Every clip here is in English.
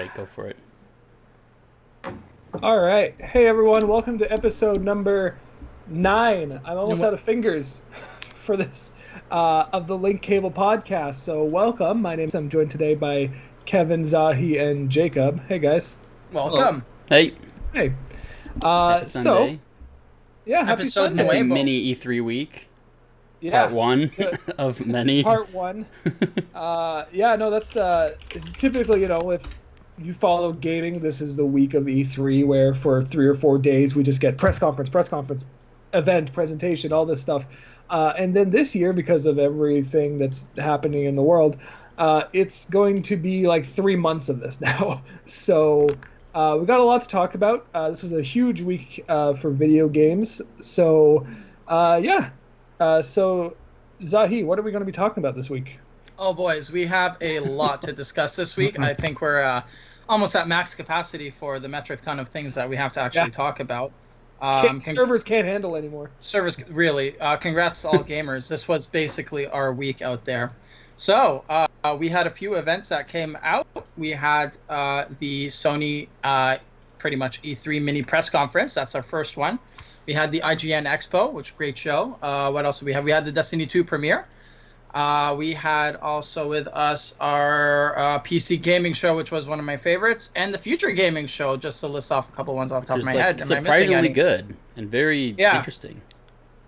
right, go for it. All right. Hey, everyone. Welcome to episode number 9. I'm almost out of fingers for this of the Link Cable podcast. So welcome. I'm joined today by Kevin, Zahi, and Jacob. Hey, guys. Welcome. Hey. Hey. Happy Sunday. Yeah, happy Episode Sunday. nuevo. Mini E3 week. Yeah. Part 1 of many. Part 1. That's it's typically, if you follow gaming, this is the week of E3 where for 3 or 4 days we just get press conference, event, presentation, all this stuff. And then this year, because of everything that's happening in the world, it's going to be like 3 months of this now. So we've got a lot to talk about. This was a huge week for video games. So, so Zahi, what are we going to be talking about this week? Oh, boys, we have a lot to discuss this week. I think we're almost at max capacity for the metric ton of things that we have to actually talk about. Servers can't handle anymore. Servers, really. Congrats to all gamers. This was basically our week out there. So we had a few events that came out. We had the Sony pretty much E3 mini press conference. That's our first one. We had the IGN Expo, which great show. What else did we have? We had the Destiny 2 premiere. We had also with us our PC gaming show, which was one of my favorites, and the Future Gaming show, just to list off a couple ones off the top of my head. Am I missing surprisingly any? good and very interesting.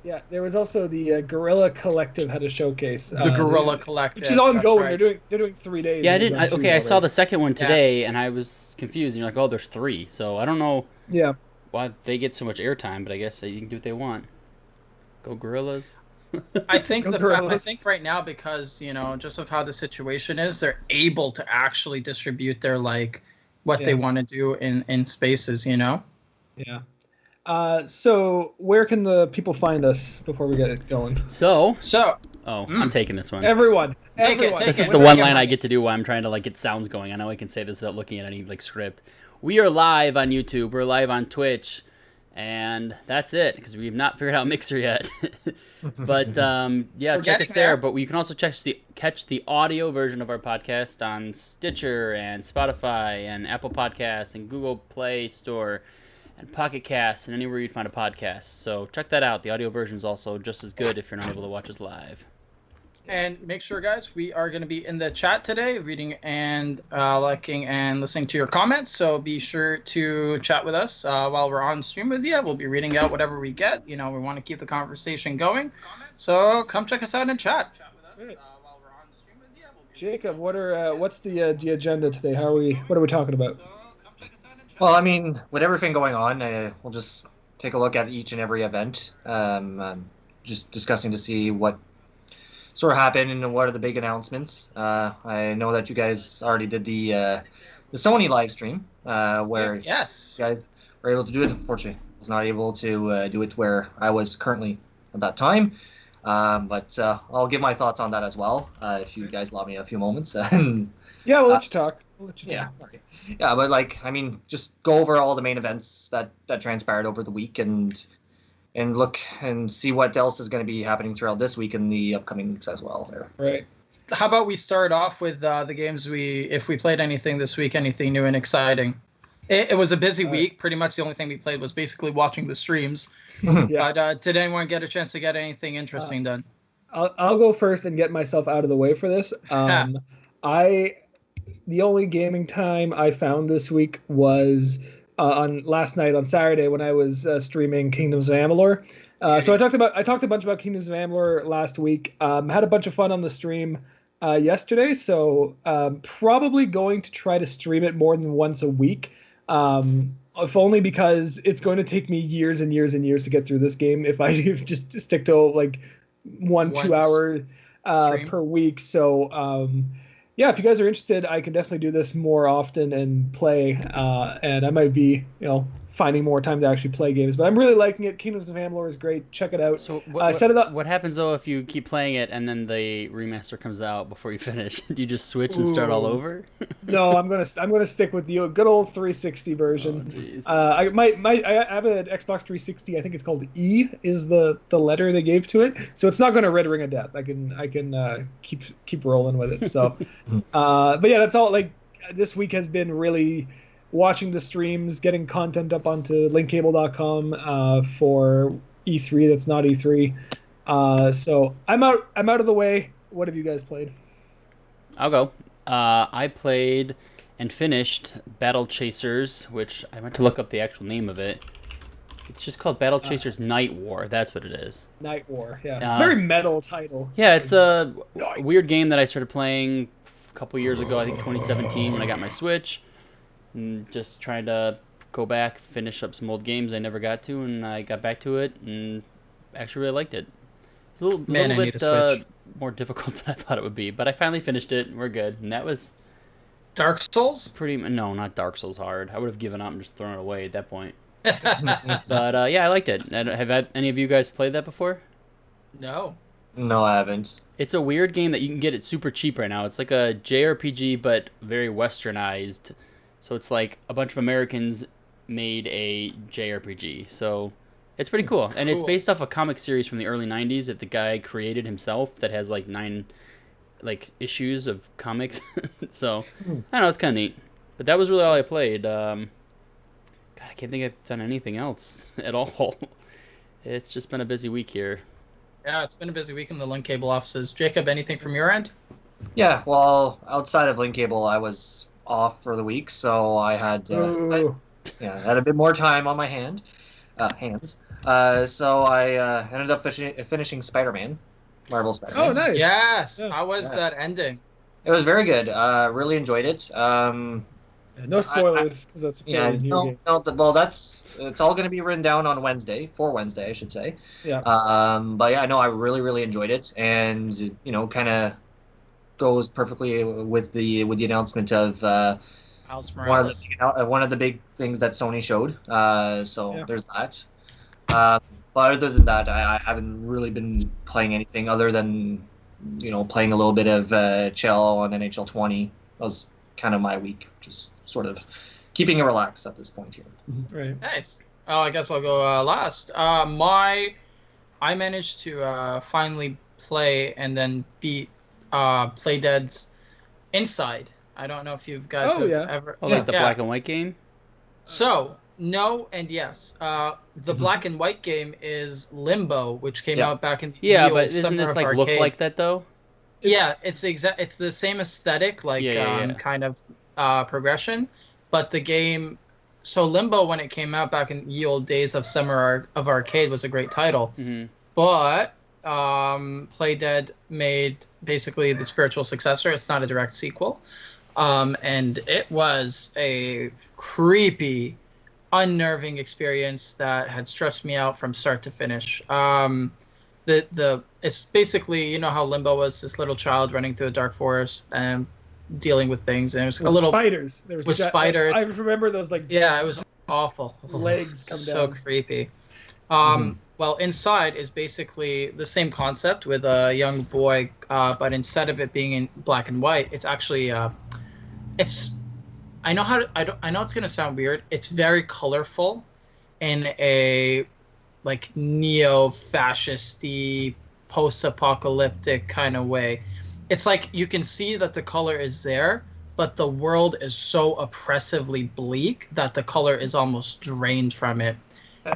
Yeah, there was also the Guerrilla Collective had a showcase. The Guerrilla Collective, which is ongoing. Right. They're doing 3 days. Yeah, I saw the second one today, and I was confused. And you're like, oh, there's 3, so I don't know. Yeah. Why they get so much airtime, but I guess you can do what they want. Go Gorillas. I think right now, because just of how the situation is, they're able to actually distribute their they want to do in spaces. Yeah. So where can the people find us before we get it going? I'm taking this one. Everyone. This is the one line I get to do while I'm trying to get sounds going. I know I can say this without looking at any script. We are live on YouTube. We're live on Twitch, and that's it because we've not figured out Mixer yet. But check us there. But you can also catch the audio version of our podcast on Stitcher and Spotify and Apple Podcasts and Google Play Store and Pocket Casts and anywhere you'd find a podcast. So check that out. The audio version is also just as good if you're not able to watch us live. And make sure, guys, we are going to be in the chat today, reading and liking and listening to your comments. So be sure to chat with us while we're on stream with you. We'll be reading out whatever we get. We want to keep the conversation going. So come check us out and chat. Jacob, what's the agenda today? What are we talking about? Well, I mean, with everything going on, we'll just take a look at each and every event. Just discussing to see what sort of happened and what are the big announcements. I know that you guys already did the Sony live stream where you guys were able to do it. Unfortunately, I was not able to do it where I was currently at that time. But I'll give my thoughts on that as well if you guys allow me a few moments. Yeah, we'll let you talk. Yeah, but just go over all the main events that transpired over the week and look and see what else is going to be happening throughout this week and the upcoming weeks as well. There. Right. How about we start off with the games if we played anything this week, anything new and exciting? It was a busy week. Pretty much the only thing we played was basically watching the streams. But did anyone get a chance to get anything interesting done? I'll go first and get myself out of the way for this. The only gaming time I found this week was on last night on Saturday when I was streaming Kingdoms of Amalur. So I talked a bunch about Kingdoms of Amalur last week. Had a bunch of fun on the stream yesterday. So probably going to try to stream it more than once a week. If only because it's going to take me years and years and years to get through this game if I just stick to 2 hour per week. So if you guys are interested, I can definitely do this more often and play. And I might be, finding more time to actually play games. But I'm really liking it. Kingdoms of Amalur is great. Check it out. So set it up. What happens though if you keep playing it and then the remaster comes out before you finish? Do you just switch and start all over? No, I'm gonna stick with the good old 360 version. I have an Xbox 360. I think it's called E is the letter they gave to it. So it's not gonna red ring of death. I can keep rolling with it. So, but yeah, that's all. Like this week has been really watching the streams, getting content up onto linkcable.com for E3 that's not E3. So I'm out of the way. What have you guys played? I'll go. I played and finished Battle Chasers, which I went to look up the actual name of it. It's just called Battle Chasers Night War. That's what it is. Night War, yeah. It's a very metal title. Yeah, it's a weird game that I started playing a couple years ago, I think 2017, when I got my Switch. And just trying to go back, finish up some old games I never got to, and I got back to it, and actually really liked it. It's a little bit more difficult than I thought it would be, but I finally finished it, and we're good. And that was... Dark Souls? No, not Dark Souls hard. I would have given up and just thrown it away at that point. But yeah, I liked it. Have any of you guys played that before? No. No, I haven't. It's a weird game that you can get it super cheap right now. It's like a JRPG, but very westernized. So it's like a bunch of Americans made a JRPG. So it's pretty cool. And it's based off a comic series from the early 90s that the guy created himself that has like 9 issues of comics. So I don't know, it's kind of neat. But that was really all I played. God, I can't think I've done anything else at all. It's just been a busy week here. Yeah, it's been a busy week in the Link Cable offices. Jacob, anything from your end? Yeah, well, outside of Link Cable, I was off for the week, so I had had a bit more time on my hands. So I ended up finishing Spider-Man, Marvel Spider-Man. Oh, nice. Yes. Yeah. How was that ending? It was very good. Really enjoyed it. No spoilers, because that's a fairly new game. Well, it's all going to be written down on Wednesday, I should say. Yeah. But yeah, no, I really, really enjoyed it, and kind of goes perfectly with the announcement of one of the big things that Sony showed. There's that. But other than that, I haven't really been playing anything other than playing a little bit of Chell on NHL 20. That was kind of my week, just sort of keeping it relaxed at this point here. Right. Nice. Oh, I guess I'll go last. I managed to finally play and then beat Playdead's Inside. I don't know if you guys have ever... like the black and white game? So, no and yes. The black and white game is Limbo, which came out back in the but isn't this look like that though? Yeah, it's the same aesthetic, kind of progression, but the game. So Limbo, when it came out back in the old days of Summer of Arcade, was a great title. Mm-hmm. But Playdead made basically the spiritual successor. It's not a direct sequel, and it was a creepy, unnerving experience that had stressed me out from start to finish. It's basically, how Limbo was this little child running through a dark forest and dealing with things, and it was spiders. There was spiders. I remember those it was awful. Legs come so down. Creepy. Well, Inside is basically the same concept with a young boy, but instead of it being in black and white, it's actually it's. I know it's gonna sound weird. It's very colorful, in a neo-fascisty, post-apocalyptic kind of way. It's like you can see that the color is there, but the world is so oppressively bleak that the color is almost drained from it,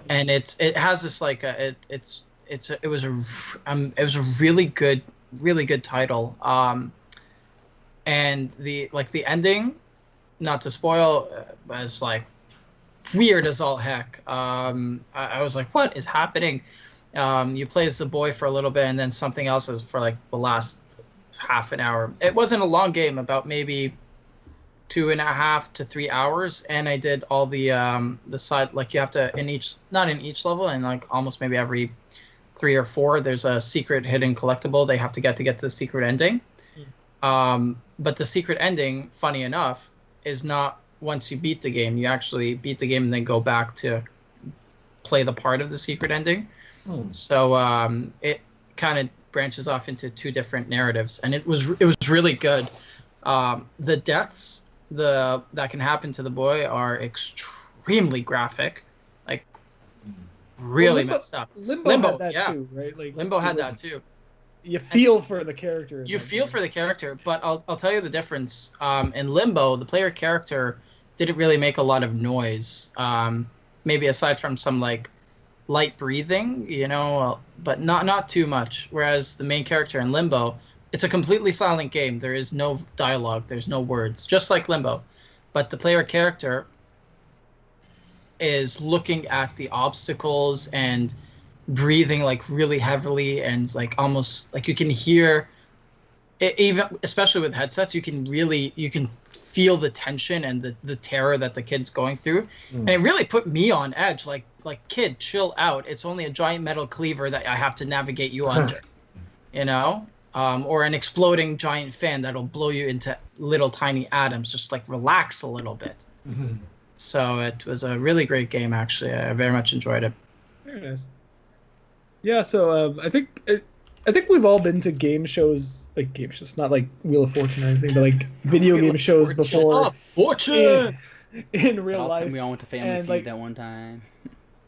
and it has this it was a really good title. And the ending, not to spoil, was weird as all heck. I was like, what is happening? You play as the boy for a little bit, and then something else is for the last half an hour. It wasn't a long game, about maybe 2.5 to 3 hours, and I did all the side, you have to not in each level, and almost maybe every 3 or 4 there's a secret hidden collectible they have to get to the secret ending. But the secret ending, funny enough, is not once you beat the game. You actually beat the game and then go back to play the part of the secret ending. So it kind of branches off into 2 different narratives, and it was really good. The deaths that can happen to the boy are extremely graphic, really messed up. Limbo had that too, right? Limbo had that too. you feel for the character. You feel for the character, but I'll tell you the difference. In Limbo, the player character didn't really make a lot of noise. Maybe aside from some like light breathing, but not too much. Whereas the main character in Limbo, it's a completely silent game. There is no dialogue. There's no words, just like Limbo. But the player character is looking at the obstacles and breathing like really heavily, and like almost like you can hear it, even especially with headsets, you can feel the tension and the terror that the kid's going through. And it really put me on edge, like kid, chill out, it's only a giant metal cleaver that I have to navigate you under, or an exploding giant fan that'll blow you into little tiny atoms. Just like relax a little bit. So it was a really great game, actually. I very much enjoyed it. Very nice. Yeah, so I think we've all been to game shows, not like Wheel of Fortune or anything, but like video game shows before. Oh, Fortune! In real life. We all went to Family Feud that one time.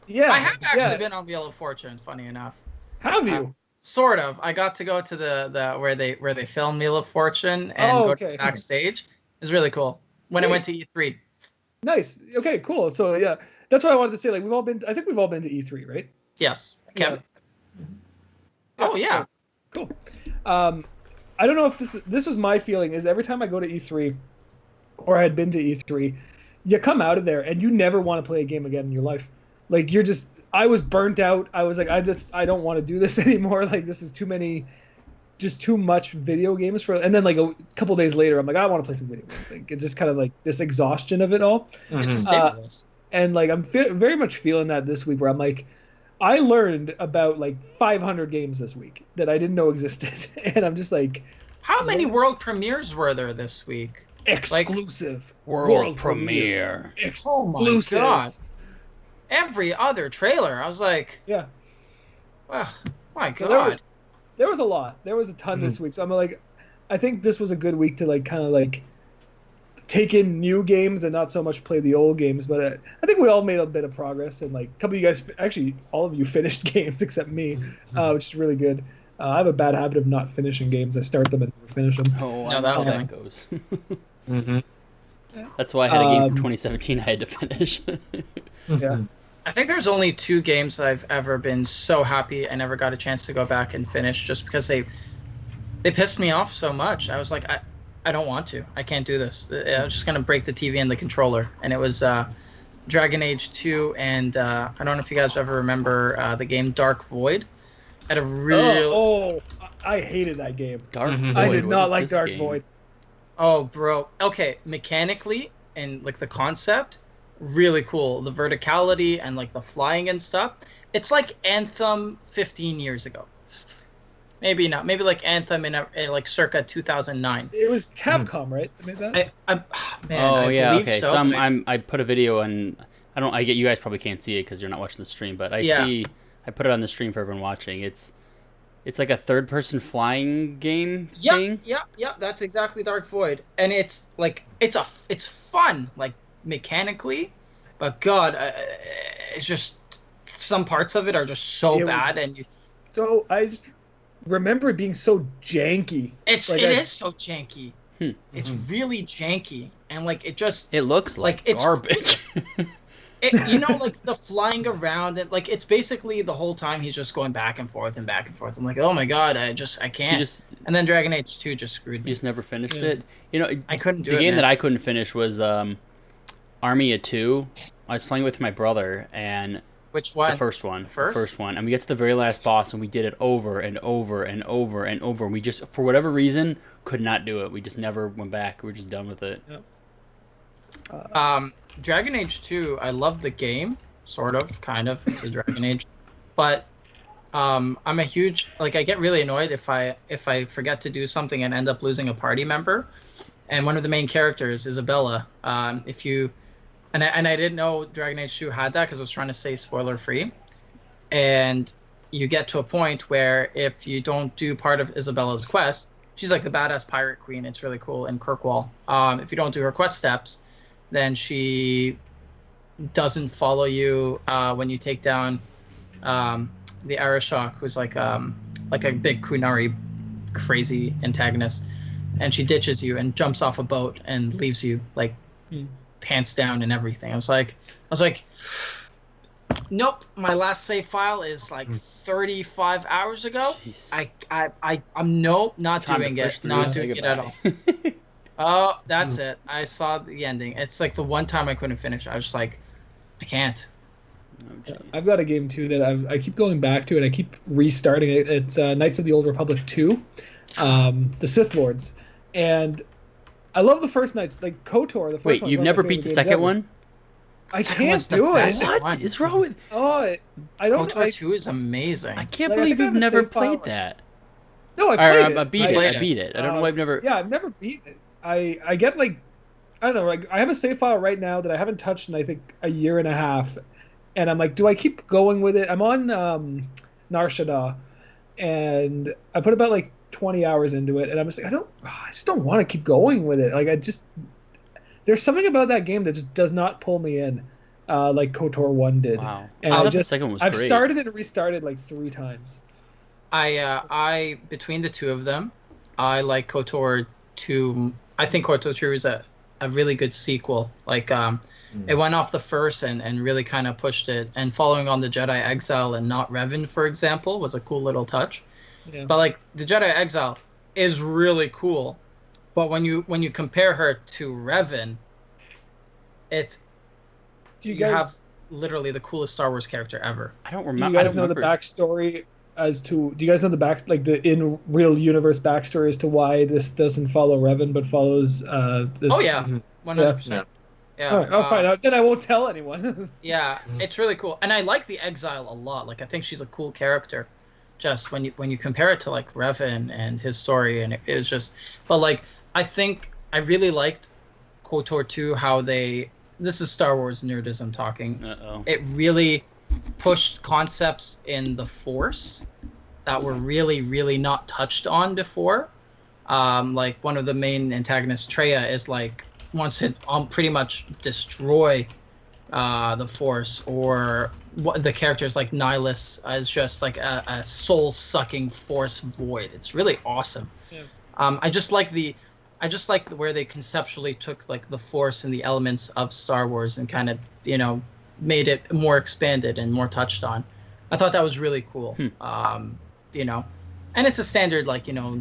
Yeah, I have actually been on Wheel of Fortune. Funny enough. Have you? Sort of. I got to go to the where they film Wheel of Fortune and go to the backstage. It was really cool. When I went to E3. Nice. Okay, cool. So yeah, that's what I wanted to say. Like I think we've all been to E3, right? Yes. Kevin. Oh yeah. Cool. I don't know if this was my feeling, is every time I go to E3 or I had been to E3, you come out of there and you never want to play a game again in your life. Like I was burnt out. I was like, I don't want to do this anymore. Like this is too much video games and then like a couple days later, I'm like, I want to play some video games. Like it's just kind of like this exhaustion of it all. It's a stimulus. And like I'm very much feeling that this week, where I'm like, I learned about like 500 games this week that I didn't know existed, and I'm just like, how many world premieres were there this week? Exclusive world premiere. Oh my god! Every other trailer, I was like, yeah. Wow, my god. There was a lot. There was a ton this week. So I'm like, I think this was a good week to like kind of like take in new games and not so much play the old games. But I think we all made a bit of progress, and like a couple of you guys, actually all of you finished games except me, which is really good. I have a bad habit of not finishing games. I start them and never finish them. Oh, no, I know how that goes. That's why I had a game from 2017 I had to finish. Yeah. I think there's only 2 games I've ever been so happy I never got a chance to go back and finish, just because they pissed me off so much. I was like, I don't want to. I can't do this. I was just going to break the TV and the controller. And it was Dragon Age 2, and I don't know if you guys ever remember the game Dark Void. Had a real... I hated that game. Dark Void. I did not like Dark game? Void. Oh, bro. Okay, mechanically and like the concept, really cool. The verticality and like the flying and stuff. It's like Anthem 15 years ago. Maybe not. Maybe like Anthem in like circa 2009. It was Capcom, right? That made that? Yeah. Okay. So I put a video and I get you guys probably can't see it because you're not watching the stream, but I put it on the stream for everyone watching. It's like a third-person flying game thing. Yeah. That's exactly Dark Void, and it's like it's fun, like mechanically, but God, it's just some parts of it are just so bad, So I just remember it being so janky. It is so janky. It's really janky, and like it looks like it's garbage. Like the flying around, and like it's basically the whole time he's just going back and forth and back and forth. I'm like, oh my god, I can't. And then Dragon Age 2 just screwed me. You just never finished it. I couldn't do it. The game that I couldn't finish was Army of Two. I was playing with my brother, and which one? The first one. The first one, and we get to the very last boss, and we did it over and over and over and over. We just, for whatever reason, could not do it. We just never went back. We were just done with it. Yep. Dragon Age 2, I love the game, sort of, kind of. It's a Dragon Age, but I'm a huge I get really annoyed if I forget to do something and end up losing a party member, and one of the main characters, Isabella. And I didn't know Dragon Age 2 had that because I was trying to stay spoiler free, and you get to a point where if you don't do part of Isabella's quest, she's like the badass pirate queen. It's really cool in Kirkwall. If you don't do her quest steps, then she doesn't follow you when you take down the Arashok, who's like a big Kunari crazy antagonist, and she ditches you and jumps off a boat and leaves you like pants down and everything. I was like, nope. My last save file is like 35 hours ago. Jeez. I'm not Time to doing push it. through Not and say doing it at all. goodbye. Oh, that's it. I saw the ending. It's like the one time I couldn't finish. I was just like, I can't. Oh, jeez. I've got a game too that I keep going back to, and I keep restarting it. It's Knights of the Old Republic 2, the Sith Lords, and I love the first Knights, like KOTOR. The first Wait, one's you've one of my never beat favorite the games second ever. one? I Second can't one's the do it. best. What one. is wrong with? Oh, I don't. KOTOR 2 is amazing. I can't Like, I believe think I you've have a never save file, played like- that. No, I Or, played it. I beat I it. played I beat it. I don't know why I've never. Yeah, I've never beaten it. I get like, I don't know, like I have a save file right now that I haven't touched in I think a year and a half, and I'm like, do I keep going with it? I'm on Nar Shaddaa, and I put about like 20 hours into it, and I'm just like, I just don't want to keep going with it. Like there's something about that game that just does not pull me in, like KOTOR 1 did. Wow. And I I thought the just, second one was I've great. started and restarted like 3 times. I between the two of them, I like KOTOR 2. I think KOTOR 2 is a really good sequel. Like it went off the first and really kind of pushed it. And following on the Jedi Exile and not Revan, for example, was a cool little touch. Yeah. But like the Jedi Exile is really cool, but when you compare her to Revan, it's Do you you guys? have literally the coolest Star Wars character ever. I don't Do remember. you guys know the backstory as to? Do you guys know the in real universe backstory as to why this doesn't follow Revan but follows this? Oh yeah, 100%. Yeah. All right, oh, fine. Then I won't tell anyone. Yeah, it's really cool, and I like the Exile a lot. Like I think she's a cool character. Just when you compare it to like Revan and his story, and it was just, but like I think I really liked KOTOR 2 how they. This is Star Wars nerdism talking. Uh-oh. It really pushed concepts in the Force that were really, really not touched on before. Like one of the main antagonists, Traya, is like wants to pretty much destroy the Force, or what the characters like Nihilus is just like a soul-sucking Force void. It's really awesome. Yeah. I just like where they conceptually took like the Force and the elements of Star Wars and kind of made it more expanded and more touched on. I thought that was really cool. And it's a standard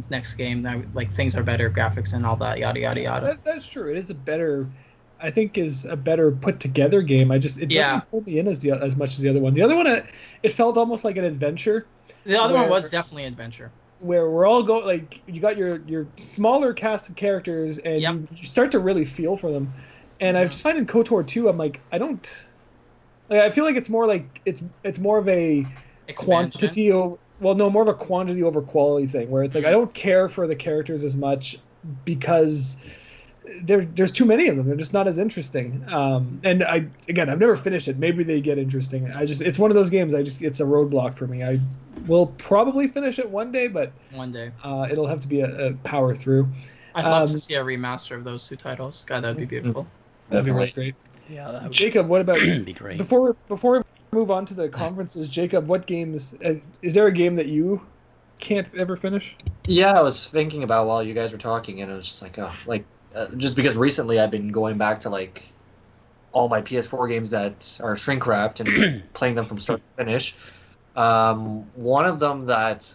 next game that like things are better, graphics and all that, yada yada yada. That's true. It is a better put together game. It doesn't pull me in as much as the other one. The other one, it felt almost like an adventure. The other one was definitely an adventure. Where we're all like you got your smaller cast of characters and you start to really feel for them. And I just find in KOTOR 2, I'm like, I feel like it's more like it's more of a quantity more of a quantity over quality thing, where it's like I don't care for the characters as much because there's too many of them. They're just not as interesting. And I've never finished it. Maybe they get interesting. It's one of those games. It's a roadblock for me. I will probably finish it one day, but it'll have to be a power through. I'd love to see a remaster of those two titles. God, that'd be beautiful. That'd be really great. Yeah, that would Jacob, what about be great. Before we move on to the conferences, Jacob, what games is there a game that you can't ever finish? Yeah, I was thinking about while you guys were talking, and it was just like, just because recently I've been going back to like all my PS4 games that are shrink wrapped and playing them from start to finish. One of them that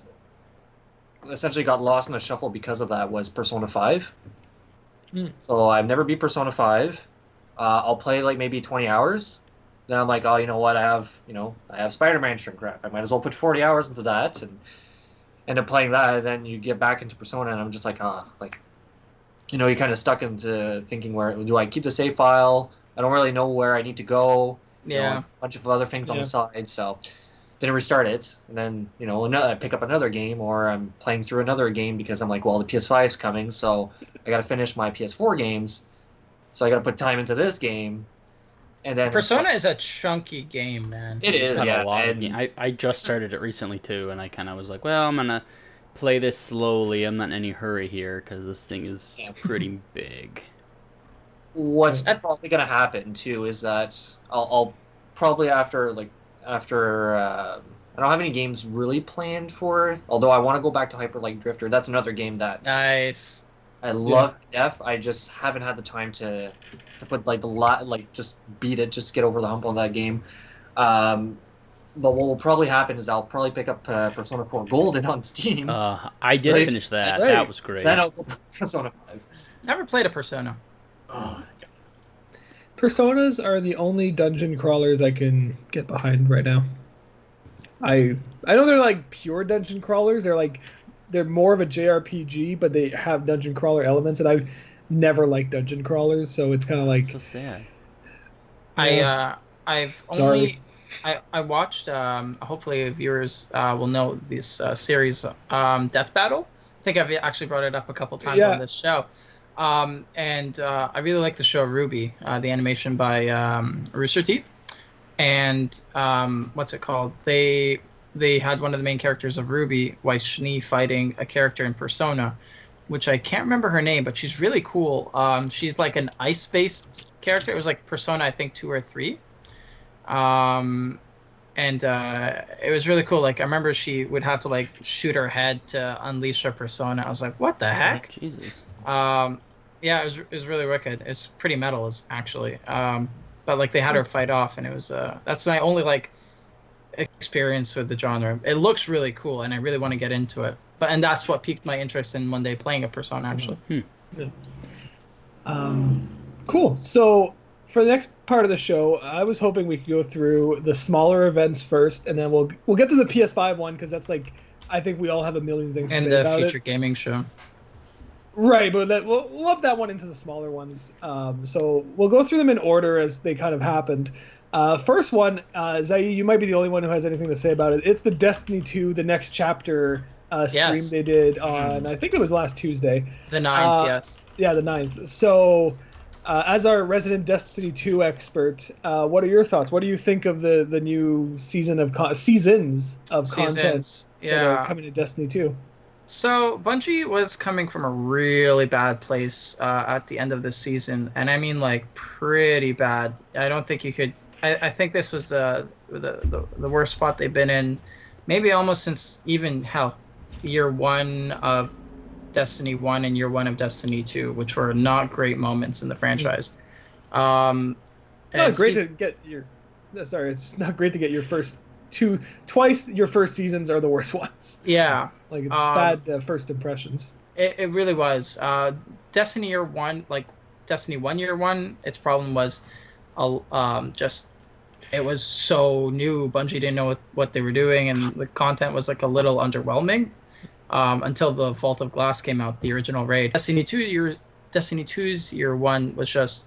essentially got lost in the shuffle because of that was Persona 5. So I've never beat Persona 5. I'll play like maybe 20 hours. Then I'm like, oh, you know what? I have Spider-Man shrink wrap. I might as well put 40 hours into that and end up playing that. And then you get back into Persona, and I'm just like, you're kind of stuck into thinking, where do I keep the save file? I don't really know where I need to go. Yeah. A bunch of other things on the side. So didn't restart it. And then, I pick up another game, or I'm playing through another game because I'm like, well, the PS5's coming, so I got to finish my PS4 games. So I got to put time into this game. And then Persona is a chunky game, man. It is, It's yeah. a lot of I just started it recently too, and I kind of was like, well, I'm gonna play this slowly. I'm not in any hurry here because this thing is pretty big. What's probably going to happen too is that I'll probably after I don't don't have any games really planned for. Although I want to go back to Hyper Light Drifter. That's another game that Nice. I love to death. I just haven't had the time to put like just beat it, just get over the hump on that game. But what will probably happen is I'll probably pick up Persona 4 Golden on Steam. I did Right. finish that. That's That was great. Then I'll go back to Persona 5. Never played a Persona. Oh, Personas are the only dungeon crawlers I can get behind right now. I know they're like pure dungeon crawlers. They're more of a JRPG, but they have dungeon crawler elements, and I've never liked dungeon crawlers, so it's kind of like So sad. I've Sorry. only I watched. Hopefully, viewers will know this series, Death Battle. I think I've actually brought it up a couple times Yeah. on this show. And I really like the show Ruby, the animation by Rooster Teeth. And what's it called? They had one of the main characters of Ruby, Weiss fighting a character in Persona, which I can't remember her name, but she's really cool. She's like an ice-based character. It was like Persona, I think 2 or 3. And it was really cool. Like I remember she would have to like shoot her head to unleash her persona. I was like, what the heck? Jesus. Yeah, it was really wicked. It's pretty metal, actually. But like they had her fight off, and it was that's my only like experience with the genre. It looks really cool, and I really want to get into it. And that's what piqued my interest in one day playing a Persona, actually. cool. So for the next part of the show, I was hoping we could go through the smaller events first, and then we'll get to the PS5 one because that's like I think we all have a million things to And say the about future it. gaming show. Right, but we'll lump that one into the smaller ones. So we'll go through them in order as they kind of happened. First one, Zai, you might be the only one who has anything to say about it. It's the Destiny 2, the next chapter stream Yes. they did on, I think it was last Tuesday. The 9th, yes. Yeah, the 9th. So, as our resident Destiny 2 expert, what are your thoughts? What do you think of the new seasons of content that Yeah. are coming to Destiny 2? So Bungie was coming from a really bad place at the end of this season, and I mean like pretty bad. I don't think you could. I think this was the worst spot they've been in, maybe almost since even year 1 of Destiny 1 and year 1 of Destiny 2, which were not great moments in the franchise. It's not great to get your first twice your first seasons are the worst ones. Yeah. Like it's bad first impressions. It really was. Destiny year 1, like Destiny 1 year 1, its problem was just it was so new. Bungie didn't know what they were doing, and the content was like a little underwhelming until the Vault of Glass came out, the original raid. Destiny 2's year 1 was just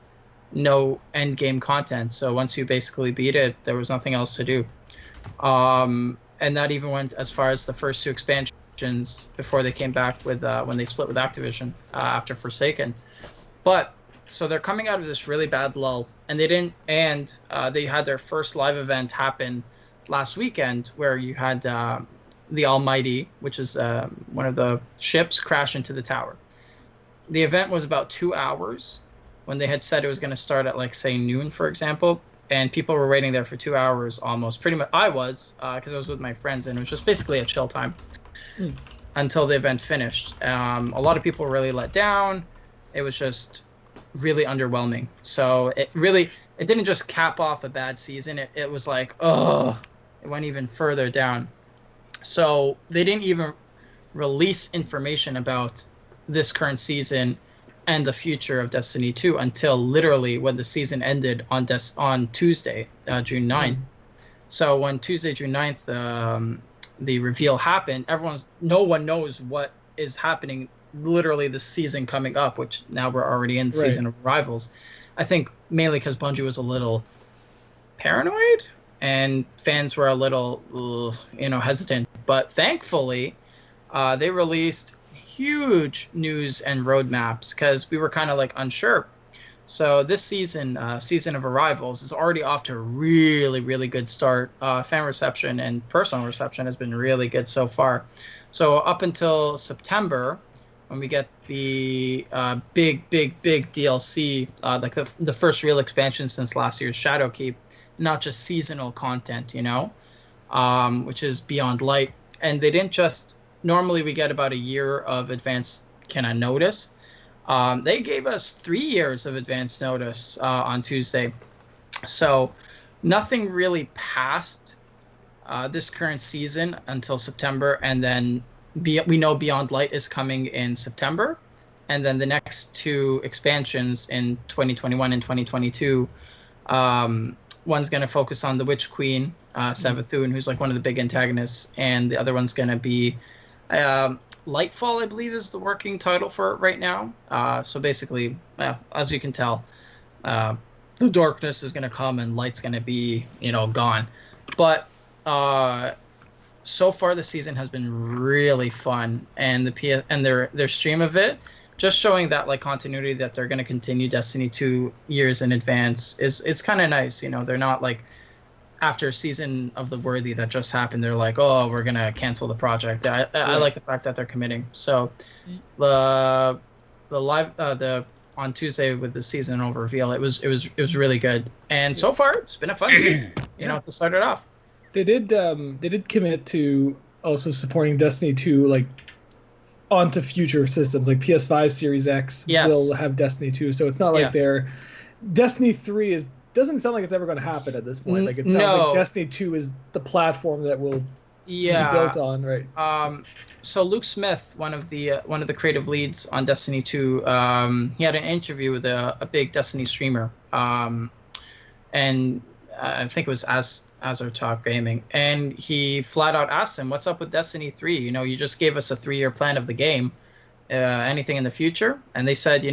no end game content. So once you basically beat it, there was nothing else to do. And that even went as far as the first 2 expansions before they came back with when they split with Activision after Forsaken. But so they're coming out of this really bad lull, and they had their first live event happen last weekend where you had the Almighty, which is one of the ships, crash into the tower. The event was about 2 hours when they had said it was going to start at like say noon, for example. And people were waiting there for 2 hours almost. Pretty much, I was, because I was with my friends, and it was just basically a chill time until the event finished. A lot of people were really let down. It was just really underwhelming. So it didn't just cap off a bad season. It was like, it went even further down. So they didn't even release information about this current season and the future of Destiny 2 until literally when the season ended on Tuesday, June 9th. So when Tuesday, June 9th, the reveal happened, no one knows what is happening literally the season coming up, which now we're already in the season of Rivals. I think mainly because Bungie was a little paranoid and fans were a little, hesitant. But thankfully, they released huge news and roadmaps because we were kind of like unsure. So this season of Arrivals is already off to a really, really good start. Fan reception and personal reception has been really good so far. So up until September, when we get the big DLC, like the first real expansion since last year's Shadowkeep, not just seasonal content, which is Beyond Light. And they didn't just normally we get about a year of advance notice. They gave us 3 years of advance notice on Tuesday. So nothing really passed this current season until September, and then we know Beyond Light is coming in September, and then the next 2 expansions in 2021 and 2022. One's going to focus on the Witch Queen, Savathun, who's like one of the big antagonists, and the other one's going to be Lightfall, I believe, is the working title for it right now. So basically, as you can tell, the darkness is going to come and light's going to be, gone. But so far the season has been really fun, and their stream of it, just showing that like continuity that they're going to continue Destiny 2 years in advance it's kind of nice. They're not like after Season of the Worthy that just happened, they're like, oh, we're going to cancel the project. I like the fact that they're committing. So the live on Tuesday with the season over reveal, it was really good. And so far it's been a fun game, to start it off. They did commit to also supporting Destiny 2 like onto future systems, like PS5 Series X will have Destiny 2. So it's not like they're Destiny 3 doesn't sound like it's ever going to happen at this point. Like it sounds like Destiny 2 is the platform that will be built on, right? So Luke Smith, one of the creative leads on Destiny 2, he had an interview with a big Destiny streamer, and I think it was Azure Talk Gaming, and he flat out asked him, "What's up with Destiny 3? You just gave us a 3-year plan of the game. Anything in the future?" And they said,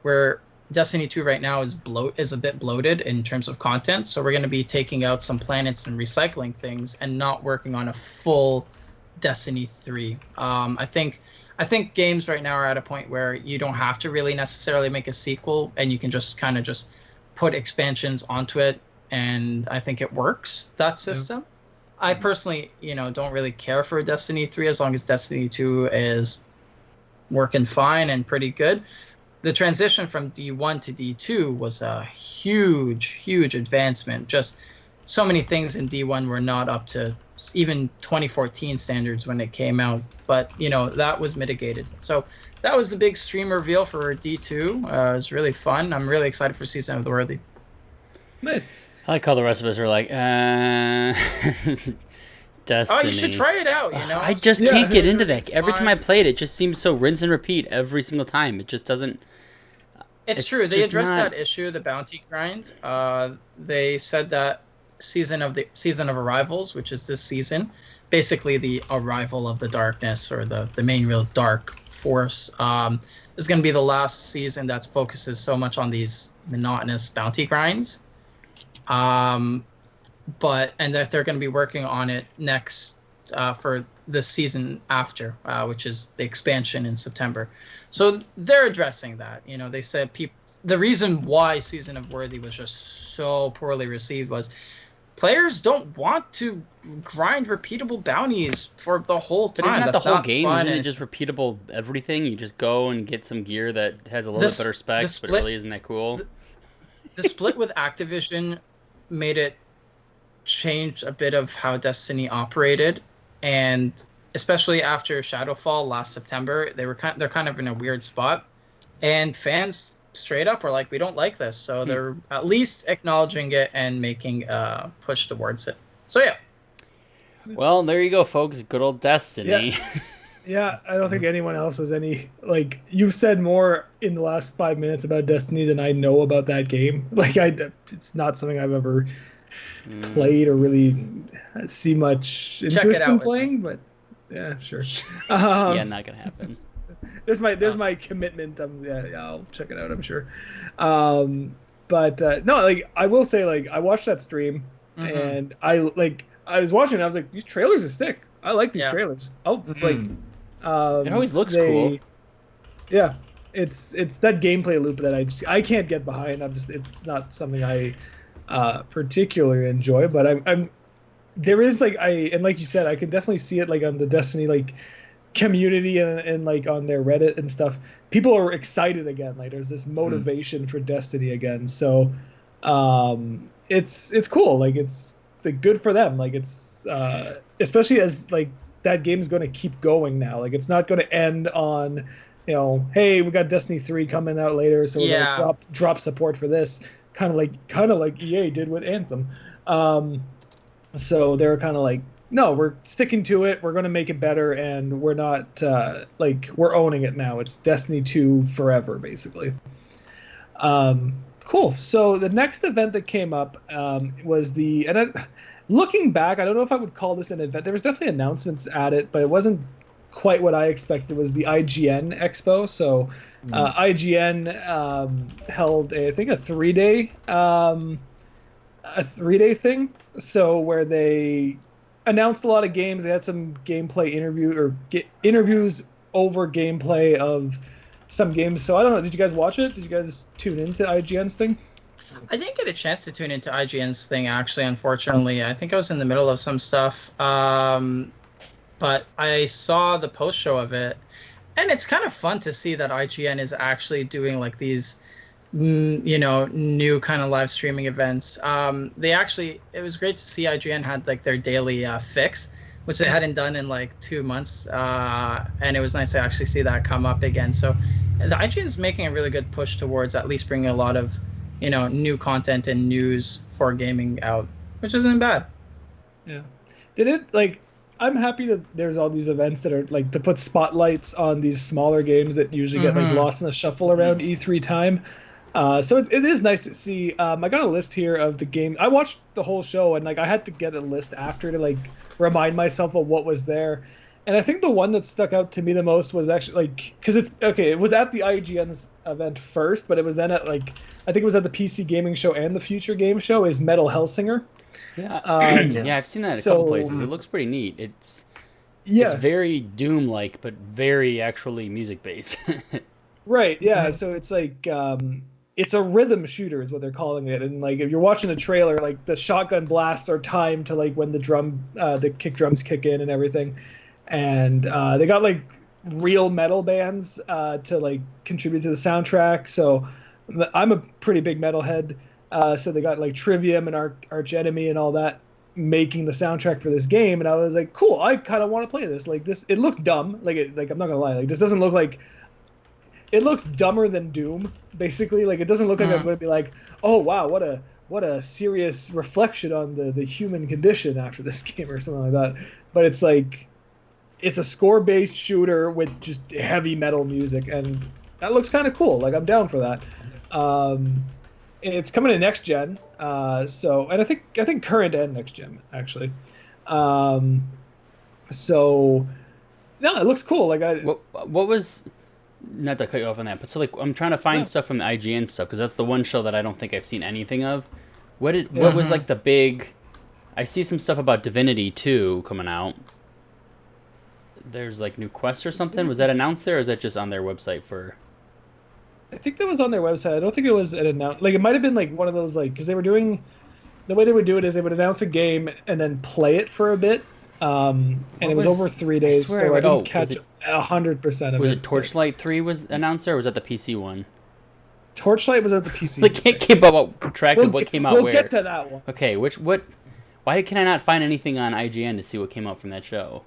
where Destiny 2 right now is a bit bloated in terms of content, so we're going to be taking out some planets and recycling things, and not working on a full Destiny 3. I think games right now are at a point where you don't have to really necessarily make a sequel, and you can just kind of just put expansions onto it. And I think it works, that system. Yeah. I personally, don't really care for Destiny 3 as long as Destiny 2 is working fine and pretty good. The transition from D1 to D2 was a huge, huge advancement. Just so many things in D1 were not up to even 2014 standards when it came out. But, that was mitigated. So that was the big stream reveal for D2. It was really fun. I'm really excited for Season of the Worthy. Nice. I like how the rest of us are like, Destiny. Oh, you should try it out, I just can't get into that. Every time I play it, it just seems so rinse and repeat every single time. It just doesn't... It's true. They addressed that issue, the bounty grind. They said that Season of Arrivals, which is this season, basically the arrival of the darkness, or the main real dark force, is going to be the last season that focuses so much on these monotonous bounty grinds. But that they're going to be working on it next for the season after, which is the expansion in September. So they're addressing that. They said the reason why Season of Worthy was just so poorly received was players don't want to grind repeatable bounties for the whole time. But isn't that That's the whole not game? fun, Isn't it just repeatable everything? You just go and get some gear that has a little bit better specs, but really isn't that cool? The split with Activision made it change a bit of how Destiny operated, and especially after Shadowfall last September, they're kind of in a weird spot, and fans straight up were like, we don't like this. So they're at least acknowledging it and making a push towards it. So yeah. Well, there you go, folks. Good old Destiny. Yeah, I don't think anyone else has any, like, you've said more in the last 5 minutes about Destiny than I know about that game. Like, it's not something I've ever played or really see much interest in playing, but yeah, sure. Yeah, not gonna happen. There's my commitment. I'll check it out, I'm sure. But no, like, I will say, like, I watched that stream, and I was watching it, I was like, these trailers are sick. I like these trailers. It always looks cool. Yeah, it's that gameplay loop that I can't get behind. It's not something I particularly enjoy, but I'm there is like like you said, I can definitely see it like on the Destiny like community and like on their Reddit and stuff. People are excited again. Like there's this motivation for Destiny again. So it's cool. Like it's like good for them. Like it's especially as like that game is going to keep going now. Like it's not going to end on, hey, we got Destiny 3 coming out later, so we're gonna drop support for this. Kind of like EA did with Anthem. So they're kind of like, no, we're sticking to it. We're going to make it better, and we're not we're owning it now. It's Destiny 2 forever, basically. Cool. So the next event that came up was looking back, I don't know if I would call this an event. There was definitely announcements at it, but it wasn't quite what I expected. It was the IGN Expo. So IGN held I think a 3-day thing. So where they announced a lot of games. They had some gameplay interviews over gameplay of some games. So I don't know. Did you guys watch it? Did you guys tune into IGN's thing? I didn't get a chance to tune into IGN's thing, actually, unfortunately. I think I was in the middle of some stuff. But I saw the post-show of it, and it's kind of fun to see that IGN is actually doing like these, new kind of live streaming events. It was great to see IGN had like their daily fix, which they hadn't done in like 2 months, and it was nice to actually see that come up again. So the IGN is making a really good push towards at least bringing a lot of, new content and news for gaming out, which isn't bad. Yeah. I'm happy that there's all these events that are like to put spotlights on these smaller games that usually get like lost in the shuffle around E3 time. So it is nice to see. I got a list here of the game. I watched the whole show, and like I had to get a list after to like remind myself of what was there. And I think the one that stuck out to me the most was actually because it was at the IGN's event first, but it was then at I think it was at the PC Gaming Show and the Future Game Show is Metal Hellsinger. Yeah, yeah, I've seen that a couple places. It looks pretty neat. It's very Doom-like, but very actually music-based. Right, yeah. So it's it's a rhythm shooter is what they're calling it. And if you're watching a trailer, the shotgun blasts are timed to when the kick drums kick in and everything. And they got real metal bands to contribute to the soundtrack. So I'm a pretty big metalhead. So they got Trivium and Arch Enemy and all that making the soundtrack for this game, and I was like, cool, I kind of want to play this. It looks dumb. I'm not gonna lie. This doesn't look like. It looks dumber than Doom, basically. It doesn't look like I'm going to be oh wow, what a serious reflection on the human condition after this game or something like that. But it's it's a score-based shooter with just heavy metal music, and that looks kind of cool. I'm down for that. It's coming to next gen, and I think current and next gen actually. So no, it looks cool. What was, not to cut you off on that, but I'm trying to find stuff from the IGN stuff because that's the one show that I don't think I've seen anything of. What was the big? I see some stuff about Divinity 2 coming out. There's new quest or something. Was that announced there, or is that just on their website for? I think that was on their website. I don't think it was an announcement. It might have been one of those because they were doing. The way they would do it is they would announce a game and then play it for a bit. And it was over 3 days, so I didn't catch 100% of it. Was it Torchlight 3 was announced there, or was that the PC one? Torchlight was at the PC. I can't keep up track of what came out where. We'll get to that one. Okay, why can I not find anything on IGN to see what came out from that show?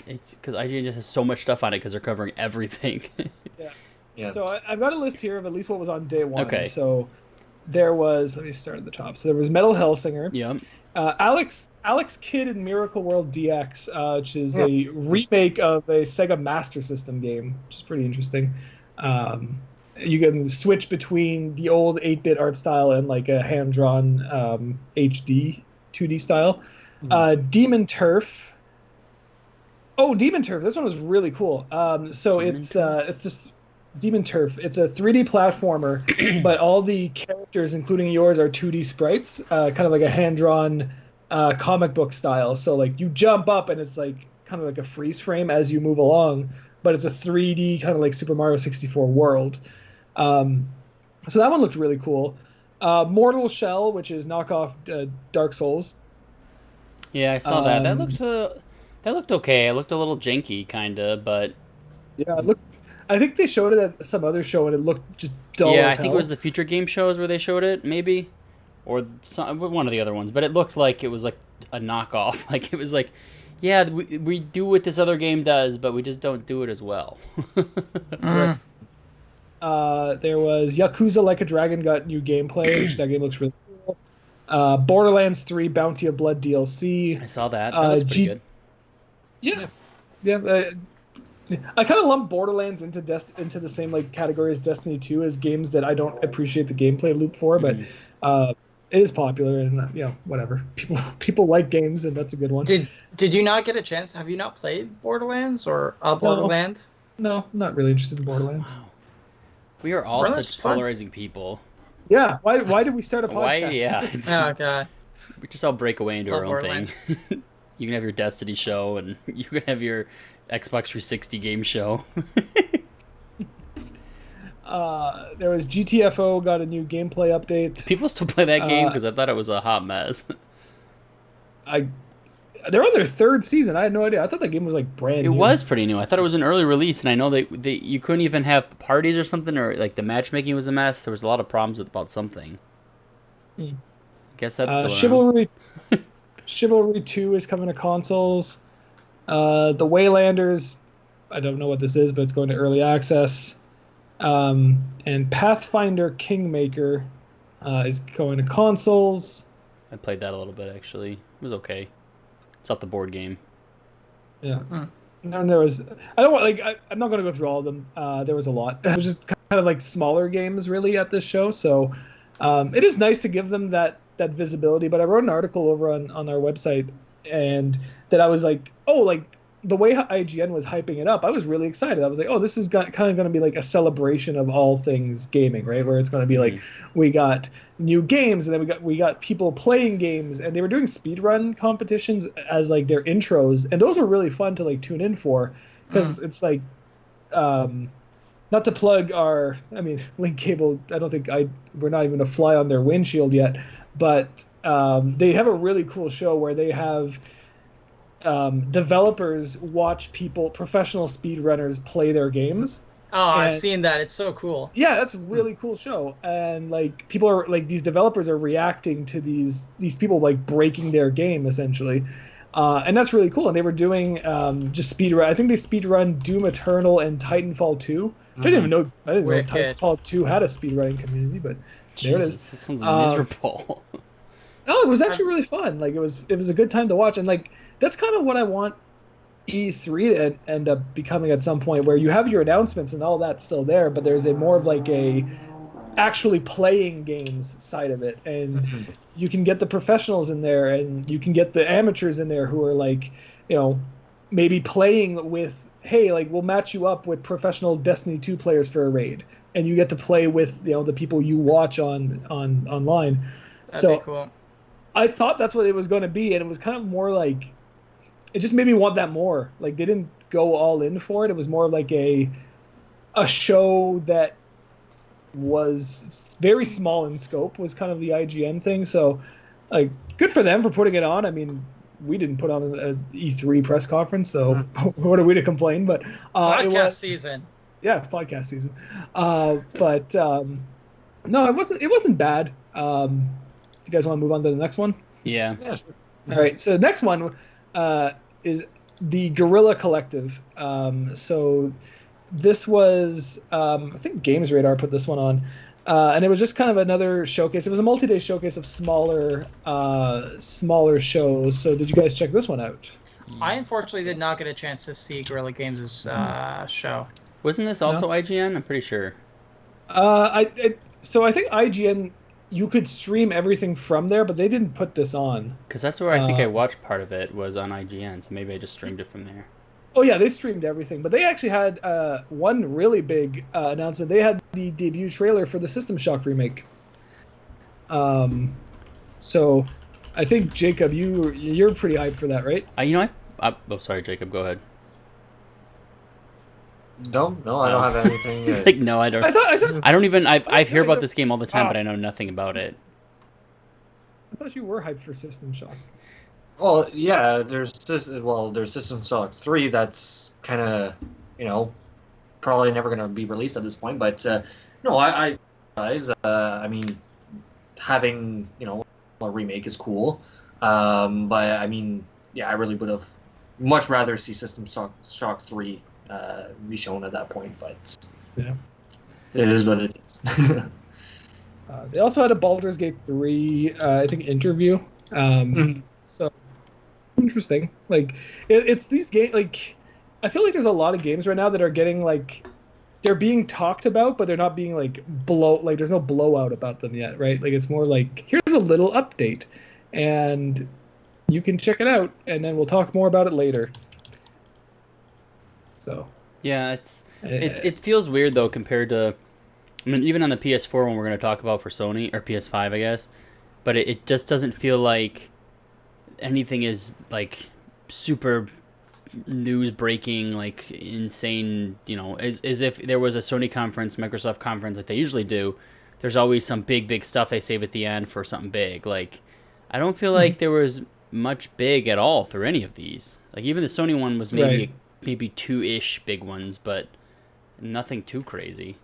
It's because IGN just has so much stuff on it because they're covering everything. Yeah. So I've got a list here of at least what was on day one. Okay. So there was, let me start at the top. So there was Metal Hellsinger. Yep. Alex Kidd in Miracle World DX, which is a remake of a Sega Master System game, which is pretty interesting. You can switch between the old 8-bit art style and a hand-drawn HD 2D style. Demon Turf. Oh, Demon Turf. This one was really cool. It's just Demon Turf. It's a 3D platformer, but all the characters, including yours, are 2D sprites, kind of like a hand-drawn comic book style. So you jump up and it's kind of like a freeze frame as you move along, but it's a 3D kind of like Super Mario 64 world. So that one looked really cool. Mortal Shell, which is knockoff Dark Souls. Yeah, I saw that. That looked okay. It looked a little janky, kind of, but... Yeah, I think they showed it at some other show, and it looked just dull Yeah, as I think hell. it was the Future Game Shows where they showed it, maybe? or one of the other ones, but it looked like it was like a knockoff. Like it was like, yeah, we do what this other game does, but we just don't do it as well. Mm. There was Yakuza Like a Dragon got new gameplay, which that game looks really cool. Borderlands 3 Bounty of Blood DLC. I saw that. That looks pretty good. Yeah. I kind of lump Borderlands into the same like category as Destiny 2 as games that I don't appreciate the gameplay loop for, but it is popular and whatever. People like games and that's a good one. Did you not get a chance? Have you not played Borderlands or Borderland? No, I'm not really interested in Borderlands. Wow. We are all Borderlands such is fun. polarizing people. Yeah, why did we start a podcast? Why? Yeah. Oh god. We just all break away into Love our own Borderlands. things. You can have your Destiny show, and you can have your Xbox 360 game show. There was GTFO got a new gameplay update. People still play that game because I thought it was a hot mess. They're on their third season. I had no idea. I thought that game was like brand new. It was pretty new. I thought it was an early release, and I know that you couldn't even have parties or something, or like the matchmaking was a mess. There was a lot of problems about something. I guess that's still Chivalry. Chivalry 2 is coming to consoles. The Waylanders, I don't know what this is, but it's going to early access. And Pathfinder Kingmaker is going to consoles. I played that a little bit actually. It was okay. It's not the board game. Yeah. And then there was I'm not going to go through all of them. There was a lot. It was just kind of like smaller games really at this show. So it is nice to give them that visibility. But I wrote an article over on our website and that I was like, the way IGN was hyping it up, I was really excited. I was like, this is kind of going to be like a celebration of all things gaming, right? Where it's going to be like, we got new games, and then we got people playing games, and they were doing speedrun competitions as like their intros, and those were really fun to like tune in for, because it's like, not to plug Link Cable. I don't think we're not even a fly on their windshield yet, but they have a really cool show where they have. Developers watch professional speedrunners play their games. I've seen that. It's so cool. Yeah, that's a really cool show. And like people are like these developers are reacting to these people like breaking their game essentially. And that's really cool. And they were doing just speedrun. I think they speedrun Doom Eternal and Titanfall 2. I didn't know Titanfall 2 had a speedrunning community, but there it is. That sounds miserable. It was actually really fun. Like it was a good time to watch, and like that's kind of what I want E3 to end up becoming at some point, where you have your announcements and all that's still there, but there's a more of like a actually playing games side of it, and you can get the professionals in there, and you can get the amateurs in there who are like, maybe playing with, hey, like we'll match you up with professional Destiny 2 players for a raid, and you get to play with the people you watch on online. That'd be cool. I thought that's what it was going to be, and it was kind of more like, it just made me want that more. Like they didn't go all in for it. It was more like a show that was very small in scope, was kind of the IGN thing. So like good for them for putting it on. I mean, we didn't put on an E3 press conference, so what are we to complain? But podcast season. Yeah, it's podcast season. But no, it wasn't bad. You guys want to move on to the next one? Yeah. Sure. All right. So the next one is the Guerrilla Collective. So this was, I think Games Radar put this one on, and it was just kind of another showcase. It was a multi-day showcase of smaller shows. So did you guys check this one out? I unfortunately did not get a chance to see Guerrilla Games' show. Wasn't this also IGN? I'm pretty sure. So I think IGN, you could stream everything from there, but they didn't put this on. Because that's where I think I watched part of it, was on IGN, so maybe I just streamed it from there. Oh yeah, they streamed everything, but they actually had one really big announcement. They had the debut trailer for the System Shock remake. So I think Jacob, you're pretty hyped for that, right? Oh, sorry, Jacob, go ahead. No, I don't have anything. It's like, no, I don't. I don't even. I hear about this game all the time, Ah. but I know nothing about it. I thought you were hyped for System Shock. Well, yeah, there's System Shock 3 that's kind of, probably never going to be released at this point. But no, I mean, having a remake is cool. But I mean, yeah, I really would have much rather see System Shock 3 be shown at that point. But Yeah. it is what it is. They also had a Baldur's Gate 3, I think, interview. So interesting. Like it's these games. Like I feel like there's a lot of games right now that are getting like they're being talked about, but they're not being like there's no blowout about them yet, right? Like it's more like here's a little update, and you can check it out, and then we'll talk more about it later. So yeah, it feels weird though compared to. I mean, even on the PS4 one we're going to talk about for Sony, or PS5, I guess, but it just doesn't feel like anything is, like, super news-breaking, like, insane, as if there was a Sony conference, Microsoft conference, like they usually do. There's always some big stuff they save at the end for something big. Like, I don't feel like there was much big at all through any of these. Like, even the Sony one was maybe two-ish big ones, but nothing too crazy.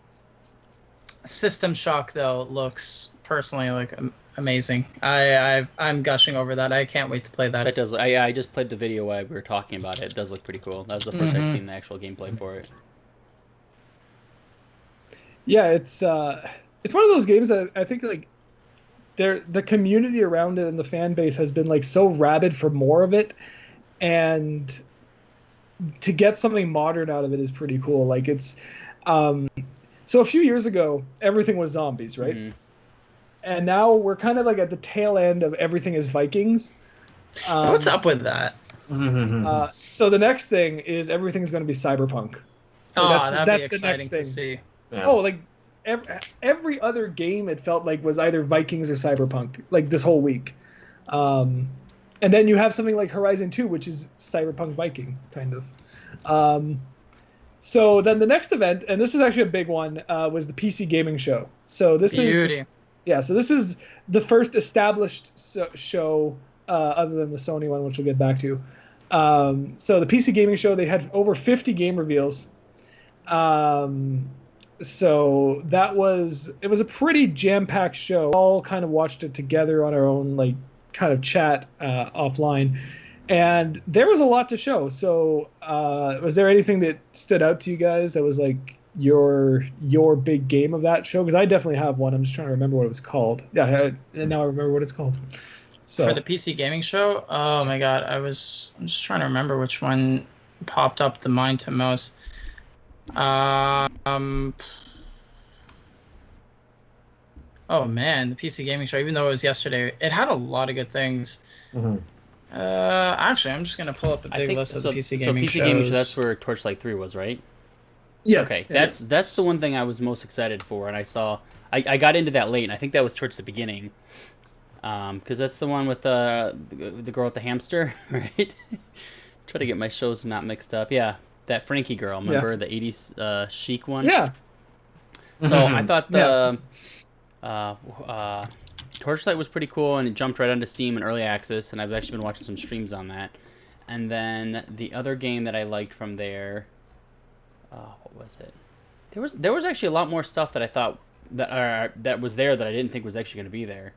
System Shock though looks personally like amazing. I'm gushing over that. I can't wait to play that. That does. I just played the video while we were talking about it. It does look pretty cool. That was the first I've seen the actual gameplay for it. Yeah, it's one of those games that I think like the community around it and the fan base has been like so rabid for more of it, and to get something modern out of it is pretty cool. Like it's so a few years ago, everything was zombies, right? Mm-hmm. And now we're kind of like at the tail end of everything is Vikings. What's up with that? So the next thing is everything's going to be cyberpunk. So that'd be exciting to see. Yeah. Oh, like every other game it felt like was either Vikings or cyberpunk, like this whole week. And then you have something like Horizon 2, which is cyberpunk Viking, kind of. So then the next event, and this is actually a big one, was the PC Gaming Show. So this is the first established show other than the Sony one, which we'll get back to. So the PC Gaming Show, they had over 50 game reveals. So it was a pretty jam-packed show. All kind of watched it together on our own like kind of chat offline. And there was a lot to show. So was there anything that stood out to you guys that was like your big game of that show? Because I definitely have one. I'm just trying to remember what it was called. Yeah, and now I remember what it's called. So for the PC Gaming Show, oh my god, I'm just trying to remember which one popped up the mind to most. Oh man, the PC Gaming Show, even though it was yesterday, it had a lot of good things. Mm-hmm. Actually, I'm just gonna pull up a big list of the PC Gaming shows. So PC Gaming Show, that's where Torchlight 3 was, right? Yeah. Okay, that's the one thing I was most excited for, and I got into that late, and I think that was towards the beginning, because that's the one with the girl with the hamster, right? Try to get my shows not mixed up. Yeah, that Frankie girl, remember the 80s chic one? Yeah. So I thought the Torchlight was pretty cool, and it jumped right onto Steam in early access, and I've actually been watching some streams on that. And then the other game that I liked from there, what was it? There was actually a lot more stuff that I thought that was there that I didn't think was actually going to be there.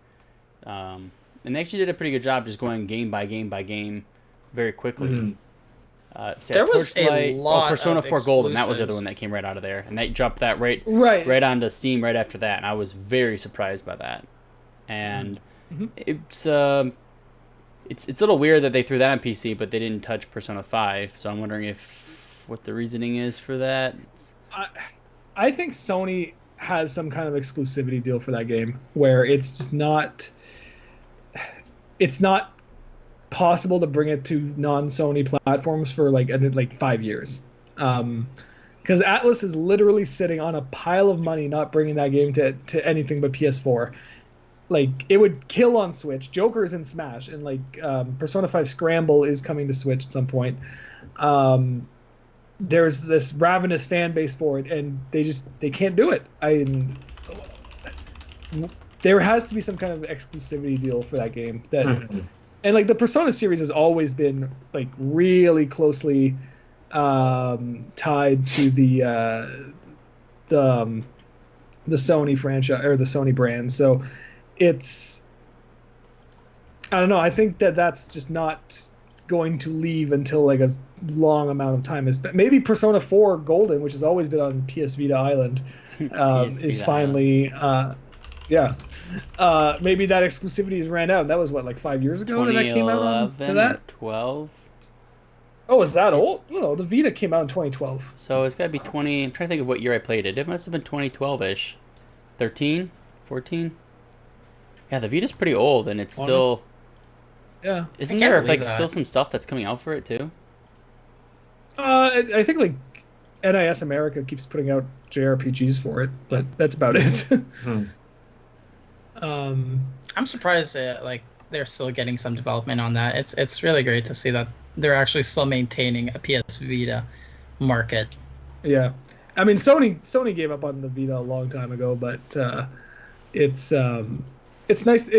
And they actually did a pretty good job just going game by game by game very quickly. Mm-hmm. So there was a lot Persona of 4 Golden, that was the other one that came right out of there, and they dropped that right onto Steam right after that, and I was very surprised by that. And it's a little weird that they threw that on PC, but they didn't touch Persona 5. So I'm wondering what the reasoning is for that. I think Sony has some kind of exclusivity deal for that game where it's just not possible to bring it to non-Sony platforms for like 5 years. Because Atlas is literally sitting on a pile of money not bringing that game to anything but PS4. Like, it would kill on Switch. Joker's in Smash, and Persona 5 Scramble is coming to Switch at some point. There's this ravenous fan base for it, and they can't do it. There has to be some kind of exclusivity deal for that game. And like the Persona series has always been like really closely tied to the Sony franchise or the Sony brand. So it's, I don't know. I think that that's just not going to leave until like a long amount of time. Maybe Persona 4 Golden, which has always been on PS Vita Island, PS is Vita finally, yeah. Maybe that exclusivity has ran out. That was what, like 5 years ago that came out to that? 12. Oh, is that old? No, the Vita came out in 2012. So it's got to be 20. I'm trying to think of what year I played it. It must have been 2012-ish. 13? 14? Yeah, the Vita's pretty old, and it's still... Yeah. Isn't there like still some stuff that's coming out for it, too? I think like NIS America keeps putting out JRPGs for it, but that's about it. I'm surprised like they're still getting some development on that. It's really great to see that they're actually still maintaining a PS Vita market. Yeah, I mean Sony gave up on the Vita a long time ago, but it's nice.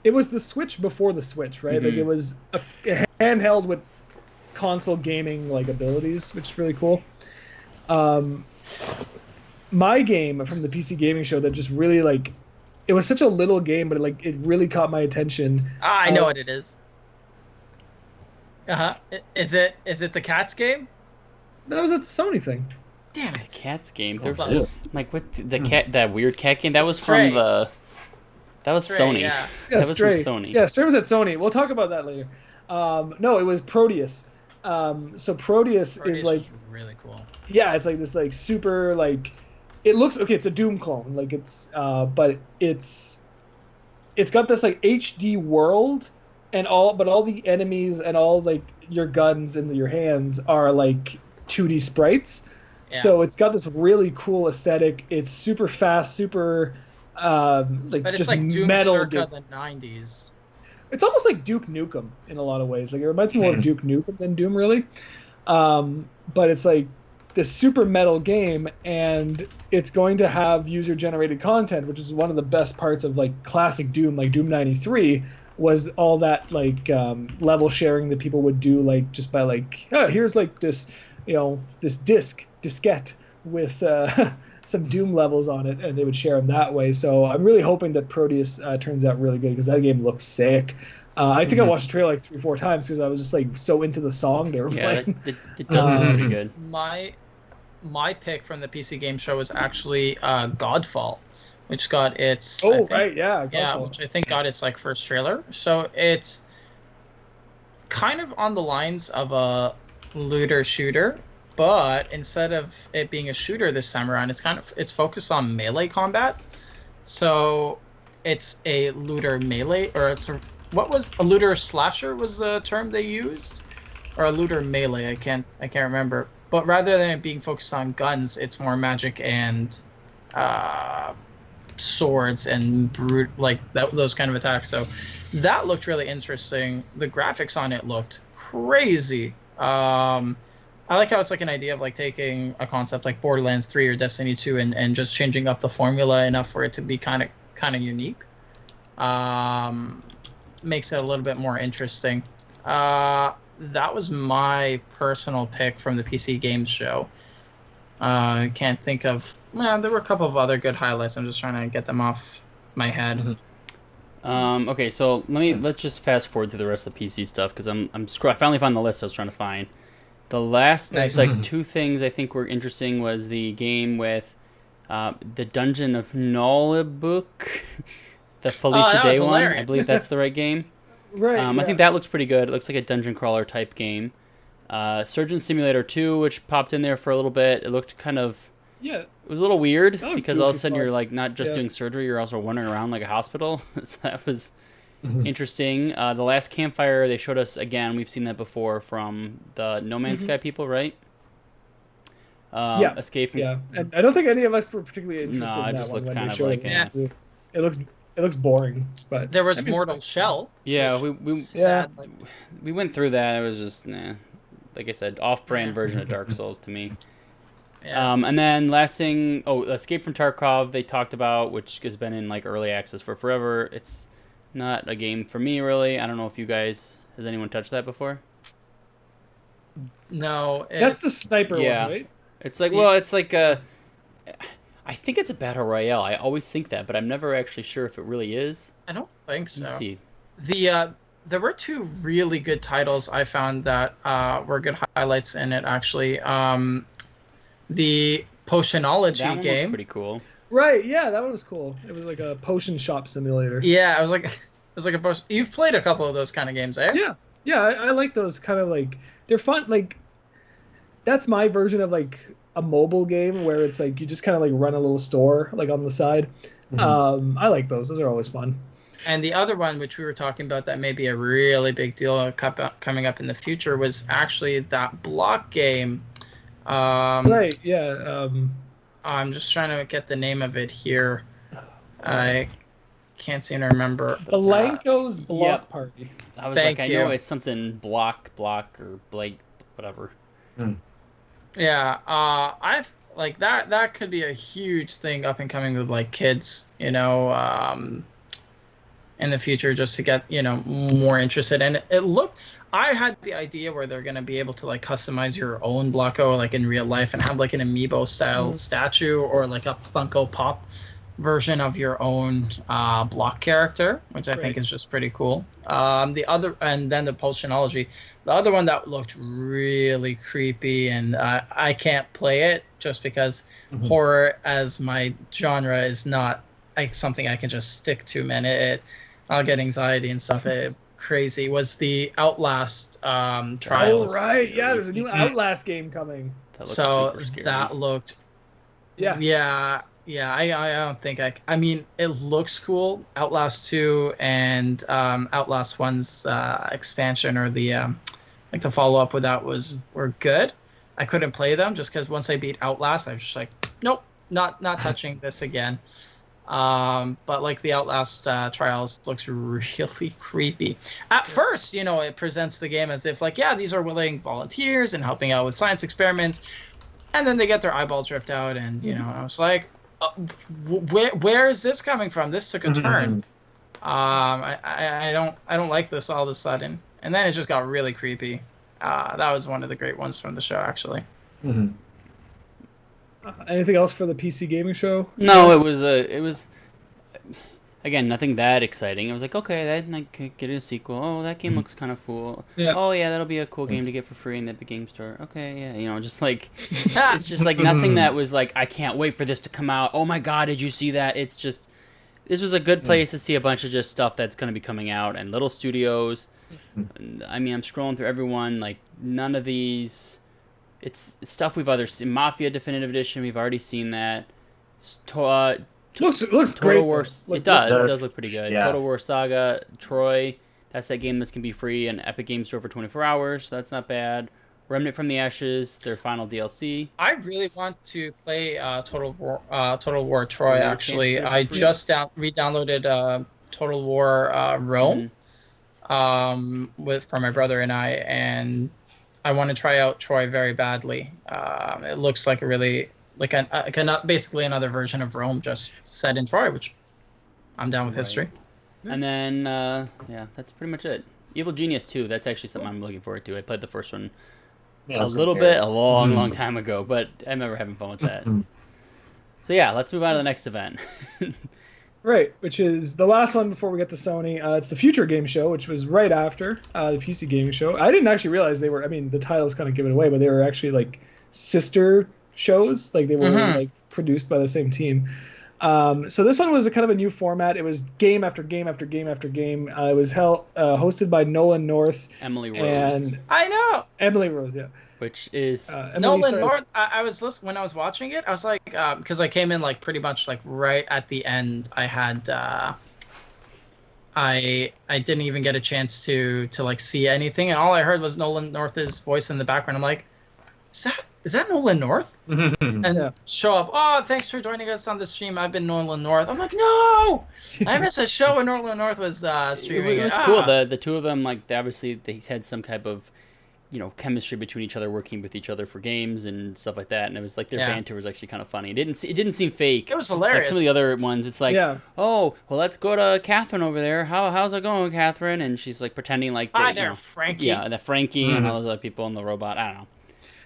It was the Switch before the Switch, right? Like it was a handheld with console gaming like abilities, which is really cool. My game from the PC Gaming Show that just really like, it was such a little game, but it really caught my attention. I know what it is. Is it the Cats game? That was at the Sony thing. Damn The it! Cats game. Like what? That weird cat game. That was Stray. from the. That was Stray, Sony. yeah. That was from Stray. Sony. Yeah, Stray was at Sony. We'll talk about that later. No, it was Proteus. So Proteus is like was really cool. Yeah, it's like this like super like, it looks okay. It's a Doom clone, like but it's got this like HD world, and all the enemies and all like your guns and your hands are like 2D sprites. Yeah. So it's got this really cool aesthetic. It's super fast, super like But it's just like Doom metal. circa the 90s. It's almost like Duke Nukem in a lot of ways. Like it reminds me more of Duke Nukem than Doom, really. But it's like this super metal game, and it's going to have user-generated content, which is one of the best parts of like classic Doom, like Doom 93, was all that like level sharing that people would do, like just by like, oh, here's like this, this diskette with some Doom levels on it, and they would share them that way. So I'm really hoping that Proteus turns out really good, because that game looks sick. I think I watched the trailer like 3-4 times because I was just like so into the song they were playing. It does sound pretty good. My pick from the PC Game Show was actually Godfall, which got its Godfall. which I think got its like first trailer. So it's kind of on the lines of a looter shooter, but instead of it being a shooter this time around, it's focused on melee combat. So it's a looter melee, or what was a looter slasher was the term they used, or a looter melee. I can't remember. But rather than it being focused on guns, it's more magic and swords and brute, like those kind of attacks. So that looked really interesting. The graphics on it looked crazy. I like how it's like an idea of like taking a concept like Borderlands 3 or Destiny 2 and just changing up the formula enough for it to be kind of unique. Makes it a little bit more interesting. That was my personal pick from the PC Games Show. I can't think of... there were a couple of other good highlights. I'm just trying to get them off my head. Okay, so let's just fast forward through the rest of the PC stuff, because I finally found the list I was trying to find. The last like two things I think were interesting was the game with the Dungeon of Nolabuk, the Felicia Day one. I believe that's the right game. Right. I think that looks pretty good. It looks like a dungeon crawler type game. Surgeon Simulator 2, which popped in there for a little bit. It looked kind of... Yeah. It was a little weird, because all of a sudden you're like not just doing surgery, you're also wandering around like a hospital. So that was interesting. The last Campfire they showed us, again, we've seen that before from the No Man's Sky people, right? Escape from... Yeah, and I don't think any of us were particularly interested in that it just one looked when kind they of showed like... it. It looks boring, but there was Mortal Shell. Yeah, we went through that. It was just like I said, off-brand version of Dark Souls to me. Yeah. And then last thing, Escape from Tarkov they talked about, which has been in like early access for forever. It's not a game for me really. I don't know if you guys, has anyone touched that before? No, that's the sniper one, right? It's like, well, it's like I I think it's a battle royale. I always think that, but I'm never actually sure if it really is. I don't think so. Let's see. There were two really good titles I found that were good highlights in it. Actually, the Potionology That one looks game. pretty cool. Right, yeah, that one was cool. It was like a potion shop simulator. Yeah, I was like, it was like a potion. You've played a couple of those kind of games, eh? Yeah, I like those kind of like they're fun. Like that's my version of like a mobile game where it's like you just kind of like run a little store like on the side. I like those. Those are always fun. And the other one, which we were talking about, that may be a really big deal coming up in the future, was actually that block game. Right. Yeah. I'm just trying to get the name of it here. I can't seem to remember. The Lanko's Block Yep. Party. I was Thank like, I you. know it's something block or Blake, whatever. Yeah, I like that. That could be a huge thing up and coming with like kids, in the future, just to get more interested. And it looked. I had the idea where they're gonna be able to like customize your own Blocko like in real life and have like an amiibo style statue or like a Funko Pop version of your own block character, which I think is just pretty cool. The other, and then the Potionology, the other one that looked really creepy, and I can't play it just because horror as my genre is not like something I can just stick to, man. I'll get anxiety and stuff. Crazy was the Outlast Trials. Oh right, yeah. There's a new Outlast game coming. That looks So super scary. that looked. Yeah. Yeah. I don't think I mean, it looks cool. Outlast 2 and Outlast 1's expansion, or the like the follow up with that were good. I couldn't play them just because once I beat Outlast, I was just like, nope, not touching this again. But like the Outlast Trials looks really creepy. At first, it presents the game as if like, yeah, these are willing volunteers and helping out with science experiments, and then they get their eyeballs ripped out, and I was like, where is this coming from? This took a turn. I don't like this all of a sudden, and then it just got really creepy. That was one of the great ones from the show, actually. Anything else for the PC gaming show? No, Yes? it was again nothing that exciting. It was like, okay, that like get a sequel. Oh, that game looks kind of cool. Yeah. Oh yeah, that'll be a cool game to get for free in the Epic Game Store. Okay, yeah, just like it's just like nothing that was like, I can't wait for this to come out. Oh my god, did you see that? It's just this was a good place to see a bunch of just stuff that's going to be coming out, and little studios. I mean, I'm scrolling through everyone, like none of these. It's stuff we've either seen. Mafia Definitive Edition, we've already seen that. Looks Total great. War, though. it does. does. It does look pretty good. Yeah. Total War Saga, Troy. That's that game that's gonna be free in Epic Game Store for 24 hours. So that's not bad. Remnant from the Ashes, their final DLC. I really want to play Total War Troy. You have a Actually, chance to I for free? just re-downloaded Total War Rome, for my brother and I, and I want to try out Troy very badly. It looks like a really basically another version of Rome, just set in Troy, which I'm down with Right. history. And then yeah, that's pretty much it. Evil Genius 2, that's actually something I'm looking forward to. I played the first one Yeah, a little bit, a long time ago, but I remember having fun with that. So yeah, let's move on to the next event. Right, which is the last one before we get to Sony. It's the Future Game Show, which was right after the PC Gaming Show. I didn't actually realize they were. I mean, the titles kind of give it away, but they were actually like sister shows. Like they were like produced by the same team. So this one was a kind of a new format. It was game after game after game after game. It was hosted by Nolan North Emily Rose, and I know. Emily Rose. Yeah, which is Emily, Nolan sorry. North. I was listening when I was watching it. I was like, because I came in like pretty much like right at the end. I had I didn't even get a chance to like see anything, and all I heard was Nolan North's voice in the background. I'm like, is that Nolan North? And Yeah. show up. Oh, thanks for joining us on the stream. I've been Nolan North. I'm like, no, I missed a show when Nolan North was streaming. it was cool. The two of them, like, they had some type of chemistry between each other, working with each other for games and stuff like that, and it was like their banter was actually kind of funny. It didn't seem fake. It was Like hilarious. some of the other ones, it's like, oh, well, let's go to Catherine over there. How's it going, Catherine? And she's like pretending like Hi there, Frankie. Yeah, and the Frankie and all those other people and the robot. I don't know.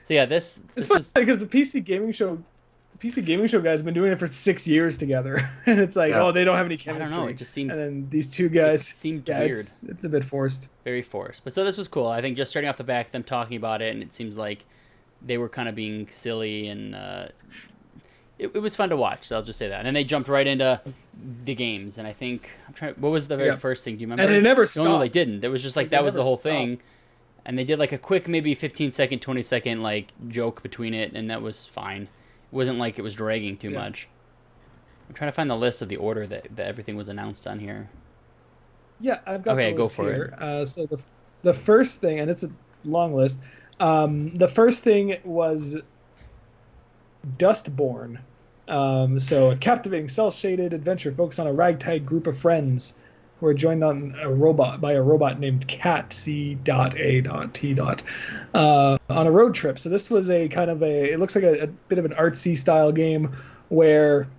So yeah, this was because the PC Gaming Show PC Gaming Show guys have been doing it for 6 years together, and it's like, oh, they don't have any I chemistry. don't know. It just seems. And then these two guys It seemed yeah, weird. It's a bit forced. Very forced. But so this was cool. I think just starting off the back, them talking about it, and it seems like they were kind of being silly, and it was fun to watch. So I'll just say that. And then they jumped right into the games, and I think what was the very first thing? Do you remember? And it never stopped. No, they didn't. It was just like that was the whole thing. And they did like a quick, maybe 15-second, 20-second like joke between it, and that was fine. It wasn't like it was dragging too much. I'm trying to find the list of the order that everything was announced on here. Yeah, I've got Okay, the go list for here. So the first thing, and it's a long list. The first thing was Dustborn. So a captivating, cel-shaded adventure focused on a ragtag group of friends who are joined on a robot named Cat C.A.T. On a road trip. So this was a kind of it looks like a bit of an artsy style game where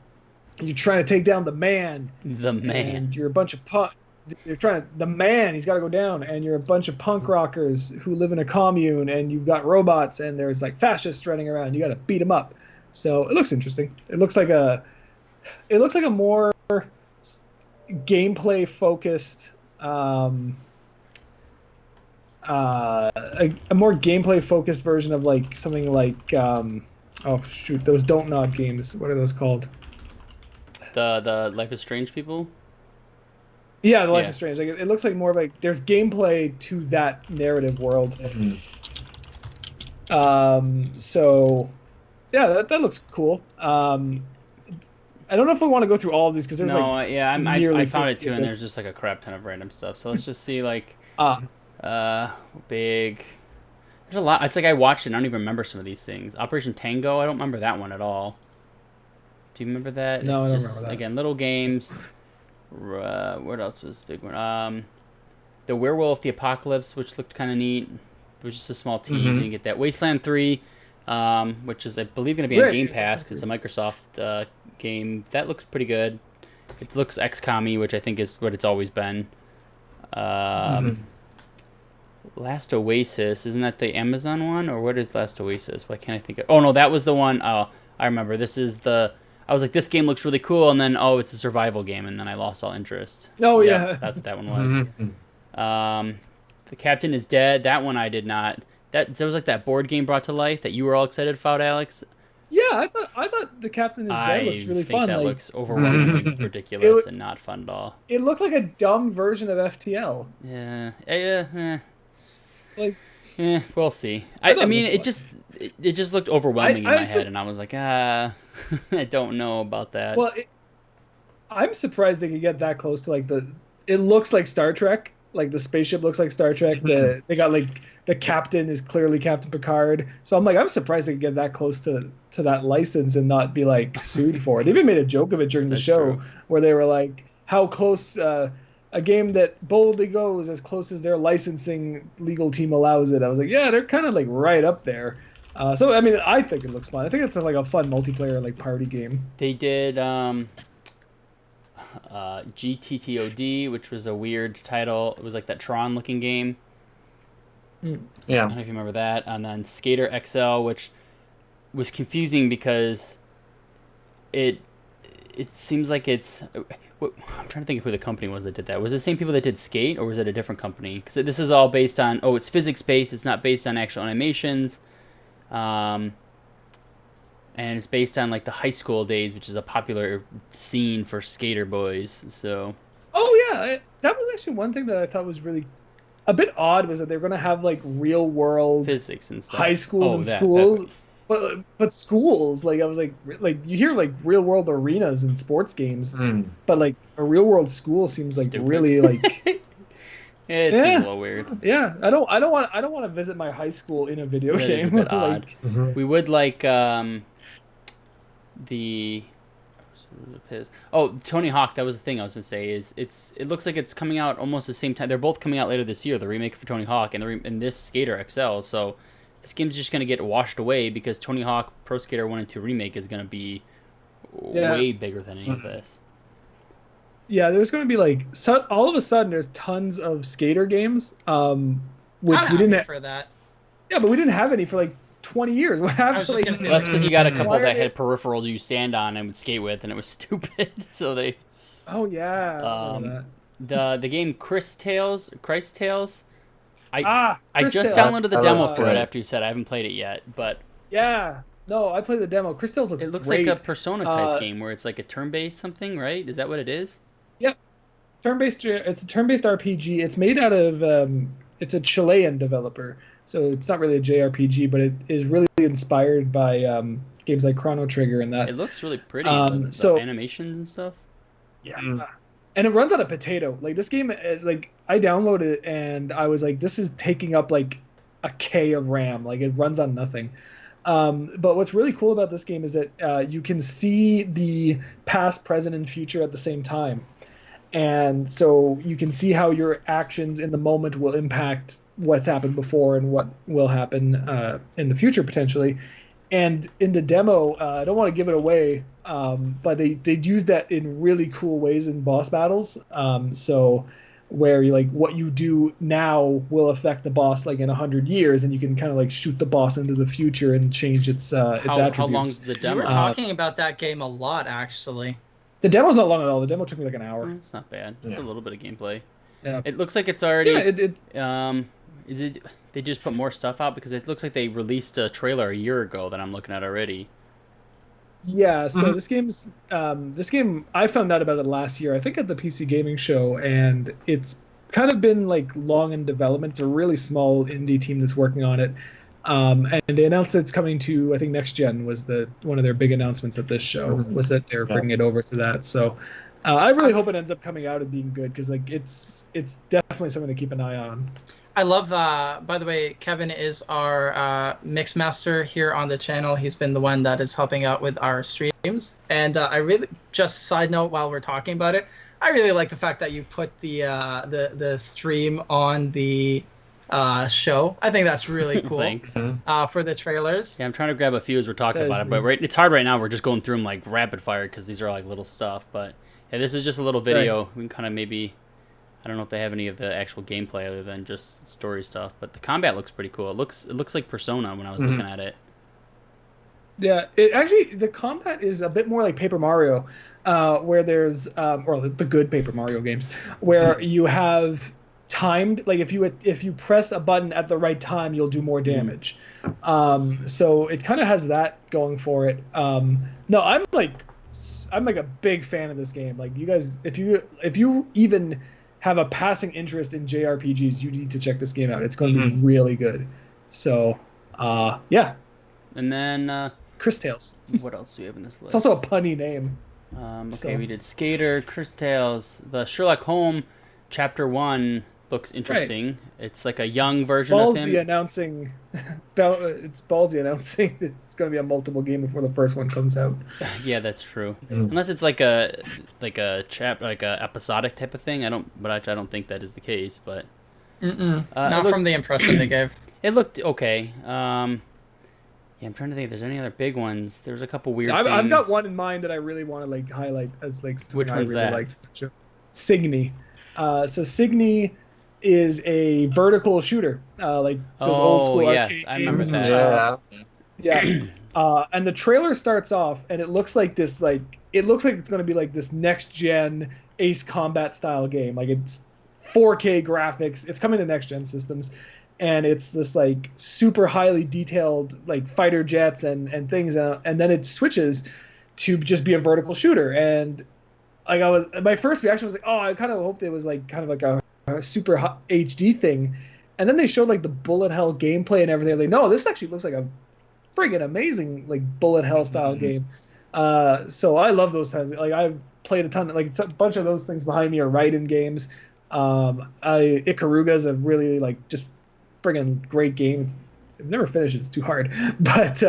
you're trying to take down the man. The man. And you're a bunch of the man, he's got to go down, and you're a bunch of punk rockers who live in a commune, and you've got robots, and there's like fascists running around. You got to beat them up. So it looks interesting. It looks like a more gameplay focused, a more gameplay focused version of like something like those Don't Nod games. What are those called? The Life is Strange people. Yeah, the Life is Strange. Like it looks like more of like there's gameplay to that narrative world. So yeah, that looks cool. I don't know if I want to go through all of these because there's I found it too, and there's just like a crap ton of random stuff. So let's just see like big. There's a lot. It's like I watched it, and I don't even remember some of these things. Operation Tango, I don't remember that one at all. Do you remember that? No, I don't remember that. Again, little games. What else was the big one? The Werewolf, the Apocalypse, which looked kind of neat. It was just a small tease. You didn't get that. Wasteland 3, which is, I believe, going to be on Game Pass because it's a Microsoft game. That looks pretty good. It looks XCOM-y, which I think is what it's always been. Last Oasis, isn't that the Amazon one? Or what is Last Oasis? Why can't I think of... Oh, no, that was the one... Oh, I remember. This is the... I was like, this game looks really cool, and then, it's a survival game, and then I lost all interest. Oh, yeah. That's what that one was. The Captain is Dead. That one I did not. That was like that board game brought to life that you were all excited about, Alex. Yeah, I thought The Captain is Dead looks really fun. That looks overwhelmingly ridiculous and not fun at all. It looked like a dumb version of FTL. Yeah. Like, we'll see. I mean, it just looked overwhelming in my head, and I was like, I don't know about that. Well, I'm surprised they could get that close to like it looks like Star Trek. Like the spaceship looks like Star Trek. They got like the captain is clearly Captain Picard. So I'm surprised they could get that close to that license and not be like sued for it. They even made a joke of it during the show where they were like, how close a game that boldly goes as close as their licensing legal team allows it. I was like, yeah, they're kind of like right up there. So I mean, I think it looks fun. I think it's like a fun multiplayer like party game. They did GTTOD, which was a weird title. It was like that Tron looking game. Yeah. I don't know if you remember that. And then Skater XL, which was confusing because it seems like it's... I'm trying to think of who the company was that did that. Was it the same people that did Skate, or was it a different company? Because this is all based on... it's physics-based. It's not based on actual animations. And it's based on like the high school days, which is a popular scene for skater boys. So. Oh yeah, that was actually one thing that I thought was really a bit odd was that they were gonna have like real world physics and stuff, high schools and schools, but schools like I was like you hear like real world arenas in sports games, but like a real world school seems like stupid. Really like. It's a little weird. Yeah, I don't want to visit my high school in a video game. Is a bit odd. We would like Tony Hawk. That was the thing I was gonna say. It looks like it's coming out almost the same time. They're both coming out later this year. The remake for Tony Hawk and this Skater XL. So this game's just gonna get washed away because Tony Hawk Pro Skater 1 and 2 remake is gonna be way bigger than any of this. Yeah, there's going to be like all of a sudden there's tons of skater games, which we didn't have for that. Yeah, but we didn't have any for like 20 years. What happened? I was just gonna say Well, that's because you got a couple Why are that they- had peripherals you stand on and would skate with, and it was stupid. So they Oh yeah. I remember the game Christ Tales. that. I Chris just Tales. downloaded the I demo love for it that. after you said I haven't played it yet, but Yeah. No, I played the demo. Chris Tales looks it looks great. like a Persona type Uh, game where it's like a turn-based something, right? Is that what it is? Turn-based. It's a turn-based RPG. It's made out of. It's a Chilean developer, so it's not really a JRPG, but it is really inspired by games like Chrono Trigger and that. It looks really pretty. The so- animations and stuff. Yeah. Mm. And it runs on a potato. Like this game is like I downloaded it and I was like, this is taking up like a K of RAM. Like it runs on nothing. But what's really cool about this game is that you can see the past, present, and future at the same time. And so you can see how your actions in the moment will impact what's happened before and what will happen in the future potentially. And in the demo, I don't want to give it away, but they use that in really cool ways in boss battles. So where you like what you do now will affect the boss like in 100 years, and you can kind of like shoot the boss into the future and change its attributes. How long's the You demo? were talking about that game a lot, actually. The demo's not long at all. The demo took me like an hour. It's not bad. It's a Yeah. little bit of gameplay. Yeah. It looks like it's already. Yeah, it Is it? They just put more stuff out because it looks like they released a trailer a year ago that I'm looking at already. Yeah, so Mhm. this game I found out about it last year, I think at the PC Gaming Show, and it's kind of been like long in development. It's a really small indie team that's working on it. And they announced that it's coming to, I think Next Gen was one of their big announcements at this show, Mhm. was that they're Yeah. bringing it over to that. So I really hope it ends up coming out and being good because like it's definitely something to keep an eye on. I love, by the way, Kevin is our mix master here on the channel. He's been the one that is helping out with our streams. And I really, just side note while we're talking about it, I really like the fact that you put the stream on the show. I think that's really cool. Thanks. For the trailers. Yeah, I'm trying to grab a few as we're talking That is about it, but it's hard right now. We're just going through them like rapid fire because these are like little stuff. But yeah, this is just a little video. We can kind of maybe. I don't know if they have any of the actual gameplay other than just story stuff, but the combat looks pretty cool. It looks like Persona when I was Mhm. looking at it. Yeah, it actually the combat is a bit more like Paper Mario, where there's or the good Paper Mario games, where you have timed like if you press a button at the right time, you'll do more damage. So it kind of has that going for it. No, I'm like a big fan of this game. Like you guys, if you even have a passing interest in JRPGs, you need to check this game out. It's going to be really good. So, yeah, And then Chris Tales. what else do we have in this list? It's also a punny name. Okay, so- we did Skater, Chris Tales, the Sherlock Holmes Chapter 1 looks interesting. It's like a young version of Ballsy him. announcing, it's Ballsy announcing it's going to be a multiple game before the first one comes out. Yeah, that's true. Mm. Unless it's like a episodic type of thing. I don't think that is the case, but Not from the impression they gave. it looked okay. Yeah, I'm trying to think if there's any other big ones. There's a couple weird things. I've got one in mind that I really want to like highlight as like something Which I one's really that? liked. Signy. So Signy is a vertical shooter, like those old school yes, arcade I remember games. that. Yeah. Yeah. And the trailer starts off, and it looks like it's going to be like this next gen Ace Combat style game. Like it's 4K graphics. It's coming to next gen systems, and it's this like super highly detailed like fighter jets and things, and then it switches to just be a vertical shooter. And like my first reaction was like, oh, I kind of hoped it was like kind of like a super HD thing, and then they showed like the bullet hell gameplay and everything. I was like, no, this actually looks like a friggin' amazing like bullet hell style game. So I love those kinds. Like I've played a ton. Like a bunch of those things behind me are Raiden games. Ikaruga is a really like just friggin' great game. I've never finished it. It's too hard, but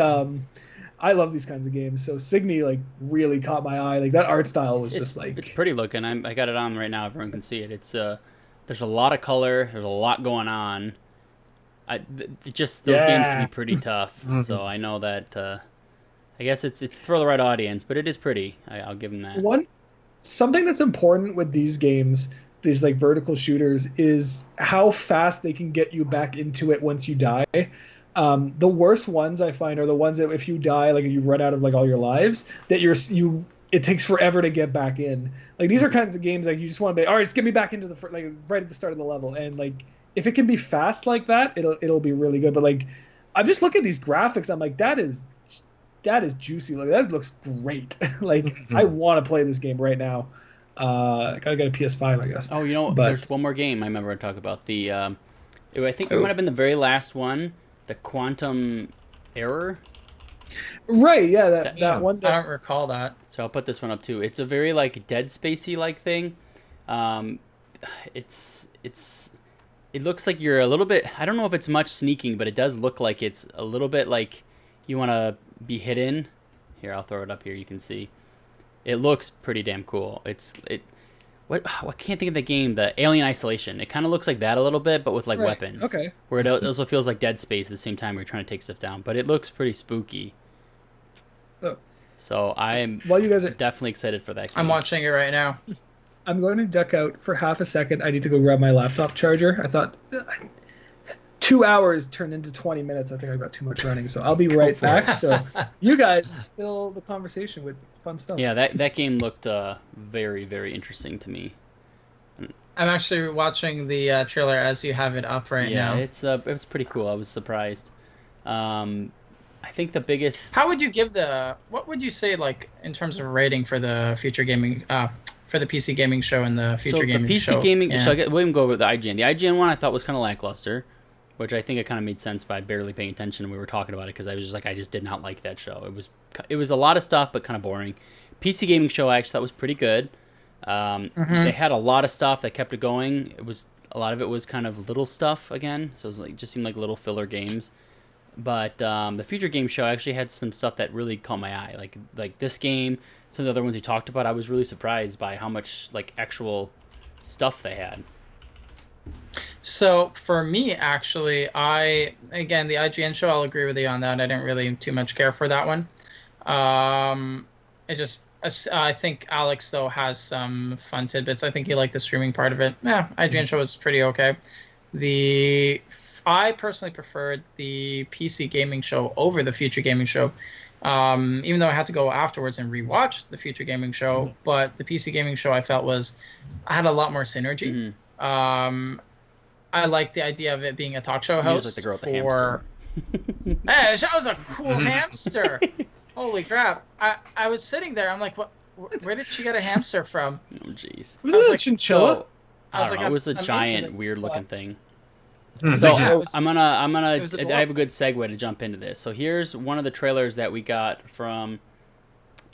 I love these kinds of games. So Signy like really caught my eye. Like that art style was just like it's pretty looking. I got it on right now. Everyone can see it. It's there's a lot of color. There's a lot going on. Just those games can be pretty tough. So I know that. I guess it's for the right audience, but it is pretty. I'll give them that. Something that's important with these games, these like vertical shooters, is how fast they can get you back into it once you die. The worst ones I find are the ones that if you die, like you run out of like all your lives, that it takes forever to get back in. Like these are kinds of games like you just want to be, all right, just get me back into the like right at the start of the level, and like if it can be fast like that, it'll be really good. But like I'm just looking at these graphics, I'm like that is juicy. Like that looks great. Like I want to play this game right now. I gotta get a PS5, I guess. Oh, there's one more game I remember I talked about. I think it might have been the very last one, the Quantum Error. Right, yeah, that one. I don't recall that. So I'll put this one up too. It's a very like Dead Spacey like thing. It looks like you're a little bit. I don't know if it's much sneaking, but it does look like it's a little bit like you want to be hidden. Here, I'll throw it up here. You can see. It looks pretty damn cool. I can't think of the game. The Alien Isolation. It kind of looks like that a little bit, but with like weapons. Okay. Where it also feels like Dead Space at the same time. Where you're trying to take stuff down, but it looks pretty spooky. Oh. So I'm definitely excited for that game. I'm watching it right now. I'm going to duck out for half a second. I need to go grab my laptop charger. I thought 2 hours turned into 20 minutes. I think I got too much running, so I'll be right back. So you guys fill the conversation with fun stuff. Yeah, that game looked very, very interesting to me. I'm actually watching the trailer as you have it up right now. Yeah, it's pretty cool. I was surprised. I think the biggest. How would you give what would you say like in terms of rating for the future gaming for the PC gaming show and the future gaming show? So the PC gaming. So we can go over the IGN. The IGN one I thought was kind of lackluster, which I think it kind of made sense by barely paying attention when we were talking about it because I was just like I just did not like that show. It was a lot of stuff but kind of boring. PC gaming show I actually thought was pretty good. They had a lot of stuff that kept it going. A lot of it was kind of little stuff again, so it was like just seemed like little filler games. But the future game show actually had some stuff that really caught my eye, like this game. Some of the other ones you talked about, I was really surprised by how much like actual stuff they had. So for me, actually, the IGN show, I'll agree with you on that. I didn't really too much care for that one. I think Alex though has some fun tidbits. I think he liked the streaming part of it. Yeah, IGN show was pretty okay. I personally preferred the PC gaming show over the future gaming show, even though I had to go afterwards and rewatch the future gaming show. But the PC gaming show I felt had a lot more synergy. I liked the idea of it being a talk show host. Like the girl with the hamster. Hey, that was a cool hamster. Holy crap! I was sitting there. I'm like, what? Where did she get a hamster from? Oh jeez. Was it a chinchilla? I don't know. It was a giant, weird-looking thing. So Yeah, I have a good segue to jump into this. So here's one of the trailers that we got from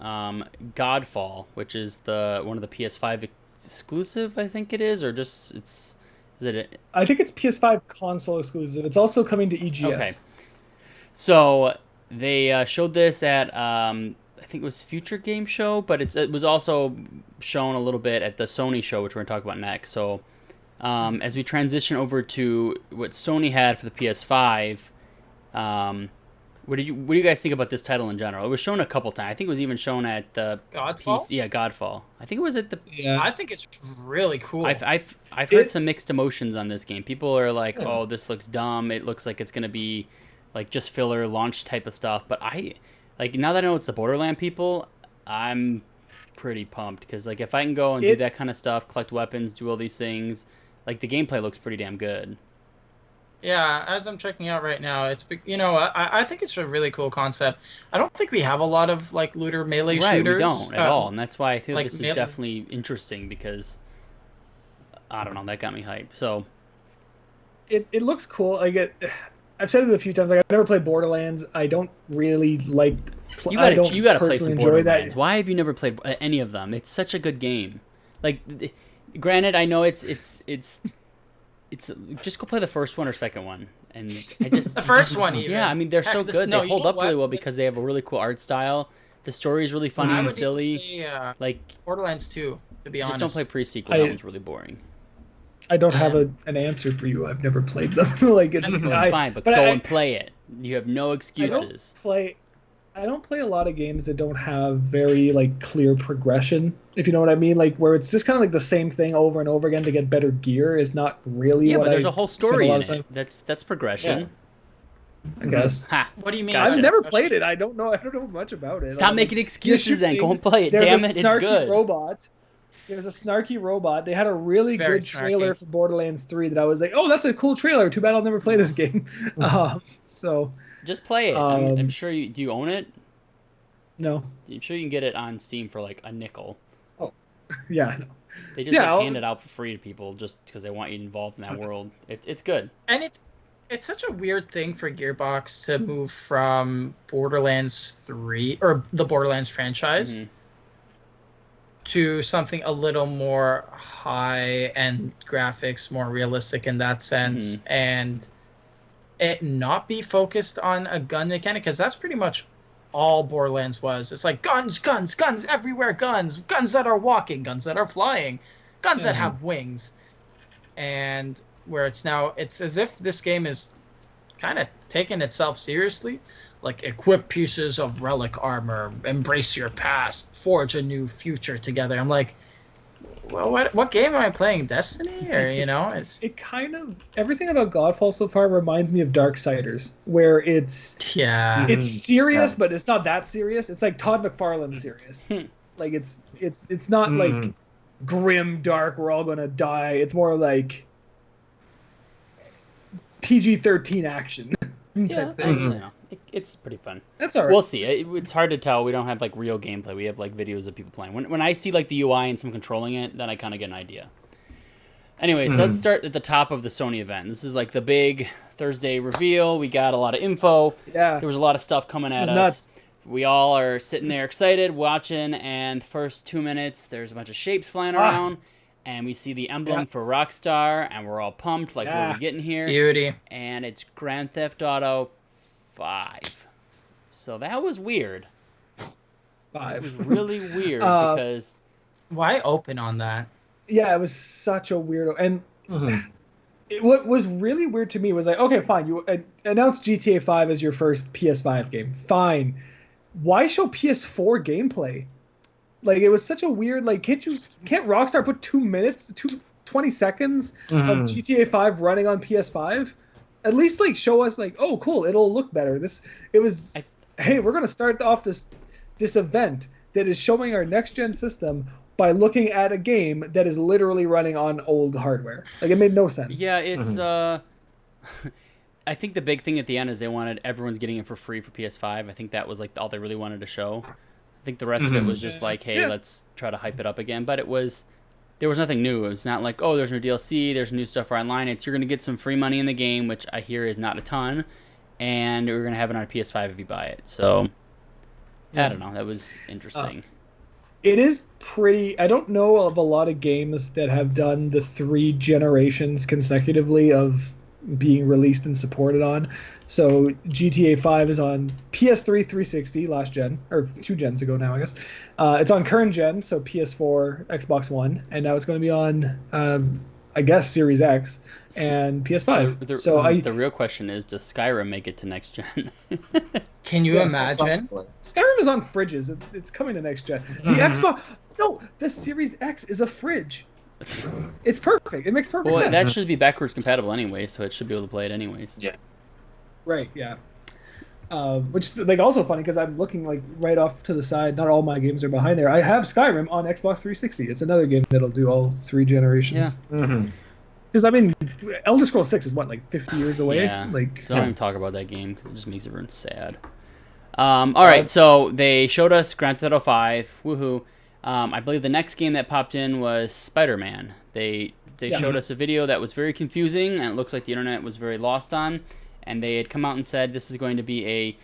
Godfall, which is one of the PS5 exclusive, I think it is, or just I think it's PS5 console exclusive. It's also coming to EGS. Okay. So they showed this at I think it was Future Game Show, but it was also shown a little bit at the Sony show, which we're gonna talk about next. So. As we transition over to what Sony had for the PS5, what do you guys think about this title in general? It was shown a couple times. I think it was even shown at the Godfall. Godfall. I think it was at the. Yeah. I think it's really cool. I've heard some mixed emotions on this game. People are like, "Oh, this looks dumb. It looks like it's gonna be like just filler launch type of stuff." But now that I know it's the Borderland people, I'm pretty pumped because like if I can go and do that kind of stuff, collect weapons, do all these things. Like, the gameplay looks pretty damn good. Yeah, as I'm checking out right now, I think it's a really cool concept. I don't think we have a lot of, like, looter melee shooters. Right, we don't at all, and that's why I feel like this is definitely interesting because, I don't know, that got me hyped, so. It looks cool. I've said it a few times, like, I've never played Borderlands. I don't really like... You gotta play some Borderlands. Why have you never played any of them? It's such a good game. Like... Granted, I know it's just go play the first one or second one, and I just the first one even. Yeah, I mean they're so good. They hold up really well because they have a really cool art style. The story is really funny and silly. Say, like Borderlands 2, to be honest. Just don't play pre-sequel. That one's really boring. I don't have an answer for you. I've never played them. Like it's fine, but go and play it. You have no excuses. I don't play a lot of games that don't have very like clear progression, if you know what I mean. Like where it's just kind of like the same thing over and over again to get better gear is not really. Yeah, but there's a whole story in it. That's progression. I guess. Ha! What do you mean? Gotcha. I've never played it. I don't know much about it. Stop making excuses then. Go and play it. Damn it, it's good. There's a snarky robot. They had a really It's very good trailer snarky. for Borderlands 3 that I was like, oh, that's a cool trailer. Too bad I'll never play this game. So, Just play it. I'm sure you. Do you own it? no. I'm sure you can get it on Steam for like a nickel. Yeah, I know. They just Yeah, hand it out for free to people just because they want you involved in that world. It's good. And it's such a weird thing for Gearbox to move from Borderlands 3 or the Borderlands franchise Mhm. to something a little more high-end graphics, more realistic in that sense, and it not be focused on a gun mechanic, because that's pretty much all Borderlands was. It's like guns, guns, guns everywhere, guns that are walking, guns that are flying, guns that have wings. And where it's now, it's as if this game is kind of taking itself seriously. Like, equip pieces of relic armor, embrace your past, forge a new future together. I'm like, well, what game am I playing? Destiny? Or, it's... It kind of, everything about Godfall so far reminds me of Darksiders, where it's Yeah. it's serious, Yeah. but it's not that serious. It's like Todd McFarlane serious. Like it's not like grim, dark, we're all gonna die. It's more like PG-13 action type thing. It's pretty fun. That's all right. We'll see. It's hard to tell. We don't have like real gameplay. We have like videos of people playing. When I see like the UI and someone controlling it, then I kind of get an idea. Anyway, so let's start at the top of the Sony event. This is like the big Thursday reveal. We got a lot of info. Yeah. There was a lot of stuff coming at was us. nuts. We all are sitting there excited, watching, and the first 2 minutes, there's a bunch of shapes flying around, and we see the emblem for Rockstar, and we're all pumped, like, what are we getting here? Beauty. And it's Grand Theft Auto 5. So that was weird. It was 5. really weird because... Why open on that? Yeah, it was such a weirdo. And what was really weird to me was like, okay, fine, you announced GTA 5 as your first PS5 game. Fine. Why show PS4 gameplay? Like, it was such a weird, like, can't Rockstar put 20 seconds of GTA 5 running on PS5? At least, like, show us, like, oh, cool, it'll look better. Hey, we're going to start off this event that is showing our next-gen system by looking at a game that is literally running on old hardware. Like, it made no sense. Yeah, it's... I think the big thing at the end is they wanted everyone's getting it for free for PS5. I think that was like all they really wanted to show. I think the rest of it was just like, hey, let's try to hype it up again. But there was nothing new. It was not like, oh, there's new DLC, there's new stuff for online. It's you're going to get some free money in the game, which I hear is not a ton, and we're going to have it on PS5 if you buy it. So, I don't know. That was interesting. It is pretty... I don't know of a lot of games that have done the 3 generations consecutively of being released and supported on. So GTA 5 is on PS3 360 last gen, or 2 gens ago now, I guess. It's on current gen, so PS4, Xbox One, and now it's going to be on, I guess, Series X and PS5. So the real question is, does Skyrim make it to next gen? Can you imagine? Skyrim is on fridges. It's coming to next gen. The Xbox... No, the Series X is a fridge. It's perfect. It makes perfect sense. That should be backwards compatible anyway, so it should be able to play it anyways. Yeah. Right, yeah. Which is like also funny because I'm looking like right off to the side. Not all my games are behind there. I have Skyrim on Xbox 360. It's another game that'll do all 3 generations. Yeah. Because I mean, Elder Scrolls 6 is what, like 50 years away? Yeah. Like, Don't even talk about that game because it just makes everyone sad. All right, so they showed us Grand Theft Auto 5. Woohoo! I believe the next game that popped in was Spider-Man. They showed us a video that was very confusing, and it looks like the internet was very lost on. And they had come out and said this is going to be a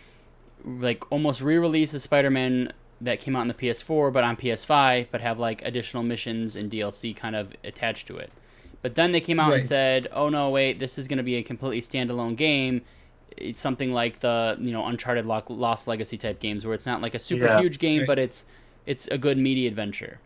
like almost re-release of Spider-Man that came out on the PS4, but on PS5, but have like additional missions and DLC kind of attached to it. But then they came out and said, "Oh no, wait! This is going to be a completely standalone game. It's something like the Uncharted Lost Legacy type games, where it's not like a super huge game, but it's a good media adventure,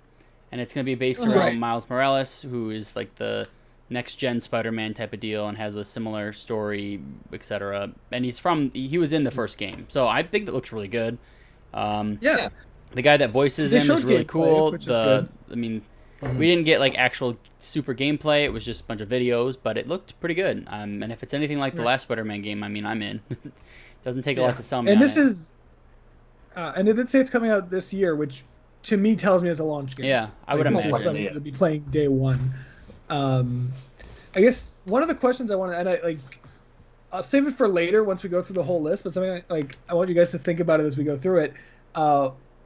and it's going to be based around Miles Morales, who is like the next-gen Spider-Man type of deal and has a similar story, etc. And he was in the first game, so I think that looks really good. The guy that voices him is really cool. I mean, We didn't get like actual super gameplay. It was just a bunch of videos, but it looked pretty good. And if it's anything like the last Spider-Man game, I mean, I'm in. Doesn't take a lot to sell me. And on this it. is, and it did say it's coming out this year, which to me tells me it's a launch game. Yeah, I would Like, this imagine. is something to be playing day one. I guess one of the questions I want to, and I'll save it for later once we go through the whole list. But something like I want you guys to think about it as we go through it.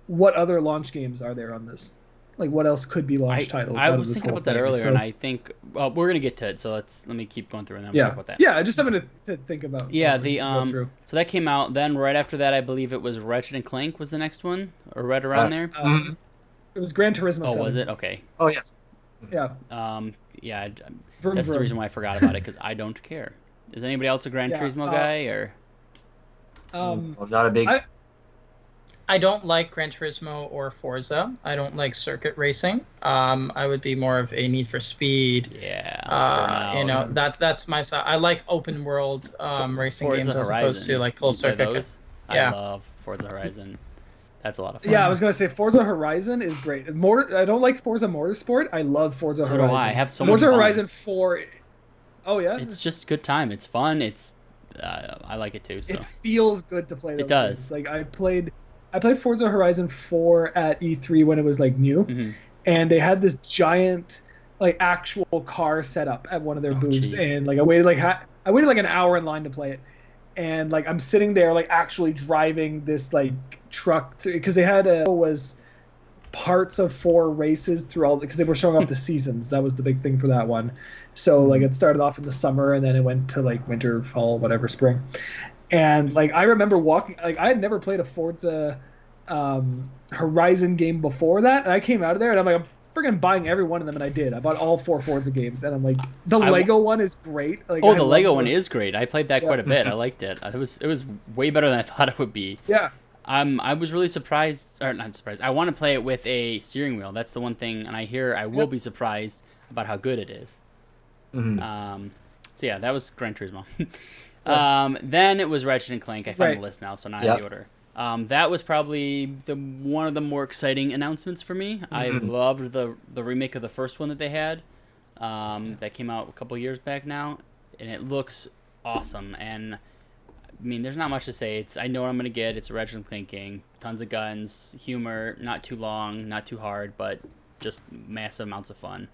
What other launch games are there on this? Like, what else could be launch titles? I out of was this thinking whole about that thing? earlier, So, and I think we're gonna get to it. So let me keep going through and then we'll yeah, talk about that. yeah, just something to think about. Yeah, before we the go through. so that came out. Then right after that, I believe it was Ratchet and Clank was the next one, or right around there. It was Gran Turismo. Oh, 7. was it? Okay. Oh yes. Yeah. Yeah, Vroom, that's the vroom. reason why I forgot about it because I don't care. Is anybody else a Gran Yeah, Turismo guy or? I'm not a big. I don't like Gran Turismo or Forza. I don't like circuit racing. I would be more of a Need for Speed. Yeah. You know, that's my side. I like open world racing Forza games as Horizon. opposed to like closed You play circuit. those? Yeah. I love Forza Horizon. That's a lot of fun. Yeah, I was gonna say Forza Horizon is great. I don't like Forza Motorsport. I love Forza So do Horizon. I. I have so much Forza fun. Horizon 4. Oh yeah, It's just good time. It's fun. It's I like it too. So it feels good to play. Those does. games. Like I played Forza Horizon 4 at E3 when it was like new, Mhm. and they had this giant like actual car setup at one of their booths, gee. and like I waited like an hour in line to play it, and like I'm sitting there like actually driving this like truck because they had was parts of 4 races through all because they were showing off the seasons. That was the big thing for that one. So like it started off in the summer and then it went to like winter, fall, whatever, spring. And like I remember walking like I had never played a Forza Horizon game before that, and I came out of there and I'm like, I'm freaking buying every one of them, and I did. I bought all 4 Forza games, and I'm like, the Lego one is great. Like, Oh, I the love Lego one is great. I played that Yeah. quite a bit. I liked it. It was way better than I thought it would be. Yeah, I was really surprised, or not surprised. I want to play it with a steering wheel. That's the one thing, and I hear I will be surprised about how good it is. So yeah, that was Gran Turismo. Then it was Ratchet and Clank. I found the list now, so now I have the order. That was probably one of the more exciting announcements for me. I loved the remake of the first one that they had. That came out a couple years back now, and it looks awesome. And I mean, there's not much to say. I know what I'm gonna get. It's a Ratchet and Clank game. Tons of guns, humor, not too long, not too hard, but just massive amounts of fun.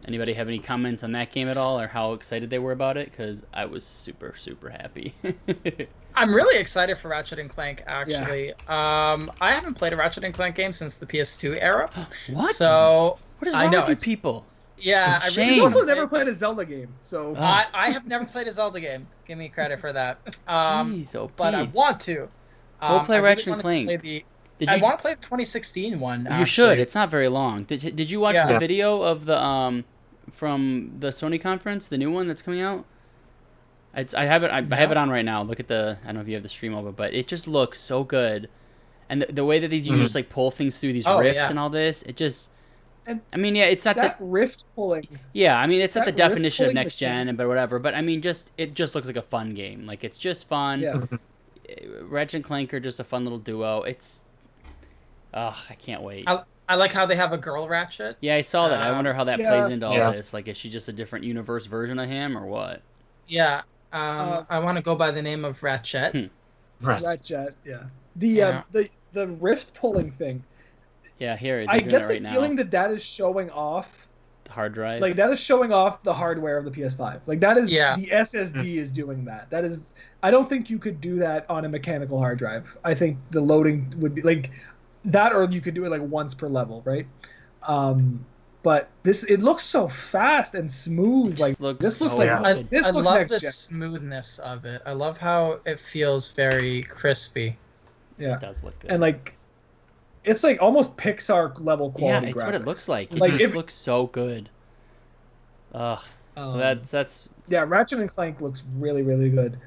Anybody have any comments on that game at all, or how excited they were about it? Because I was super, super happy. I'm really excited for Ratchet and Clank, actually. I haven't played a Ratchet and Clank game since the PS2 era. What? So What is I wrong know, with you it's- people? yeah, I Shame. really he's also wanna never play- played a Zelda game, so I have never played a Zelda game. Give me credit for that. Jeez, oh, But I Pete. want to. Go play I really Ratchet and wanna Clank. play the- Did I you? want to play the 2016 one. You should. actually. It's not very long. Did you watch Yeah. the video of the from the Sony conference, the new one that's coming out? I have it. I have it on right now. Look at the. I don't know if you have the stream over, but it just looks so good, and the way that these you just like pull things through these rifts yeah. and all this, it just. And I mean, yeah, it's not that rift pulling. Yeah, I mean, it's not the that rift definition of pulling next gen, machine- but whatever. But I mean, it just looks like a fun game. Like it's just fun. Yeah. Ratchet and Clank are just a fun little duo. It's. I can't wait. I like how they have a girl Ratchet. Yeah, I saw that. I wonder how that yeah. plays into all Yeah. this. Like, is she just a different universe version of him, or what? Yeah. I want to go by the name of Ratchet. Right. Ratchet, yeah. Yeah. The rift pulling thing. Yeah, here I they're doing get it the right feeling now. that is showing off. The hard drive. Like that is showing off the hardware of the PS5. Like that is Yeah. the SSD is doing that. That is. I don't think you could do that on a mechanical hard drive. I think the loading would be like that, or you could do it like once per level, right? But it looks so fast and smooth. Like this looks so like good. this I looks love next the gen. smoothness of it. I love how it feels very crispy. Yeah, It does look good. and like it's like almost Pixar level quality. yeah, it's what it graphics. looks like. It Like, just if- looks so good. Ugh. So that's Yeah, Ratchet and Clank looks really, really good.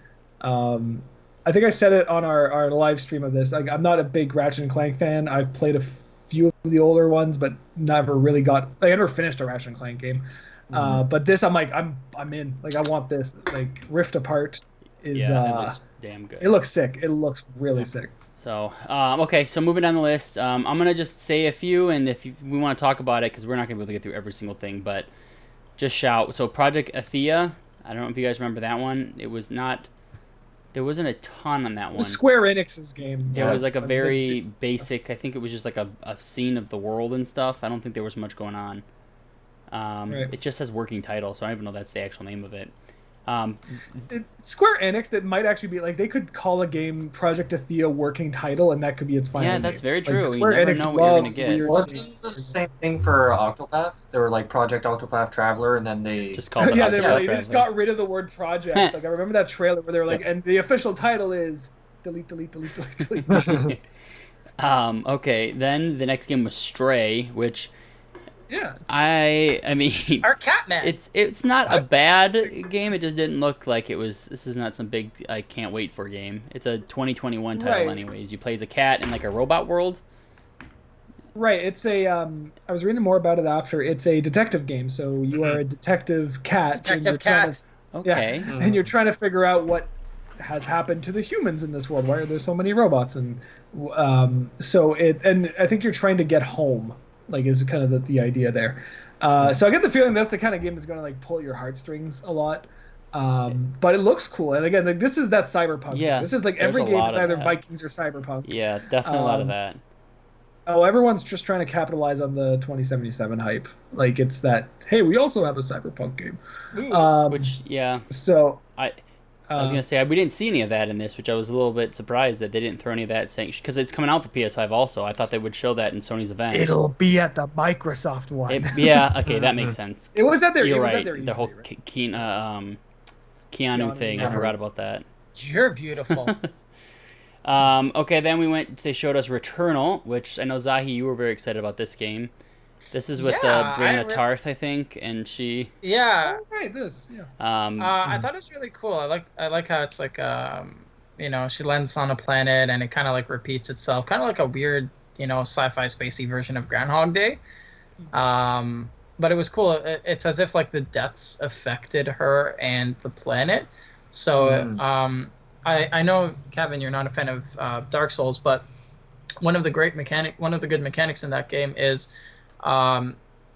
I think I said it on our live stream of this. Like, I'm not a big Ratchet and Clank fan. I've played a few of the older ones, but never really got. Like, I never finished a Ratchet and Clank game. But this, I'm like, I'm in. Like, I want this. Like, Rift Apart is. yeah, damn good. It looks sick. It looks really sick. So, okay, so moving down the list, I'm going to just say a few, and if we want to talk about it, because we're not going to be able to get through every single thing, but just shout. So, Project Athia, I don't know if you guys remember that one. It was not, there wasn't a ton on that one. Square Enix's game. It was like a very basic, I think it was just like a scene of the world and stuff. I don't think there was much going on. Right. It just says working title, so I don't even know that's the actual name of it. Square Enix, that might actually be like they could call a game Project Athia working title, and that could be its final. Yeah, that's name. very true. Square you never Enix know what you're gonna loves get. weird Wasn't the same thing for Octopath? They were like Project Octopath Traveler, and then they Just called it yeah, Octopath they Traveler. just got rid of the word project. Like I remember that trailer where they were like, and the official title is delete. Okay, then the next game was Stray, which Yeah. I mean, Our Catman. it's not a bad game. It just didn't look like it was. This is not some big I can't wait for game. It's a 2021 title, Right. anyways. You play as a cat in like a robot world. Right. It's a. I was reading more about it after. It's a detective game. So you are a detective cat. and Detective you're trying Cat. Okay. And you're trying to figure out what has happened to the humans in this world. Why are there so many robots? And so it. And I think you're trying to get home. Like is kind of the idea there. So I get the feeling that's the kind of game that's going to like pull your heartstrings a lot. But it looks cool. And again, like this is that cyberpunk. Yeah, Thing. This is like there's every a game lot is of either that. Vikings or cyberpunk. Yeah, definitely a lot of that. Oh, everyone's just trying to capitalize on the 2077 hype. Like it's that. Hey, we also have a cyberpunk game. Which yeah, So I was gonna say we didn't see any of that in this, which I was a little bit surprised that they didn't throw any of that saying because it's coming out for PS5 also. I thought they would show that in Sony's event. it'll be at the Microsoft one. Yeah, okay, that makes sense. It was at their. You're it was right. At their The whole E3, right? Keanu Keanu, thing. I yeah. forgot about that. You're beautiful. Okay, then we went. They showed us Returnal, which I know Zahi, you were very excited about this game. This is with Yeah, Brianna Tarth, I think, and she. Yeah. Oh, right, this. Yeah. I thought it was really cool. I like how it's like she lands on a planet and it kind of like repeats itself, kind of like a weird sci-fi spacey version of Groundhog Day. But it was cool. It's as if like the deaths affected her and the planet. So I know Kevin, you're not a fan of Dark Souls, but one of the good mechanics in that game is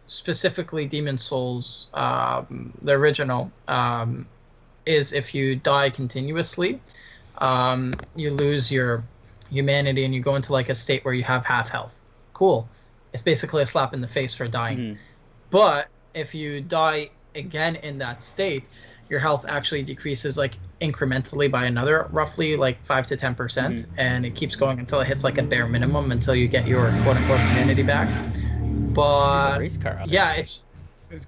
specifically Demon Souls, the original, is if you die continuously, you lose your humanity and you go into like a state where you have half health. Cool. It's basically a slap in the face for dying. Mm-hmm. But if you die again in that state, your health actually decreases like incrementally by another roughly like 5 to 10%, and it keeps going until it hits like a bare minimum until you get your quote unquote humanity back. But race car out there. yeah, it's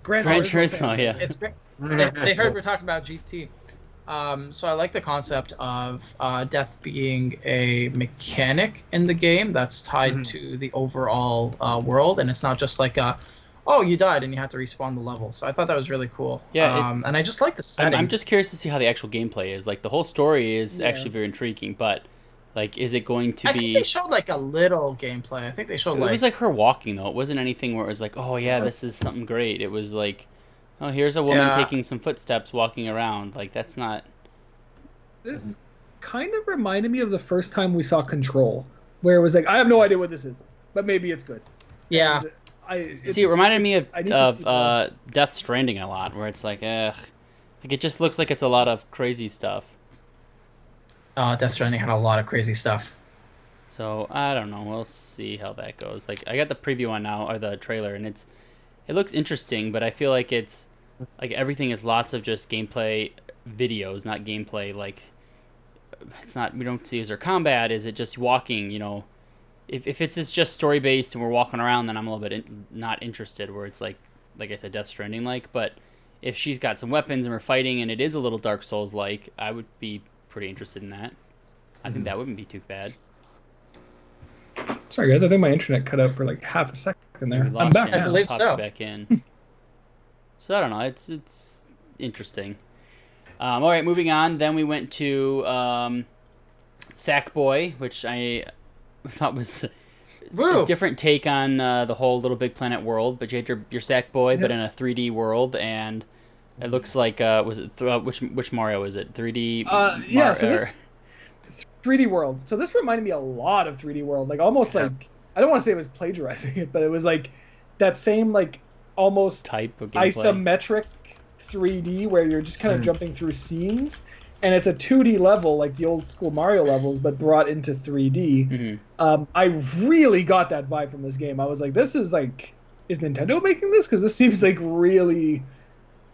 Gran Turismo, yeah. it's great. They heard we're talking about GT. So I like the concept of death being a mechanic in the game that's tied to the overall world, and it's not just like you died and you have to respawn the level. So I thought that was really cool. Yeah, and I just like the setting. I'm just curious to see how the actual gameplay is. Like the whole story is actually very intriguing, but like, is it going to I be? think they showed like a little gameplay. I think they showed It was like her walking though. It wasn't anything where it was like, oh yeah, this is something great. It was like, oh, here's a woman taking some footsteps, walking around. Like that's not. This kind of reminded me of the first time we saw Control, where it was like, I have no idea what this is, but maybe it's good. yeah. See, it reminded me I need to see more. Death Stranding a lot, where it's like, like it just looks like it's a lot of crazy stuff. Death Stranding had a lot of crazy stuff. So I don't know. We'll see how that goes. Like I got the preview on now or the trailer, and it looks interesting, but I feel like it's like everything is lots of just gameplay videos, not gameplay. Like it's not. We don't see is there combat? Is it just walking? If it's just story based and we're walking around, then I'm a little bit not interested. Where it's like I said, Death Stranding like. But if she's got some weapons and we're fighting and it is a little Dark Souls like, I would be pretty interested in that. I think that wouldn't be too bad. Sorry guys, I think my internet cut out for like half a second there. We I'm lost back you now. I believe popped so. you back in. So I don't know. It's interesting. All right, moving on. Then we went to Sackboy, which I thought was Woo! a different take on the whole Little Big Planet world. But you had your Sackboy, but in a 3D world, and it looks like was it which Mario is it? 3D. Yeah. So 3D World. So this reminded me a lot of 3D World, like almost like I don't want to say it was plagiarizing it, but it was like that same like almost type of gameplay. Isometric 3D where you're just kind of jumping through scenes, and it's a 2D level like the old school Mario levels, but brought into 3D. I really got that vibe from this game. I was like, this is like, is Nintendo making this? Because this seems like really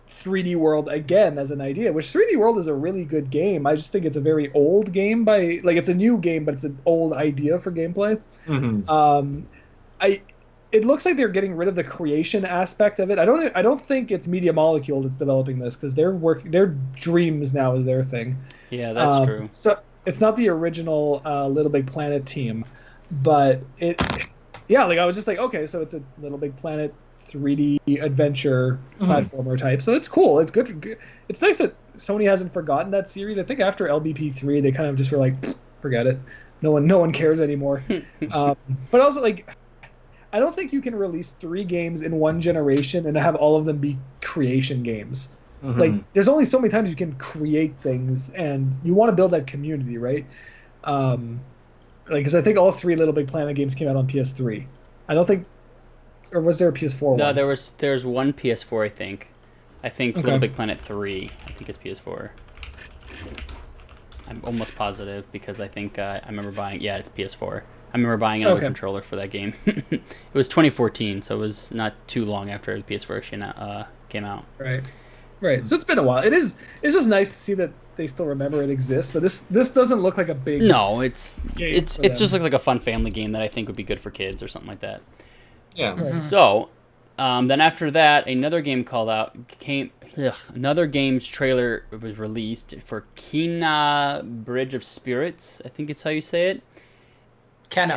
3D World again as an idea, which 3D World is a really good game. I just think it's a very old game it's a new game, but it's an old idea for gameplay. It looks like they're getting rid of the creation aspect of it. I don't think it's Media Molecule that's developing this, because their Dreams now is their thing. Yeah, that's true. So it's not the original Little Big Planet team, but I was just like, okay, so it's a Little Big Planet 3D adventure platformer type. So it's cool. It's good. It's nice that Sony hasn't forgotten that series. I think after LBP3, they kind of just were like, forget it. No one cares anymore. But also, like, I don't think you can release 3 games in one generation and have all of them be creation games. Like, there's only so many times you can create things, and you want to build that community, right? Because I think all 3 Little Big Planet games came out on PS3. I don't think, or was there a PS4 No, one? there's one PS4, I think. Okay. Little Big Planet 3, I think it's PS4. I'm almost positive because I think I remember buying, it's PS4. I remember buying another controller for that game. It was 2014, so it was not too long after the PS4 came out. Right. So it's been a while. It's just nice to see that they still remember it exists, but this doesn't look like a big it just looks like a fun family game that I think would be good for kids or something like that. Yeah. Right. So, then after that, another game another game's trailer was released for Kena Bridge of Spirits. I think it's how you say it. Kena?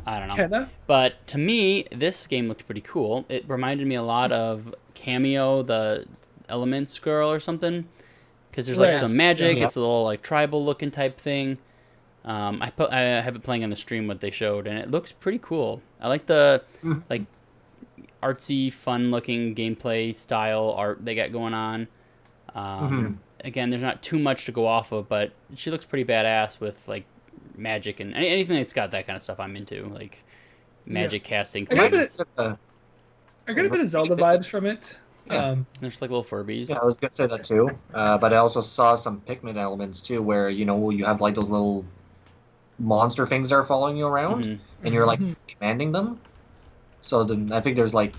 I don't know. Kena? But to me, this game looked pretty cool. It reminded me a lot of Cameo, the Elements girl or something. Because there's like some magic. Yeah. It's a little like tribal looking type thing. I have it playing on the stream what they showed, and it looks pretty cool. I like the like artsy, fun looking gameplay style art they got going on. Again, there's not too much to go off of, but she looks pretty badass with like magic and anything that's got that kind of stuff I'm into, like magic casting. I got a bit of Zelda vibes from it. Yeah. There's like little Furbies. Yeah, I was gonna say that too. But I also saw some Pikmin elements too, where you have like those little monster things that are following you around, and you're like commanding them. So then I think there's like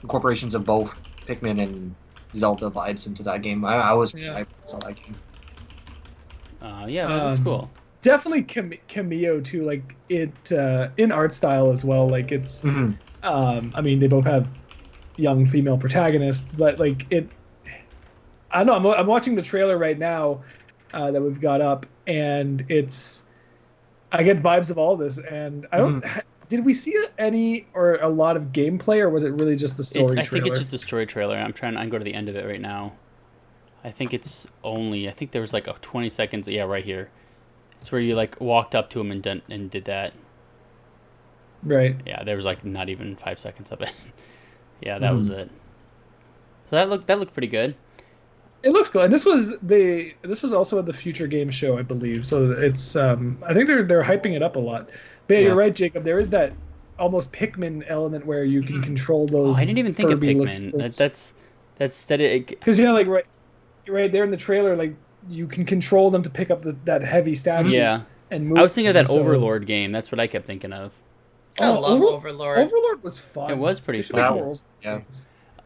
incorporations of both Pikmin and Zelda vibes into that game. I saw that game. That's cool. Definitely Cameo too, like it in art style as well. Like it's, I mean, they both have young female protagonists, but like it, I don't know. I'm watching the trailer right now that we've got up, and I get vibes of all this, and I don't. Did we see any or a lot of gameplay, or was it really just the story trailer? I think it's just a story trailer. I can go to the end of it right now. I think there was like a 20 seconds. Yeah, right here. It's where you like walked up to him and did that. Right. Yeah, there was like not even 5 seconds of it. Yeah, that was it. So that looked pretty good. It looks good. And this was also at the Future Games show, I believe. So it's I think they're hyping it up a lot. But yeah, you're right, Jacob. There is that almost Pikmin element where you can control those. I didn't even think of Pikmin. That's because like right there in the trailer, like you can control them to pick up that heavy statue. Yeah. And move. I was thinking of that Overlord game. That's what I kept thinking of. I love Overlord. Overlord was fun. It was pretty fun. Yeah.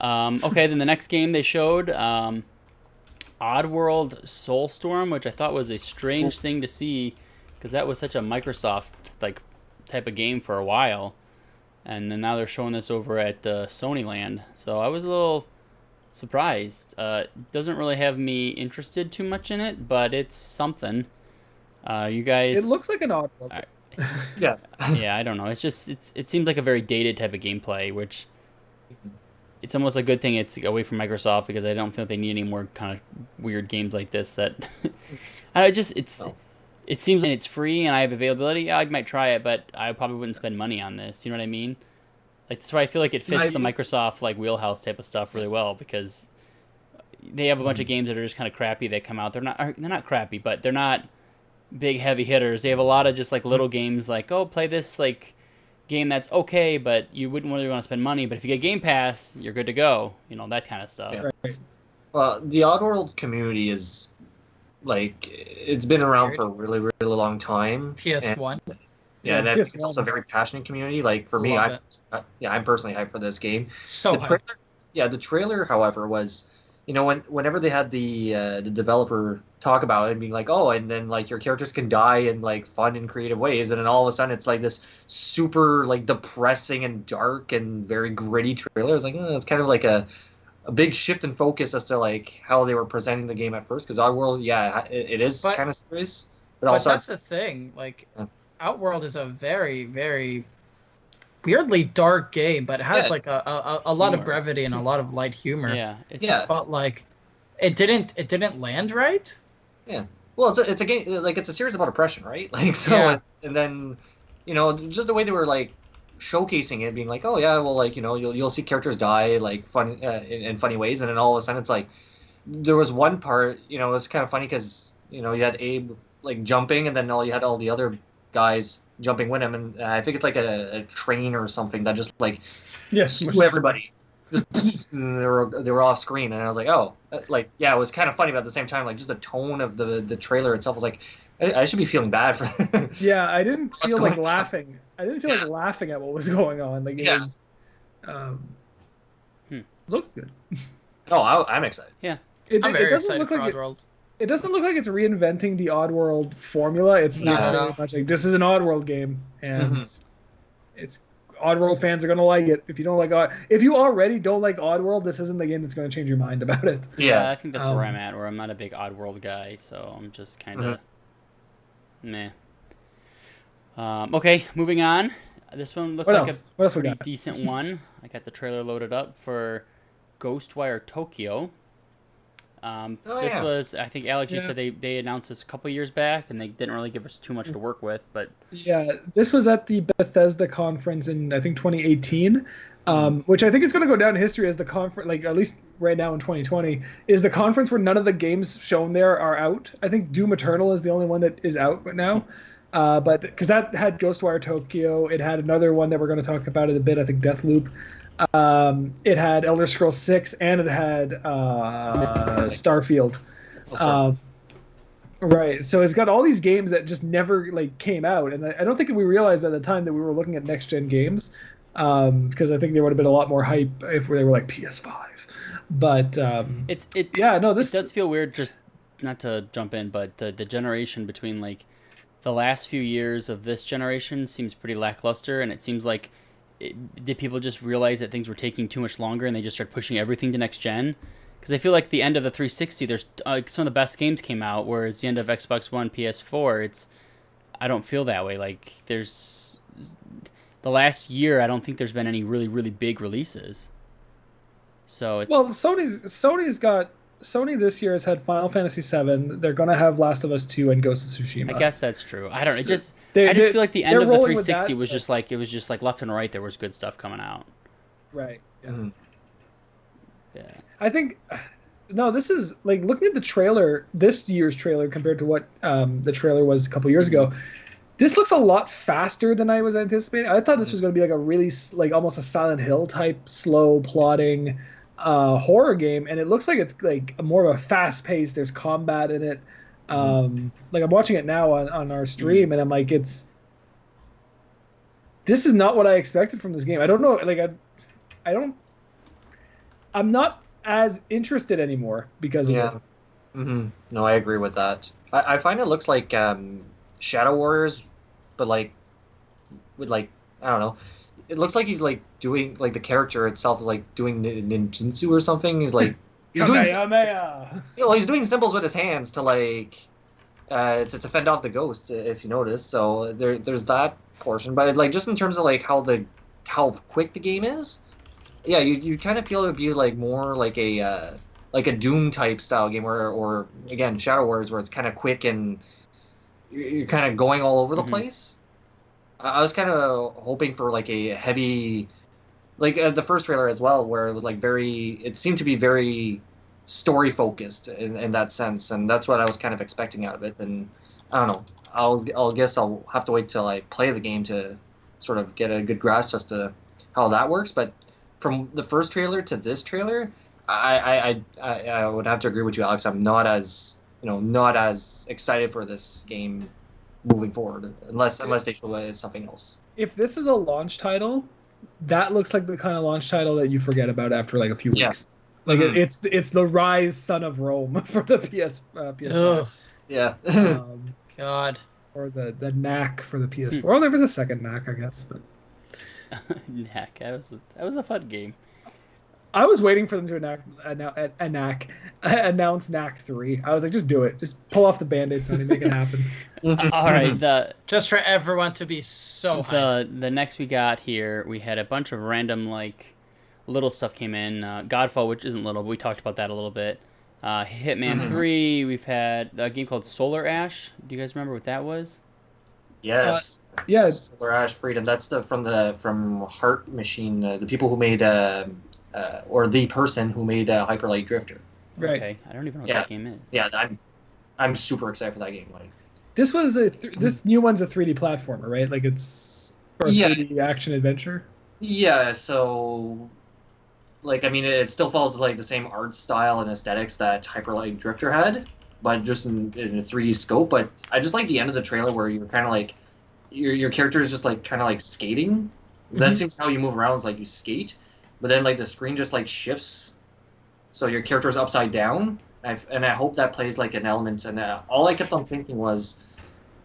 Okay, then the next game they showed, Oddworld Soulstorm, which I thought was a strange thing to see, because that was such a Microsoft like type of game for a while, and then now they're showing this over at Sony Land. So I was a little surprised. Doesn't really have me interested too much in it, but it's something. You guys. It looks like an Oddworld. Yeah. Yeah, I don't know. It's just it seems like a very dated type of gameplay, which it's almost a good thing it's away from Microsoft, because I don't feel they need any more kind of weird games like this. That it seems like it's free and I have availability. Yeah, I might try it, but I probably wouldn't spend money on this. You know what I mean? Like that's why I feel like it fits the Microsoft like wheelhouse type of stuff really well, because they have a bunch of games that are just kind of crappy that come out. They're not crappy, but they're not big heavy hitters. They have a lot of just like little games like, oh, play this like game that's okay, but you wouldn't really want to spend money. But if you get Game Pass, you're good to go. You know, that kind of stuff. Yeah. Right. Well, the Oddworld community is like it's been around for a really, really long time. PS1. Yeah, and PS1. it's also a very passionate community. Like for me, I'm personally hyped for this game. So hyped. The trailer, however, was, you know, whenever they had the developer talk about it and being like, oh, and then like your characters can die in like fun and creative ways, and then all of a sudden it's like this super like depressing and dark and very gritty trailer. I was like, oh, it's kind of like a big shift in focus as to like how they were presenting the game at first. Because Oddworld, it is kind of serious, but also that's the thing. Like, Outworld is a very, very weirdly dark game, but it has like a lot of brevity and a lot of light humor. Yeah, but like it didn't land right. Yeah, well, it's a game, like it's a series about oppression, right? Like so, and then you know, just the way they were like showcasing it, being like, oh yeah, well, like, you know, you'll see characters die like fun in funny ways, and then all of a sudden it's like there was one part, you know, it was kind of funny because, you know, you had Abe like jumping, and then you had all the other guys jumping with him, and I think it's like a train or something that just like slew everybody. they were off screen, and I was like, oh, like, yeah, it was kind of funny, but at the same time, like, just the tone of the trailer itself was like, I should be feeling bad for. Yeah, I didn't feel like laughing. I didn't feel like laughing at what was going on. Like, it was, looked good. Oh, I'm excited. Yeah, I'm very excited for Oddworld. It doesn't look like it's reinventing the Oddworld formula. It's very much like, this is an Oddworld game, and it's Oddworld fans are gonna like it. If you don't like if you already don't like Oddworld, this isn't the game that's gonna change your mind about it. Yeah, I think that's where I'm at. Where I'm not a big Oddworld guy, so I'm just kind of meh. Okay, moving on. This one looked like a pretty decent one. I got the trailer loaded up for Ghostwire Tokyo. This was, I think, Alex, you said they announced this a couple years back, and they didn't really give us too much to work with. But yeah, this was at the Bethesda conference in, I think, 2018, which I think is going to go down in history as the conference, like at least right now in 2020, is the conference where none of the games shown there are out. I think Doom Eternal is the only one that is out right now. But because that had Ghostwire Tokyo, it had another one that we're going to talk about in a bit, I think Deathloop. It had Elder Scrolls 6, and it had Starfield. Right, so it's got all these games that just never like came out, and I don't think we realized at the time that we were looking at next gen games, because I think there would have been a lot more hype if they were like PS5. But it does feel weird. Just not to jump in, but the generation between like the last few years of this generation seems pretty lackluster, and it seems like. Did people just realize that things were taking too much longer and they just started pushing everything to next gen? Because I feel like the end of the 360, there's some of the best games came out, whereas the end of Xbox One, PS4, I don't feel that way. Like there's the last year, I don't think there's been any really, really big releases. So it's... Well, Sony this year has had Final Fantasy VII. They're gonna have Last of Us 2 and Ghost of Tsushima. I guess that's true. I don't know. I just feel like the end of the 360 was just like, it was just like left and right. There was good stuff coming out. Right. Yeah. Mm-hmm. Yeah. I think this is like looking at the trailer, this year's trailer compared to what the trailer was a couple years ago. This looks a lot faster than I was anticipating. I thought this was going to be like a really like almost a Silent Hill type slow plotting horror game, and it looks like it's like more of a fast pace. There's combat in it. Like I'm watching it now on our stream, and I'm like, this is not what I expected from this game. I don't know, like I'm not as interested anymore because of it. No, I agree with that. I find it looks like Shadow Warriors, but like with like, I don't know. It looks like he's like doing like the character itself is like doing ninjutsu or something. He's like he's doing he's doing symbols with his hands to like to fend off the ghosts, if you notice. So there's that portion, but like just in terms of like how quick the game is, yeah, you kind of feel it would be like more like a Doom type style game, or again Shadow Warriors, where it's kind of quick and you're kind of going all over the place. I was kind of hoping for like a heavy, like the first trailer as well, where it was like it seemed to be very story focused in that sense, and that's what I was kind of expecting out of it. And I don't know, I'll guess I'll have to wait till I play the game to sort of get a good grasp as to how that works. But from the first trailer to this trailer, I would have to agree with you, Alex. I'm not as not as excited for this game moving forward, unless they show it as something else. If this is a launch title, that looks like the kind of launch title that you forget about after like a few weeks. Like it's the Rise Son of Rome for the PS5. Yeah. God. Or the Knack for the PS4. Well, there was a second Knack, I guess. But Knack. That was a fun game. I was waiting for them to announce Knack 3. I was like, just do it. Just pull off the Band-Aid, Sony, make it happen. All right. Just for everyone to be so hyped. The next we got here, we had a bunch of random like little stuff came in. Godfall, which isn't little, but we talked about that a little bit. Hitman 3. We've had a game called Solar Ash. Do you guys remember what that was? Yes. Yeah. Solar Ash Freedom. That's from Heart Machine, the people who made or the person who made Hyper Light Drifter. Right. Okay. I don't even know what that game is. Yeah, I'm super excited for that game. Like, this was this new one's a 3D platformer, right? Like it's or a 3D action adventure. Yeah. So, like, I mean, it still follows like the same art style and aesthetics that Hyper Light Drifter had, but just in a 3D scope. But I just like the end of the trailer where you're kind of like your character is just like kind of like skating. That seems how you move around, is like you skate, but then like the screen just like shifts, so your character is upside down. And I hope that plays like an element. And all I kept on thinking was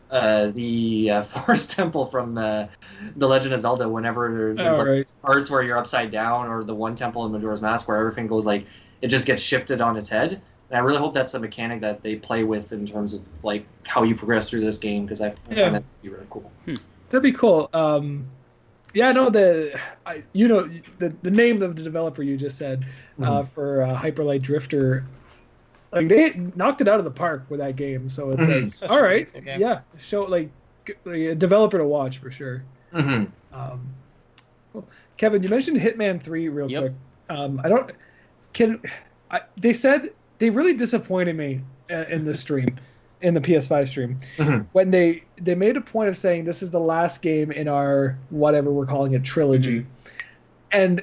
the Forest Temple from the Legend of Zelda. Whenever there's parts where you're upside down, or the one temple in Majora's Mask where everything goes like it just gets shifted on its head. And I really hope that's a mechanic that they play with in terms of like how you progress through this game, because I find that would be really cool. That'd be cool. Yeah, no, the name of the developer you just said for Hyper Light Drifter, like they knocked it out of the park with that game. So it's like, all right, yeah, show like a developer to watch for sure. Cool. Kevin, you mentioned Hitman 3 real quick. They said they really disappointed me in the stream, in the PS5 stream, when they made a point of saying this is the last game in our whatever we're calling it trilogy, and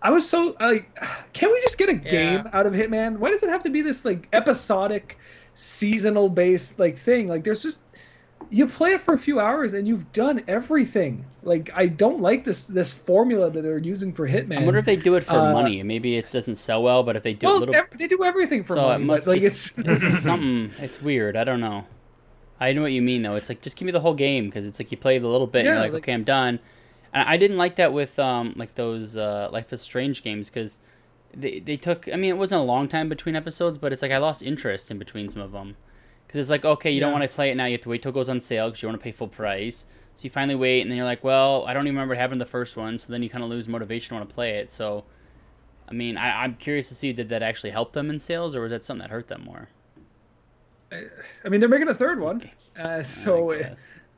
I was so like, can't we just get a game out of Hitman? Why does it have to be this like episodic, seasonal based like thing? Like there's just, you play it for a few hours and you've done everything. Like I don't like this formula that they're using for Hitman. I wonder if they do it for money. Maybe it doesn't sell well, but if they do they do everything for money. It must like it's something. It's weird. I don't know. I know what you mean though. It's like just give me the whole game, because it's like you play the little bit and you're like, okay, I'm done. And I didn't like that with like those Life is Strange games, because they took. I mean, it wasn't a long time between episodes, but it's like I lost interest in between some of them, because it's like, okay, you don't want to play it now. You have to wait till it goes on sale because you want to pay full price. So you finally wait, and then you're like, well, I don't even remember what happened in the first one. So then you kind of lose motivation to want to play it. So, I mean, I'm curious to see, did that actually help them in sales, or was that something that hurt them more? I mean, they're making a third one, so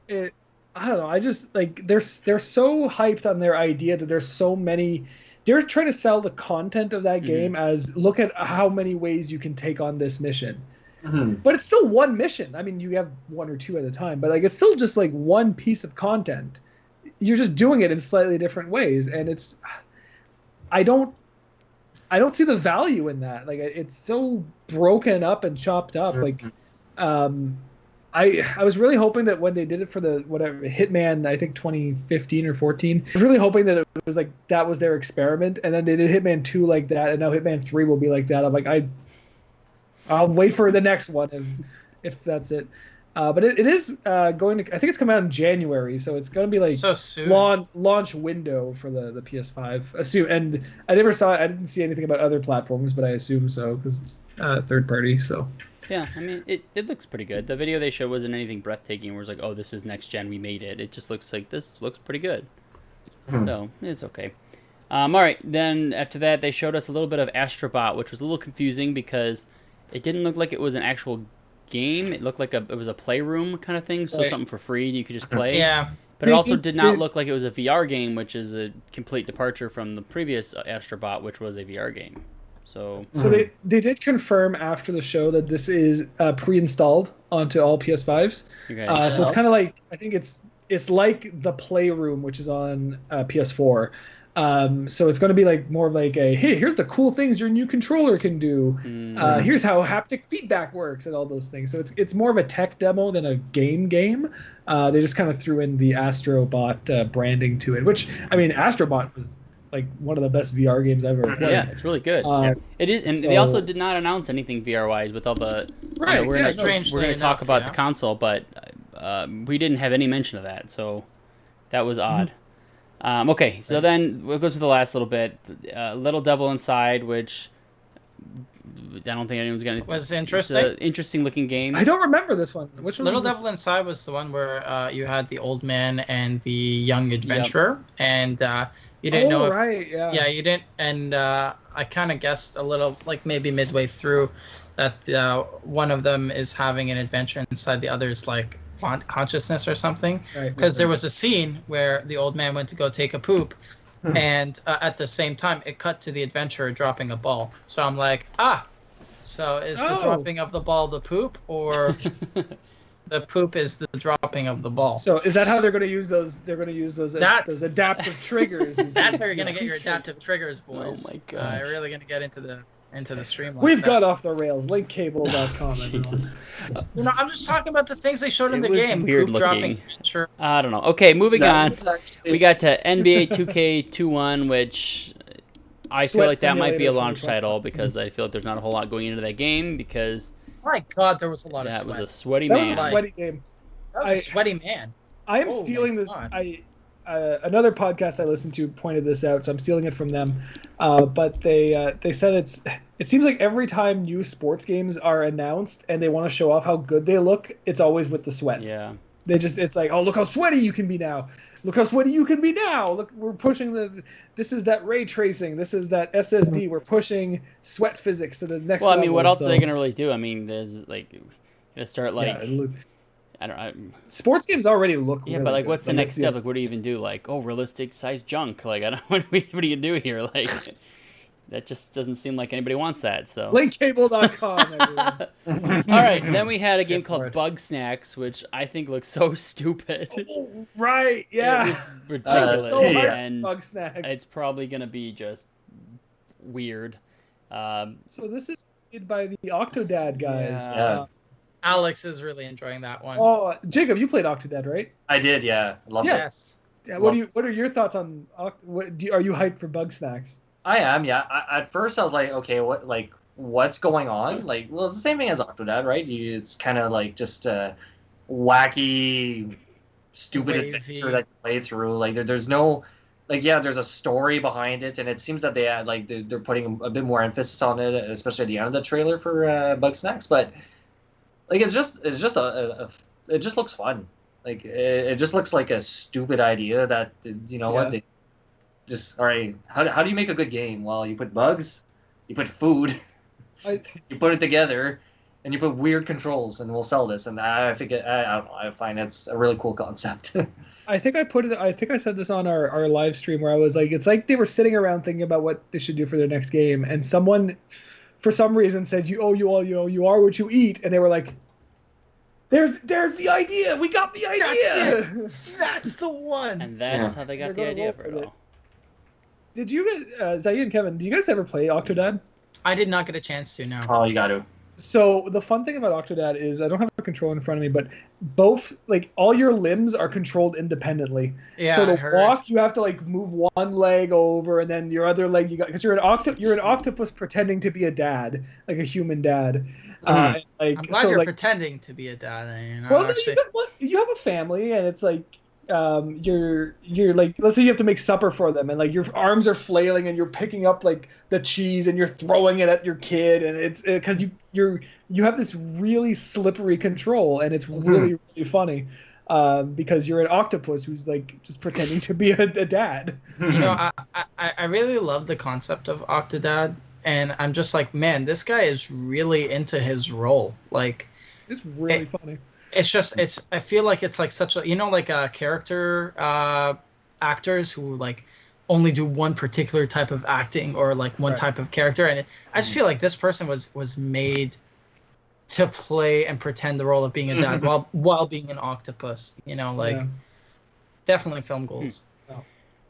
it I don't know. I just like they're so hyped on their idea that there's so many. They're trying to sell the content of that game as, look at how many ways you can take on this mission. But it's still one mission. I mean, you have one or two at a time, but like it's still just like one piece of content. You're just doing it in slightly different ways, and it's I don't see the value in that. Like it's so broken up and chopped up. Like I was really hoping that when they did it for the whatever Hitman, I think 2015 or 14, I was really hoping that it was like that was their experiment, and then they did Hitman 2 like that, and now Hitman 3 will be like that. I'm like I'll wait for the next one if that's it. But it is going to. I think it's coming out in January, so it's going to be like so soon. Launch window for the PS5. And I didn't see anything about other platforms, but I assume so because it's third party. So yeah, I mean it looks pretty good. The video they showed wasn't anything breathtaking. Where it's like, oh, this is next gen. We made it. It just looks like this looks pretty good. So it's okay. All right, then after that they showed us a little bit of Astrobot, which was a little confusing because it didn't look like it was an actual game. It looked like it was a playroom kind of thing, so something for free you could just play. Yeah. But it also did not look like it was a VR game, which is a complete departure from the previous Astrobot, which was a VR game. So they did confirm after the show that this is pre-installed onto all PS5s. okay. So it's kind of like, I think it's like the Playroom, which is on PS4. So it's going to be like more of like a, hey, here's the cool things your new controller can do. Here's how haptic feedback works and all those things. So it's more of a tech demo than a game. They just kind of threw in the Astrobot branding to it, which, I mean, Astrobot was like one of the best VR games I've ever played. Yeah, it's really good. It is, and they also did not announce anything VR wise with all the. Right. You know, we're gonna talk about yeah. the console, but we didn't have any mention of that, so that was odd. Okay, so then we'll go to the last little bit, Little Devil Inside, which I don't think anyone's gonna. Was It's interesting. an interesting looking game. I don't remember this one. Which one? Little was Devil Inside was the one where you had the old man and the young adventurer, and you didn't know. Right. Yeah. Yeah, you didn't, and I kind of guessed a little, like maybe midway through, that one of them is having an adventure inside the other's like consciousness or something. Right. Because there was a scene where the old man went to go take a poop, and at the same time it cut to the adventurer dropping a ball. So I'm like, so is the dropping of the ball the poop, or the poop is the dropping of the ball? So is that how they're going to use those? They're going to use those adaptive triggers. That's how you're gonna get your adaptive triggers, boys. Oh my gosh. You're really gonna get into the stream. Like We've that. got off the rails. Linkcable.com. Jesus. You know, I'm just talking about the things they showed in It the was game. weird Poop dropping. looking. Sure. I don't know. Okay, moving on. it's actually- We got to NBA 2K21, which I feel Sweat like that might be a Simulator launch 25. title because I feel like there's not a whole lot going into that game because My God, there was a lot of that sweat. was a sweaty That man. was a sweaty game. That was a sweaty man. I am Oh my stealing this. God. Another podcast I listened to pointed this out, so I'm stealing it from them. But they said it seems like every time new sports games are announced and they want to show off how good they look, it's always with the sweat. Yeah. It's like, oh, look how sweaty you can be now. Look how sweaty you can be now. Look, we're pushing this is that ray tracing. This is that SSD. We're pushing sweat physics to the next Well, I mean, level, what else so- are they gonna really do? I mean, there's like gonna start like Yeah, it looks- I don't know. sports games already look Yeah, really but like, good. what's the Like, next that's step? Like, what do you even do? Like, oh, realistic size junk. Like, I don't. What do you do here? Like, that just doesn't seem like anybody wants that. So. Linkcable.com, everyone. All right, then we had a game Good called lord. Bug Snacks, which I think looks so stupid. Oh, right, yeah. It was ridiculous, so hard, and Bug Snacks. it's probably gonna be just weird. So this is made by the Octodad guys. Yeah. Alex is really enjoying that one. Oh, Jacob, you played Octodad, right? I did, yeah. Love Yeah. it. Yes. Yeah. What are your thoughts on? Are you hyped for Bug Snacks? I am, yeah. At first, I was like, okay, what's going on? Like, well, it's the same thing as Octodad, right? It's kind of like just a wacky, stupid Wavy. adventure that you play through. Like, there's no, like, yeah, there's a story behind it, and it seems that they had, like, they're putting a bit more emphasis on it, especially at the end of the trailer for Bug Snacks. But like, it just looks fun. Like, it just looks like a stupid idea that, you know what, Yeah. they just, all right, how do you make a good game? Well, you put bugs, you put food, I, you put it together, and you put weird controls, and we'll sell this. And I think I don't know. I find it's a really cool concept. I think I said this on our live stream where I was like, it's like they were sitting around thinking about what they should do for their next game, and someone, for some reason, said, you are what you eat," and they were like, There's the idea. We got the idea. That's the one. And that's Yeah. how they got They're the gonna idea roll for it with it. all. Did you guys, Zaid and Kevin, did you guys ever play Octodad? I did not get a chance to. No. Oh, you got to. So the fun thing about Octodad is I don't have a control in front of me, but both, like, all your limbs are controlled independently. Yeah. So I to heard. walk, you have to like move one leg over, and then your other leg you got, because you're an octopus pretending to be a dad, like a human dad. And, like, I'm glad so, you're like, pretending to be a dad. You know, well, no, actually. you have a family, and it's like you're like, let's say you have to make supper for them, and like your arms are flailing, and you're picking up like the cheese, and you're throwing it at your kid, and it's because you have this really slippery control, and it's really funny. Because you're an octopus who's like just pretending to be a dad. You know, I really love the concept of Octodad, and I'm just like, man, this guy is really into his role. Like, It's really funny. I feel like it's like such a, you know, like character actors who like only do one particular type of acting or like one type of character. And I just feel like this person was made to play and pretend the role of being a dad while being an octopus. You know, like definitely film goals.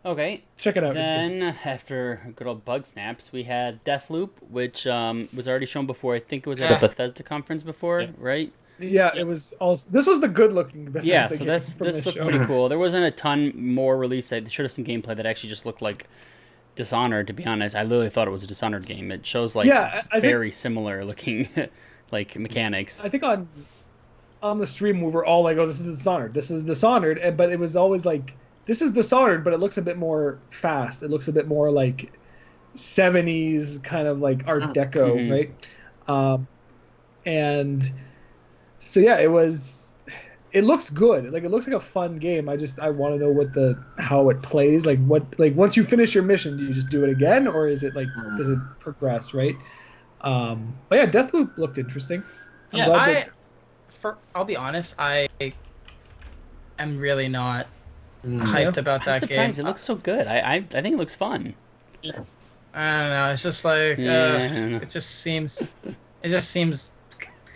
Okay. Check it out. Then after good old Bug Snaps, we had Deathloop, which was already shown before. I think it was at the Bethesda conference before, right? Yeah, it was also. This was the good-looking Bethesda Yeah, so game this from looked show. pretty cool. There wasn't a ton more released. They showed us some gameplay that actually just looked like Dishonored. To be honest, I literally thought it was a Dishonored game. It shows like I very similar looking like mechanics. I think on the stream we were all like, "Oh, this is Dishonored. This is Dishonored," but it was always like, "This is Dishonored," but it looks a bit more fast. It looks a bit more like 70s kind of like Art Deco, right? And so yeah, it looks good. Like it looks like a fun game. I want to know how it plays. Like once you finish your mission, do you just do it again, or is it like does it progress, right? But yeah, Deathloop looked interesting. I'll be honest, I am really not hyped about I'm that surprised. game. It looks so good. I think it looks fun. I don't know. It's just like it just seems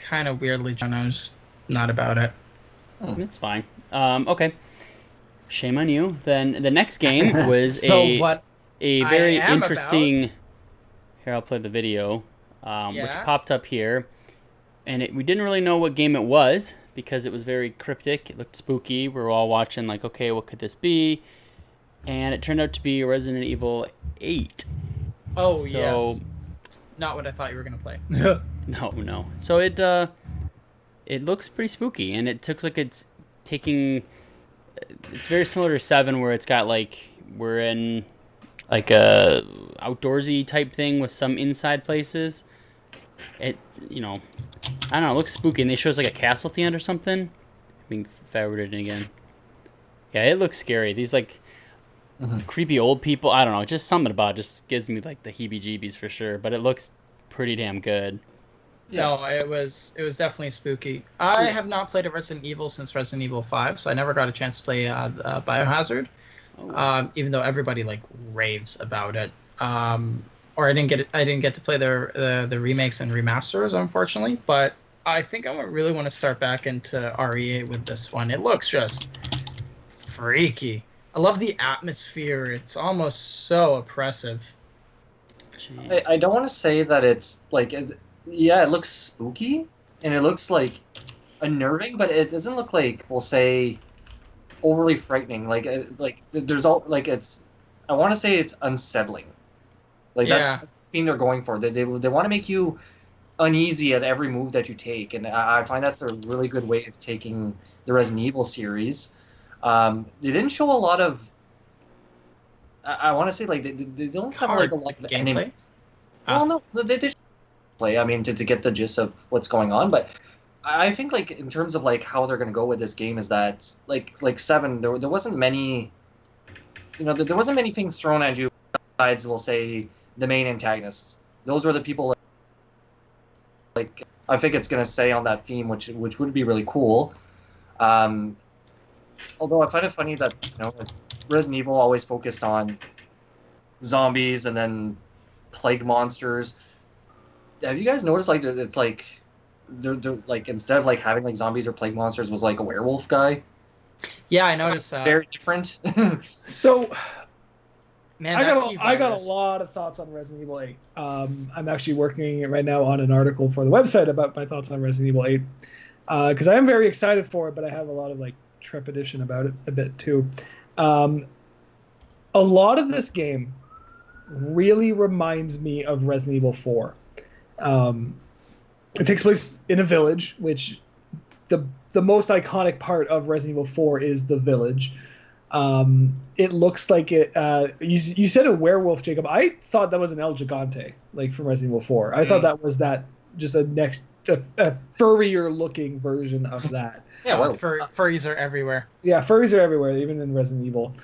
kind of weirdly drawn. I'm just not about it. It's fine. Okay. Shame on you. Then the next game was a very interesting. Here, I'll play the video, which popped up here, and we didn't really know what game it was because it was very cryptic. It looked spooky. We were all watching, like, okay, what could this be? And it turned out to be Resident Evil 8. Oh, yes. Not what I thought you were gonna play. No. So it looks pretty spooky, and it looks like it's taking. It's very similar to 7, where it's got like we're in like a outdoorsy type thing with some inside places. I don't know. It looks spooky, and they show us like a castle at the end or something. Being forwarded again. Yeah, it looks scary. These like creepy old people. I don't know. Just something about it just gives me like the heebie-jeebies for sure. But it looks pretty damn good. No, it was definitely spooky. I have not played a Resident Evil since Resident Evil 5, so I never got a chance to play Biohazard. Even though everybody like raves about it. Or I didn't get to play the remakes and remasters, unfortunately. But I think I really want to start back into RE8 with this one. It looks just freaky. I love the atmosphere. It's almost so oppressive. I don't want to say that it's like yeah, it looks spooky and it looks like unnerving, but it doesn't look like, we'll say, overly frightening. Like there's all like it's. I want to say it's unsettling. Like that's the thing they're going for. They want to make you uneasy at every move that you take, and I find that's a really good way of taking the Resident Evil series. They didn't show a lot of. I want to say like they don't have like a lot of gameplay. Well, no, they play. I mean, to get the gist of what's going on, but I think like in terms of like how they're going to go with this game is that like 7, there wasn't many. There wasn't many things thrown at you besides, we'll say, the main antagonists. Those were the people. Like I think it's going to stay on that theme, which would be really cool. Although I find it funny that Resident Evil always focused on zombies and then plague monsters. Have you guys noticed like it's like they're like instead of like having like zombies or plague monsters was like a werewolf guy? Yeah, I noticed that. Very different. So, man, I got a lot of thoughts on Resident Evil 8. I'm actually working right now on an article for the website about my thoughts on Resident Evil 8 because I am very excited for it, but I have a lot of like trepidation about it a bit too. A lot of this game really reminds me of Resident Evil 4. It takes place in a village, which the most iconic part of Resident Evil 4 is the village. It looks like it. You said a werewolf, Jacob. I thought that was an El Gigante, like from Resident Evil 4. I thought that was just a furrier looking version of that. Yeah, furries are everywhere. Yeah, furries are everywhere, even in Resident Evil.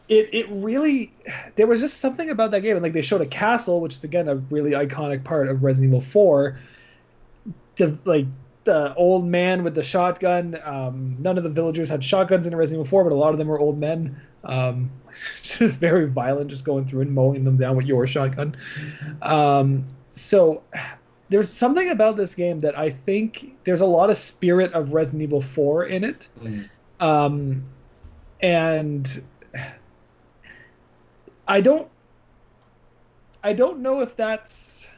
It really, there was just something about that game, and like they showed a castle, which is again a really iconic part of Resident Evil 4. the old man with the shotgun. None of the villagers had shotguns in Resident Evil 4, but a lot of them were old men. Just very violent, just going through and mowing them down with your shotgun. So there's something about this game that I think there's a lot of spirit of Resident Evil 4 in it. And I don't know if that's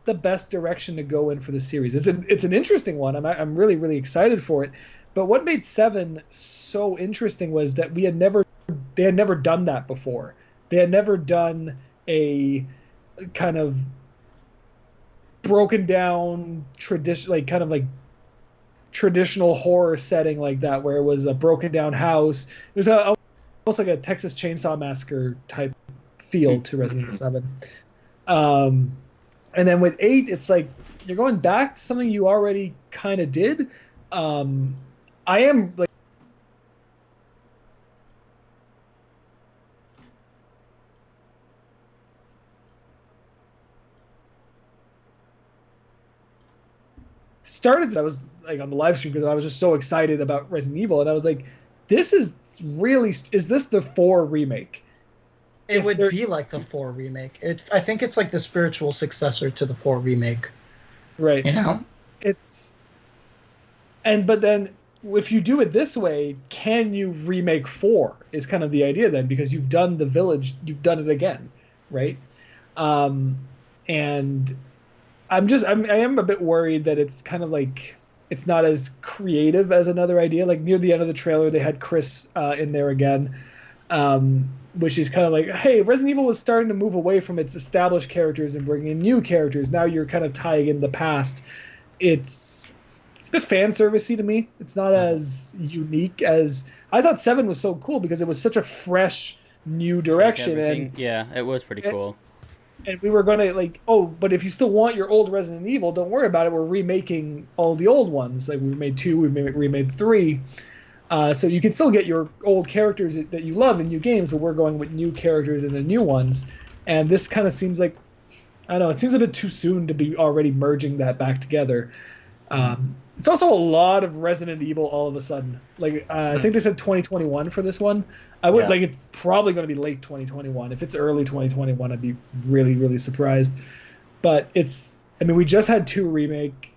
the best direction to go in for the series. It's an interesting one. I'm really, really excited for it. But what made 7 so interesting was that they had never done that before. They had never done a kind of broken down traditional horror setting like that, where it was a broken down house. It was almost like a Texas Chainsaw Massacre type feel to Resident Evil 7. And then with 8, it's like you're going back to something you already kind of did. I am like started. I was like on the live stream because I was just so excited about Resident Evil, and I was like, "This is this the 4 remake?" It would be like the 4 remake. I think it's like the spiritual successor to the 4 remake. Right. You know? But then if you do it this way, can you remake 4 is kind of the idea then, because you've done the village, you've done it again, right? And I am a bit worried that it's kind of like it's not as creative as another idea. Like near the end of the trailer, they had Chris in there again, which is kind of like, hey, Resident Evil was starting to move away from its established characters and bringing in new characters. Now you're kind of tying in the past. It's a bit fan servicey to me. It's not as unique as I thought. 7 was so cool because it was such a fresh, new direction, and yeah, it was pretty cool. And we were going to like, oh, but if you still want your old Resident Evil, don't worry about it. We're remaking all the old ones. Like we made 2, we remade 3. So you can still get your old characters that you love in new games, but we're going with new characters in the new ones. And this kind of seems like, I don't know, it seems a bit too soon to be already merging that back together. It's also a lot of Resident Evil all of a sudden. Like I think they said 2021 for this one. Like it's probably going to be late 2021. If it's early 2021, I'd be really, really surprised. But we just had 2 remake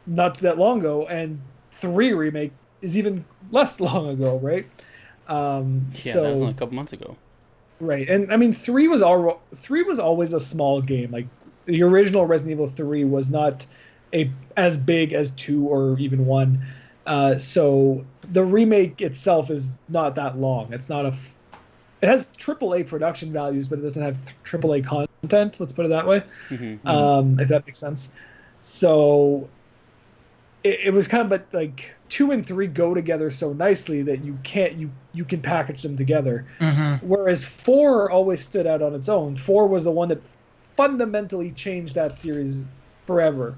not that long ago, and 3 remake is even less long ago, right? That was only a couple months ago. Right, and 3 was always a small game. Like the original Resident Evil 3 was not as big as 2 or even 1. So the remake itself is not that long. It has AAA production values, but it doesn't have AAA content. Let's put it that way. If that makes sense. So it was kind of, but like 2 and 3 go together so nicely that you can package them together. Whereas 4 always stood out on its own. 4 was the one that fundamentally changed that series forever.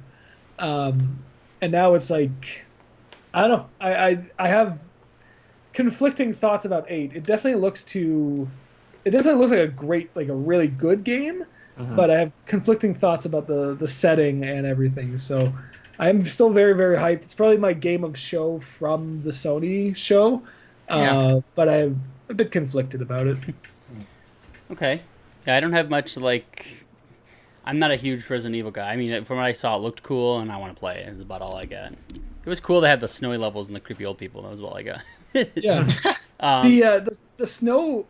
And now it's like, I don't know. I have conflicting thoughts about 8. It definitely looks like a really good game, but I have conflicting thoughts about the setting and everything. So I'm still very, very hyped. It's probably my game of show from the Sony show, but I'm a bit conflicted about it. Okay. Yeah, I don't have much I'm not a huge Resident Evil guy. I mean, from what I saw, it looked cool, and I want to play it. It's about all I got. It was cool to have the snowy levels and the creepy old people. That was all I got. Yeah. The snow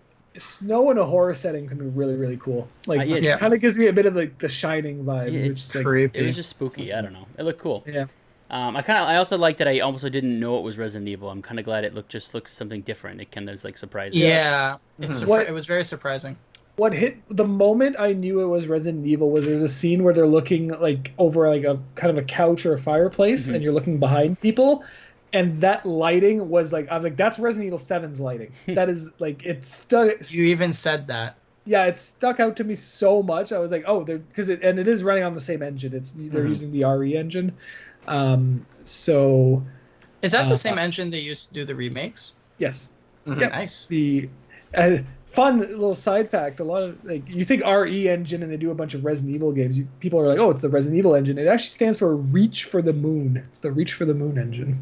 in a horror setting can be really, really cool. Like, it kind of gives me a bit of like the Shining vibes. Yeah, it's creepy. It was just spooky. I don't know. It looked cool. Yeah. I also liked that I also didn't know it was Resident Evil. I'm kind of glad it looks something different. It kind of was like surprising. Yeah. It was very surprising. What hit the moment I knew it was Resident Evil was there's a scene where they're looking like over like a kind of a couch or a fireplace, and you're looking behind people, and that lighting was like, I was like, that's Resident Evil 7's lighting. That is like, it stuck. You even said that. Yeah, it stuck out to me so much. I was like, oh, because it is running on the same engine. They're using the RE engine. So is that the same engine they used to do the remakes? Yes. Nice. fun little side fact. A lot of like you think RE engine and they do a bunch of Resident Evil games. People are like, oh, it's the Resident Evil engine. It actually stands for Reach for the Moon. It's the Reach for the Moon engine.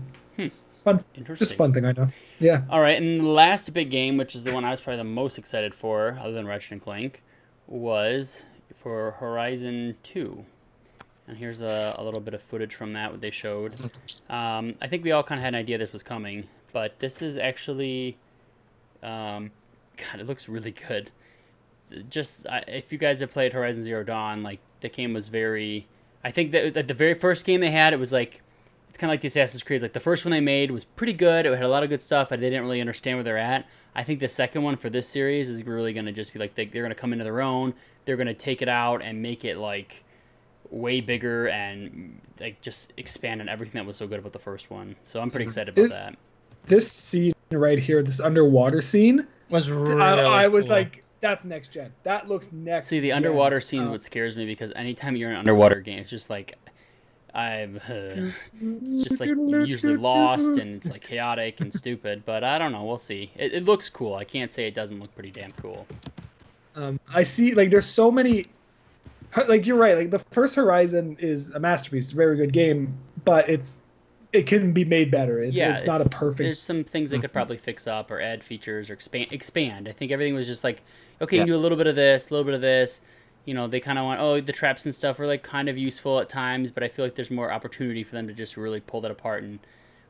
Fun, Interesting. just fun thing I know. Yeah. All right, and the last big game, which is the one I was probably the most excited for, other than Ratchet and Clank, was for Horizon 2. And here's a little bit of footage from that, what they showed. I think we all kind of had an idea this was coming, but this is actually, God, it looks really good. Just, if you guys have played Horizon Zero Dawn, like, the game was very, I think that the very first game they had, it was like, it's kind of like the Assassin's Creed. Like, the first one they made was pretty good. It had a lot of good stuff, but they didn't really understand where they're at. I think the second one for this series is really going to just be like, they're going to come into their own. They're going to take it out and make it, like, way bigger and, like, just expand on everything that was so good about the first one. So I'm pretty excited about that. This scene right here, this underwater scene, Was really I was cool. like, that's next gen. That looks next See, the gen. underwater scene is what scares me, because anytime you're in an underwater game, it's just like, it's just like you're usually lost and it's like chaotic and stupid, but I don't know, we'll see. It looks cool. I can't say it doesn't look pretty damn cool. I see, like, there's so many, like, you're right, like, the first Horizon is a masterpiece, a very good game, but it can be made better. It's not a perfect. There's some things they could probably fix up or add features or expand. I think everything was just like, okay, you can do a little bit of this, a little bit of this. You know, they kind of want, the traps and stuff are like kind of useful at times, but I feel like there's more opportunity for them to just really pull that apart. And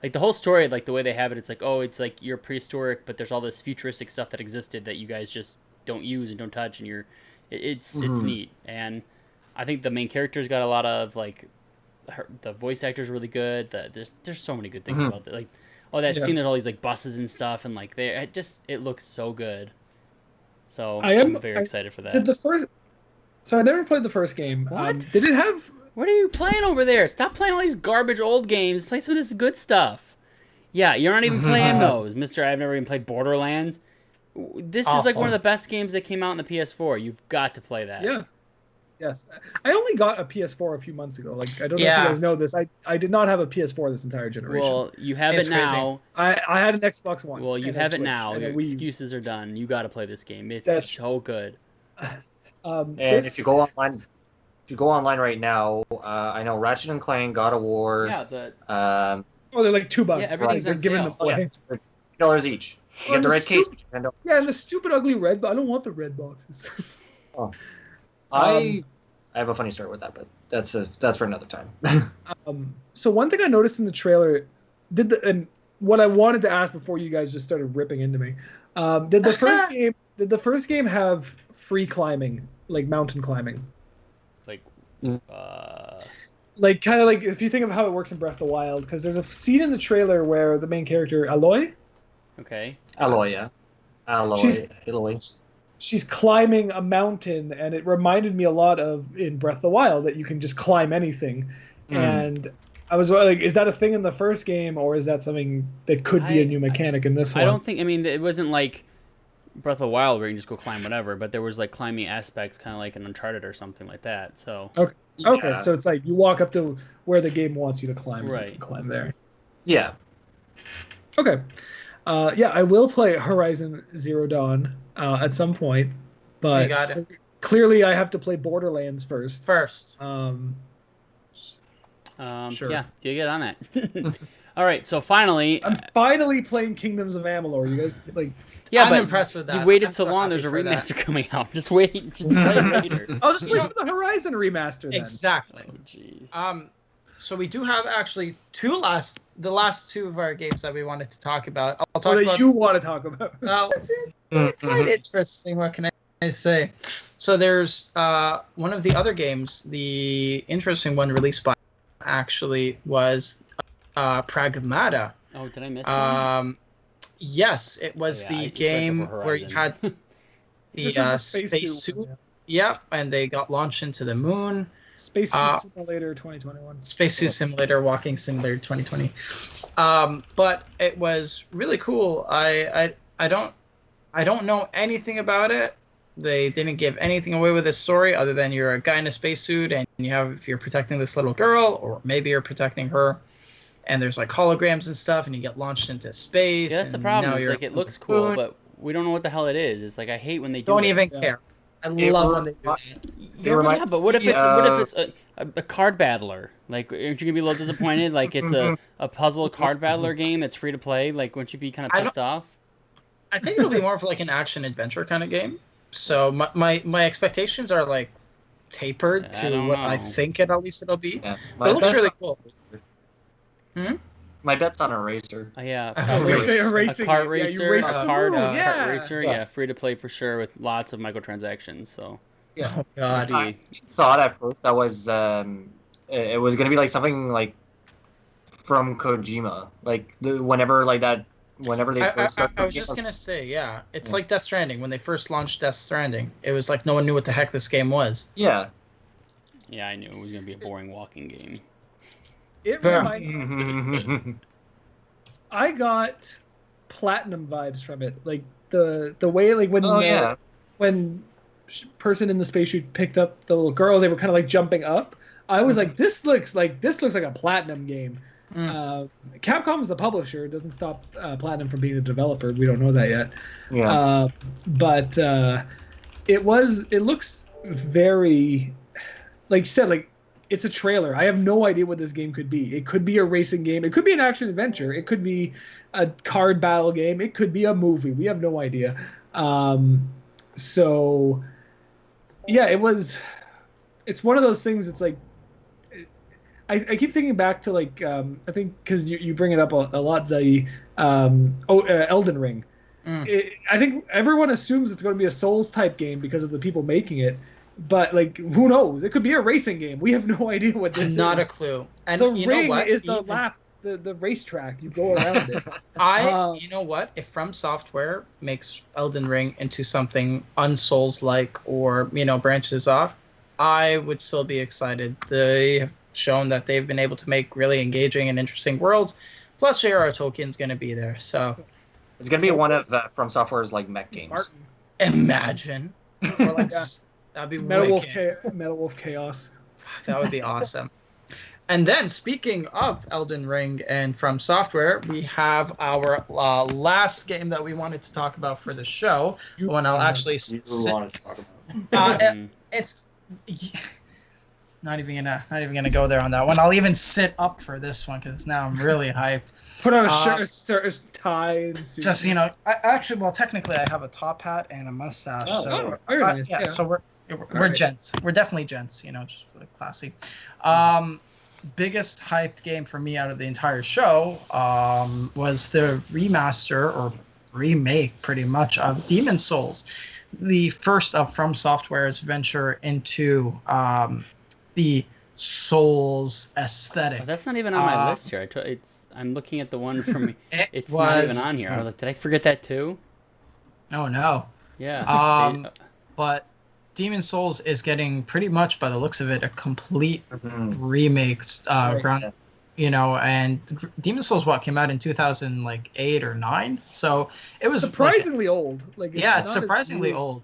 like the whole story, like the way they have it, it's like, oh, it's like you're prehistoric, but there's all this futuristic stuff that existed that you guys just don't use and don't touch, and it's neat. And I think the main character's got a lot of like, the voice actor's really good. There's so many good things about it. Like, that scene, there's all these like buses and stuff, and like it looks so good. So I'm very excited for that. So I never played the first game. What? Did it have? What are you playing over there? Stop playing all these garbage old games. Play some of this good stuff. Yeah, you're not even playing those, Mister. I've never even played Borderlands. This is like one of the best games that came out on the PS4. You've got to play that. Yeah. Yes. I only got a PS4 a few months ago. Like, I don't know if you guys know this. I did not have a PS4 this entire generation. Well, you have it now. I had an Xbox One. Well, you have it now. Your excuses are done. You got to play this game. It's so good. And if you go online right now, I know Ratchet and Clank, God of War. Yeah, they're like $2. Yeah, everything's they're on giving sale. them away. $2 each. You get the red case. Yeah, and the stupid ugly red. I don't want the red boxes. I have a funny story with that, but that's for another time. So one thing I noticed in the trailer, and what I wanted to ask before you guys just started ripping into me, did the first game have free climbing, like mountain climbing? Like kind of like if you think of how it works in Breath of the Wild, because there's a scene in the trailer where the main character Aloy. Okay. Aloy, yeah. Aloy. She's climbing a mountain, and it reminded me a lot of in Breath of the Wild that you can just climb anything. And I was like, is that a thing in the first game, or is that something that could be a new mechanic in this one? I don't think. I mean, it wasn't like Breath of the Wild where you can just go climb whatever, but there was like climbing aspects, kind of like in Uncharted or something like that. So okay, so it's like you walk up to where the game wants you to climb, right? And you can climb there. Yeah. Okay. I will play Horizon Zero Dawn at some point, but clearly I have to play Borderlands first. Sure. Yeah, you get on that. All right, so finally, I'm finally playing Kingdoms of Amalur. You guys like? Yeah, I'm impressed with that. You waited so long. There's a remaster coming out. Just wait. Just play it later. I'll just wait for the Horizon remaster. Then. Exactly. Oh, jeez. So we do have actually the last two of our games that we wanted to talk about. I'll talk about. You want to talk about? Quite interesting. What can I say? So there's one of the other games. The interesting one released by actually was Pragmata. Oh, did I miss one? Yes, it was the game where you had the space suit. Yeah, and they got launched into the moon. Space Suit Simulator 2021. Space Suit Simulator, Walking Simulator 2020. But it was really cool. I don't know anything about it. They didn't give anything away with this story other than you're a guy in a spacesuit and you're protecting this little girl, or maybe you're protecting her. And there's like holograms and stuff, and you get launched into space. Yeah, that's the problem. It's like it looks cool, but we don't know what the hell it is. It's like I hate when they do Don't this. even Yeah. care. I It love re- when they do that. Yeah, but what if it's a card battler? Like, aren't you gonna be a little disappointed? Like, it's a puzzle card battler game that's free to play. Like, wouldn't you be kind of pissed off? I think it'll be more of like an action adventure kind of game. So my expectations are like tapered I to don't what I know. think it'll be. Yeah. But it looks bet's really on- cool. My bet's on a racer. Yeah, A racing kart game. Yeah, racer, you race a the card, moon, kart yeah. racer, yeah, free to play for sure with lots of microtransactions. So Oh God. Be- I thought at first that was it was gonna be like something like from Kojima, like whenever they first started. I was just gonna say, yeah, it's like Death Stranding. When they first launched Death Stranding, it was like no one knew what the heck this game was. Yeah. yeah, I knew it was gonna be a boring walking game. It Yeah. reminded I got Platinum vibes from it, like the way like when Oh yeah. when person in the spacesuit picked up the little girl, they were kind of like jumping up. I was like, this looks like a Platinum game. Capcom's the publisher. It doesn't stop Platinum from being the developer. We don't know that yet. Yeah. But it looks very, like you said, like it's a trailer. I have no idea what this game could be. It could be a racing game. It could be an action adventure. It could be a card battle game. It could be a movie. We have no idea. So yeah, it's one of those things. It's like, I keep thinking back to like, I think because you bring it up a lot, Zai, Elden Ring. I think everyone assumes it's going to be a Souls type game because of the people making it, but like, who knows? It could be a racing game. We have no idea what this is. Not a clue. And The you ring know what? is the Even- lap, the racetrack. You go around it. you know what? If From Software makes Elden Ring into something unsouls-like or, branches off, I would still be excited. They have shown that they've been able to make really engaging and interesting worlds. Plus, J.R.R. Tolkien's going to be there. So It's gonna be one of From Software's like mech games. Martin. imagine. Or like, that'd be Metal Wolf, wicked. Metal Wolf Chaos. That would be awesome. And then, speaking of Elden Ring and From Software, we have our last game that we wanted to talk about for the show. One I'll actually it's not even gonna go there on that one. I'll even sit up for this one because now I'm really hyped. Put on a shirt, tie, and suit. Just technically I have a top hat and a mustache. Very nice, yeah. So we're Alright. gents. We're definitely gents. Just like classy. Biggest hyped game for me out of the entire show was the remaster or remake, pretty much, of Demon Souls, the first of From Software's venture into the Souls aesthetic. Oh, that's not even on my list here. I'm looking at the one from. It's not even on here. I was like, did I forget that too? Oh no. Yeah. But Demon Souls is getting pretty much, by the looks of it, a complete remake. And Demon Souls came out in 2008 or 9, so it was surprisingly old. It's surprisingly old.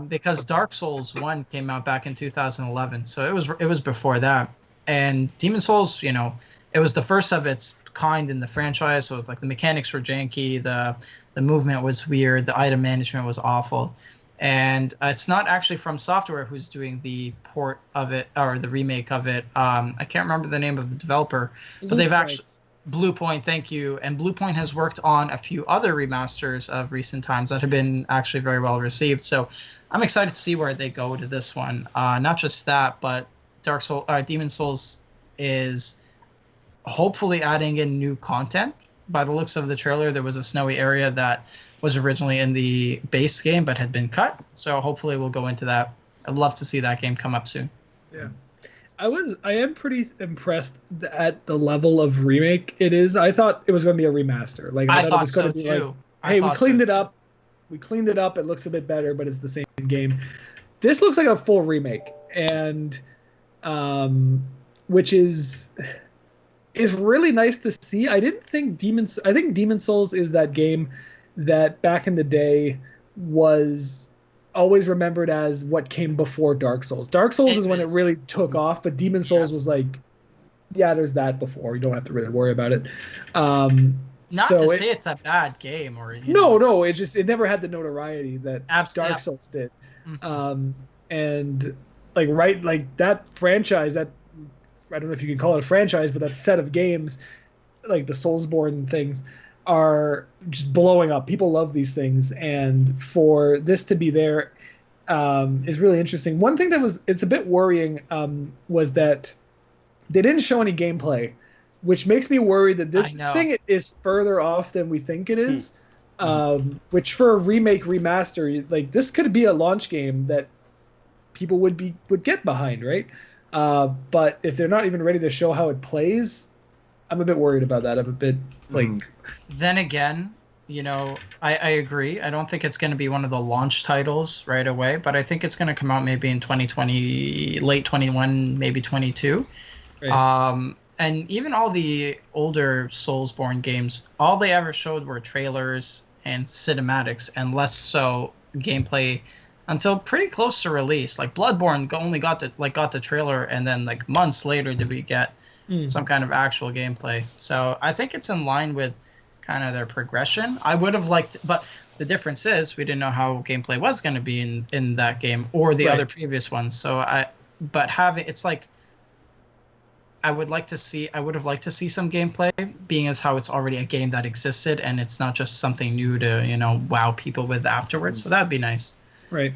Because Dark Souls 1 came out back in 2011, so it was before that. And Demon Souls, it was the first of its kind in the franchise. So the mechanics were janky, the movement was weird, the item management was awful. And it's not actually From Software who's doing the port of it or the remake of it. I can't remember the name of the developer, but they've actually Bluepoint, thank you. And Bluepoint has worked on a few other remasters of recent times that have been actually very well received. So I'm excited to see where they go to this one. Not just that, but Demon Souls is hopefully adding in new content. By the looks of the trailer, there was a snowy area that was originally in the base game but had been cut. So hopefully we'll go into that. I'd love to see that game come up soon. Yeah. I am pretty impressed at the level of remake it is. I thought it was going to be a remaster. I thought it was so going to be too. Hey, we cleaned it up. We cleaned it up. It looks a bit better, but it's the same game. This looks like a full remake, and which is really nice to see. I think Demon Souls is that game that back in the day was always remembered as what came before Dark Souls. Dark Souls is when it really took off, but Demon Souls was like, yeah, there's that before. You don't have to really worry about it. Not So to it- say it's a bad game or no, it never had the notoriety that Absolutely. Dark Souls did. Mhm. And like that franchise, that I don't know if you can call it a franchise, but that set of games, like the Soulsborne things, are just blowing up. People love these things, and for this to be there is really interesting. One thing it's a bit worrying was that they didn't show any gameplay, which makes me worried that this I know. thing is further off than we think it is. Which for a remake remaster, like this could be a launch game that people would get behind, right? But if they're not even ready to show how it plays, I'm a bit worried about that. I'm a bit like. Then again, I agree. I don't think it's going to be one of the launch titles right away, but I think it's going to come out maybe in 2020, late 21, maybe 22. Right. And even all the older Soulsborne games, all they ever showed were trailers and cinematics, and less so gameplay until pretty close to release. Like Bloodborne only got the trailer, and then like months later did we get some kind of actual gameplay. So I think it's in line with kind of their progression. I would have liked, but the difference is we didn't know how gameplay was going to be in that game or the other previous ones. So it's like I would have liked to see some gameplay, being as how it's already a game that existed and it's not just something new to wow people with afterwards. So that'd be nice. Right.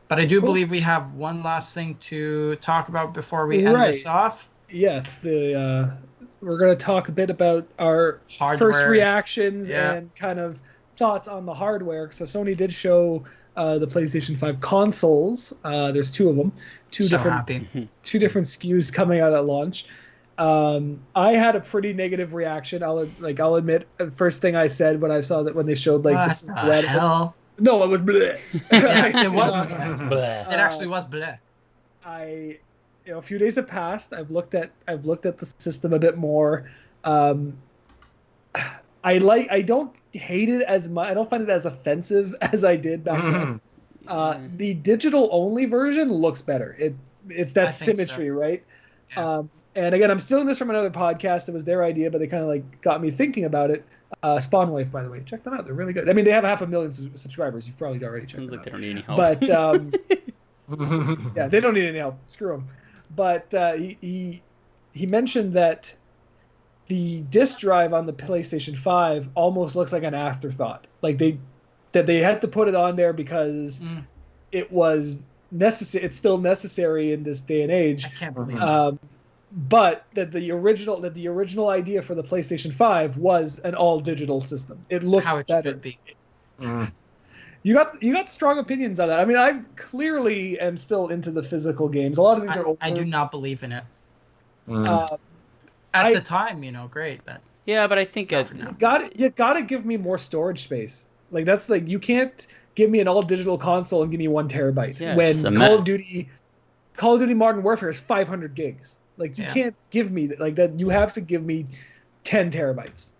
But I do believe we have one last thing to talk about before we end this off. Yes, we're going to talk a bit about our Hardware. first reactions and kind of thoughts on the hardware. So Sony did show the PlayStation 5 consoles. There's two of them, two different SKUs coming out at launch. I had a pretty negative reaction. I'll admit, the first thing I said when I saw that when they showed like what the hell? No, it was bleh. Yeah, it was bleh. It actually was bleh. A few days have passed. I've looked at the system a bit more. I don't hate it as much. I don't find it as offensive as I did back then. The digital only version looks better. It's that symmetry, so. Right? Yeah. And again, I'm stealing this from another podcast. It was their idea, but they kind of like got me thinking about it. Spawnwave, by the way, check them out. They're really good. I mean, they have 500,000 subscribers. You've probably already checked them out. Sounds like they don't need any help. But yeah, they don't need any help. Screw them. But he mentioned that the disc drive on the PlayStation 5 almost looks like an afterthought. Like they had to put it on there because it was necessary. It's still necessary in this day and age. I can't believe it. But that the original idea for the PlayStation 5 was an all digital system. It looks how it better. Should be. You got strong opinions on that. I mean, I clearly am still into the physical games. A lot of these are older. I do not believe in it. At the time, great, but yeah, but I think you gotta give me more storage space. Like that's like you can't give me an all digital console and give me 1 terabyte when Call of Duty Modern Warfare is 500 gigs. Like you can't give me like that. You have to give me 10 terabytes.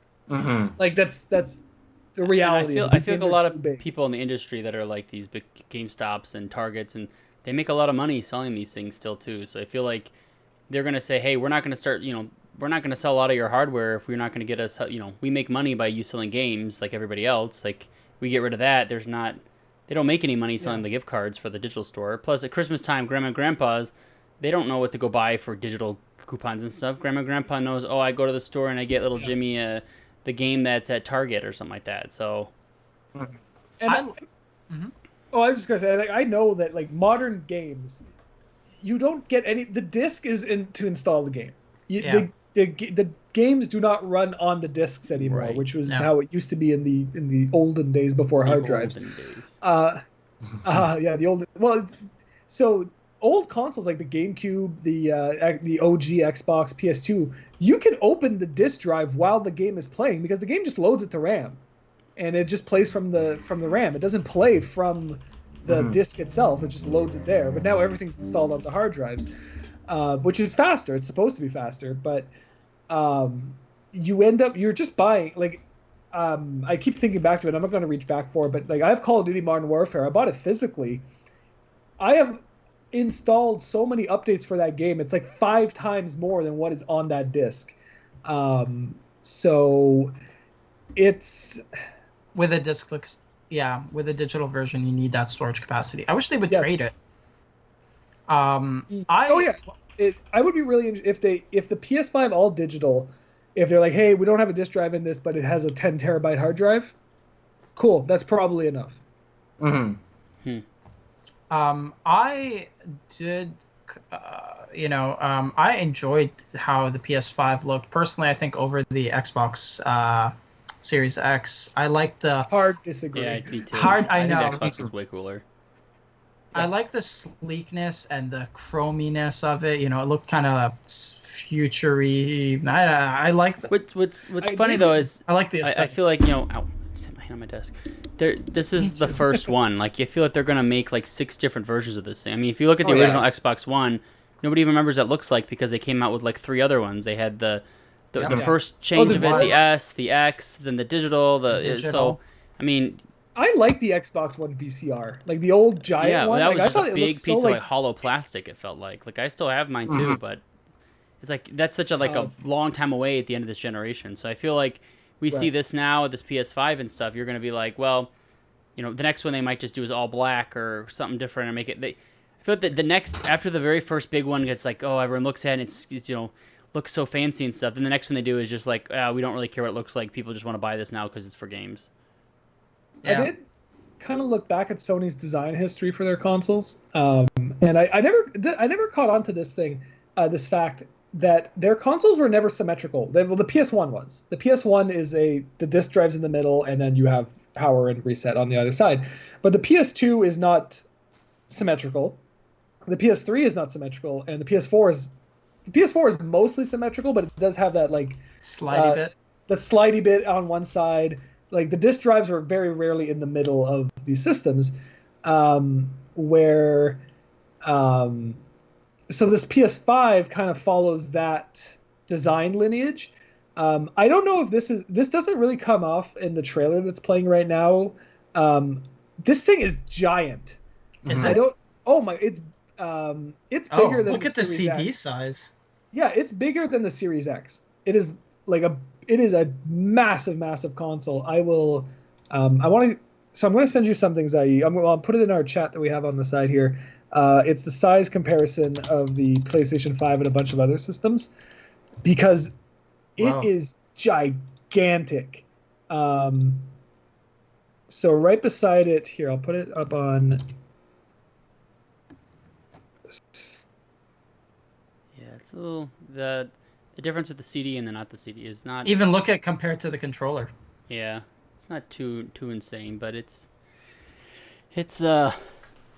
Like that's the reality. I feel like a lot of people in the industry that are like these big GameStops and Targets, and they make a lot of money selling these things still too. So I feel like they're gonna say, hey, we're not gonna start. We're not gonna sell a lot of your hardware if we're not gonna get us. We make money by you selling games like everybody else. Like we get rid of that. They don't make any money selling the gift cards for the digital store. Plus at Christmas time, Grandma and Grandpa's, they don't know what to go buy for digital coupons and stuff. Grandma and Grandpa knows, I go to the store and I get little Jimmy the game that's at Target or something like that. So, I was just gonna say, like, I know that like modern games, you don't get any. The disc is to install the game. The games do not run on the discs anymore, which was how it used to be in the olden days before hard drives. The old. Well, so old consoles like the GameCube, the OG Xbox, PS2, you can open the disc drive while the game is playing because the game just loads it to RAM, and it just plays from the RAM. It doesn't play from the disc itself. It just loads it there. But now everything's installed on the hard drives, which is faster. It's supposed to be faster, but you're just buying like. I keep thinking back to it. I'm not going to reach back for it, but like I have Call of Duty Modern Warfare. I bought it physically. I have installed so many updates for that game. It's like 5 times more than what is on that disc. So it's With a disc, with a digital version, you need that storage capacity. I wish they would Yes. trade it. oh yeah, I would be really if the PS5 all digital, if they're like, hey, we don't have a disk drive in this, but it has a 10 terabyte hard drive. Cool, that's probably enough. Mm-hmm. I did, I enjoyed how the PS5 looked. Personally, I think over the Xbox Series X, I like the Hard disagree. Yeah, me too. I know. think the Xbox was way cooler. I like the sleekness and the chrominess of it. It looked kind of futury. I like the. What's funny though is I like the. I feel like ow, just hit my hand on my desk. This is the first one. Like you feel like they're gonna make like 6 different versions of this thing. I mean, if you look at the original Xbox One, nobody even remembers what it looks like because they came out with like 3 other ones. They had the first change of it, the S, the X, then the digital. So I mean. I like the Xbox One VCR, like the old giant one. Yeah, that like, was I just thought a it big looked piece so, of like hollow plastic. It felt like I still have mine too, but it's like that's such a long time away at the end of this generation. So I feel like we see this now with this PS5 and stuff. You're gonna be like, well, the next one they might just do is all black or something different and make it. I feel like the next after the very first big one gets like, oh, everyone looks at it, and it's looks so fancy and stuff. Then the next one they do is just like, we don't really care what it looks like. People just want to buy this now because it's for games. Yeah. I did kind of look back at Sony's design history for their consoles, and I never caught on to this this fact that their consoles were never symmetrical. The PS1 was. The PS1 is the disc drive's in the middle, and then you have power and reset on the other side. But the PS2 is not symmetrical. The PS3 is not symmetrical, and the PS4 is mostly symmetrical, but it does have that like slidey bit. That slidey bit on one side. Like the disk drives were very rarely in the middle of these systems, where so this PS5 kind of follows that design lineage. I don't know if this doesn't really come off in the trailer that's playing right now. This thing is giant. Is it? It's bigger than look at the CD size. Yeah, it's bigger than the Series X. It is a massive console. I'm going to send you something, Zai. I'll put it in our chat that we have on the side here. It's the size comparison of the PlayStation 5 and a bunch of other systems because it is gigantic. So right beside it here, I'll put it up on. Yeah, it's a little the difference with the CD and the not the CD is not even look at compared to the controller. Yeah, it's not too insane, but it's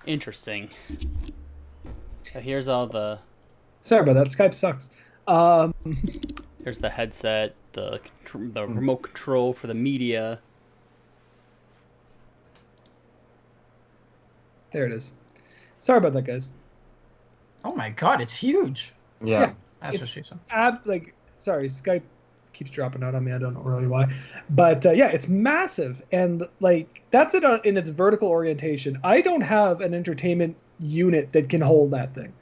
interesting. So here's all the. Sorry about that. Skype sucks. There's the headset, the remote control for the media. There it is. Sorry about that, guys. Oh my god, it's huge. Yeah. That's what she said. Sorry, Skype keeps dropping out on me. I don't know really why. But yeah, it's massive. And like that's it in its vertical orientation. I don't have an entertainment unit that can hold that thing.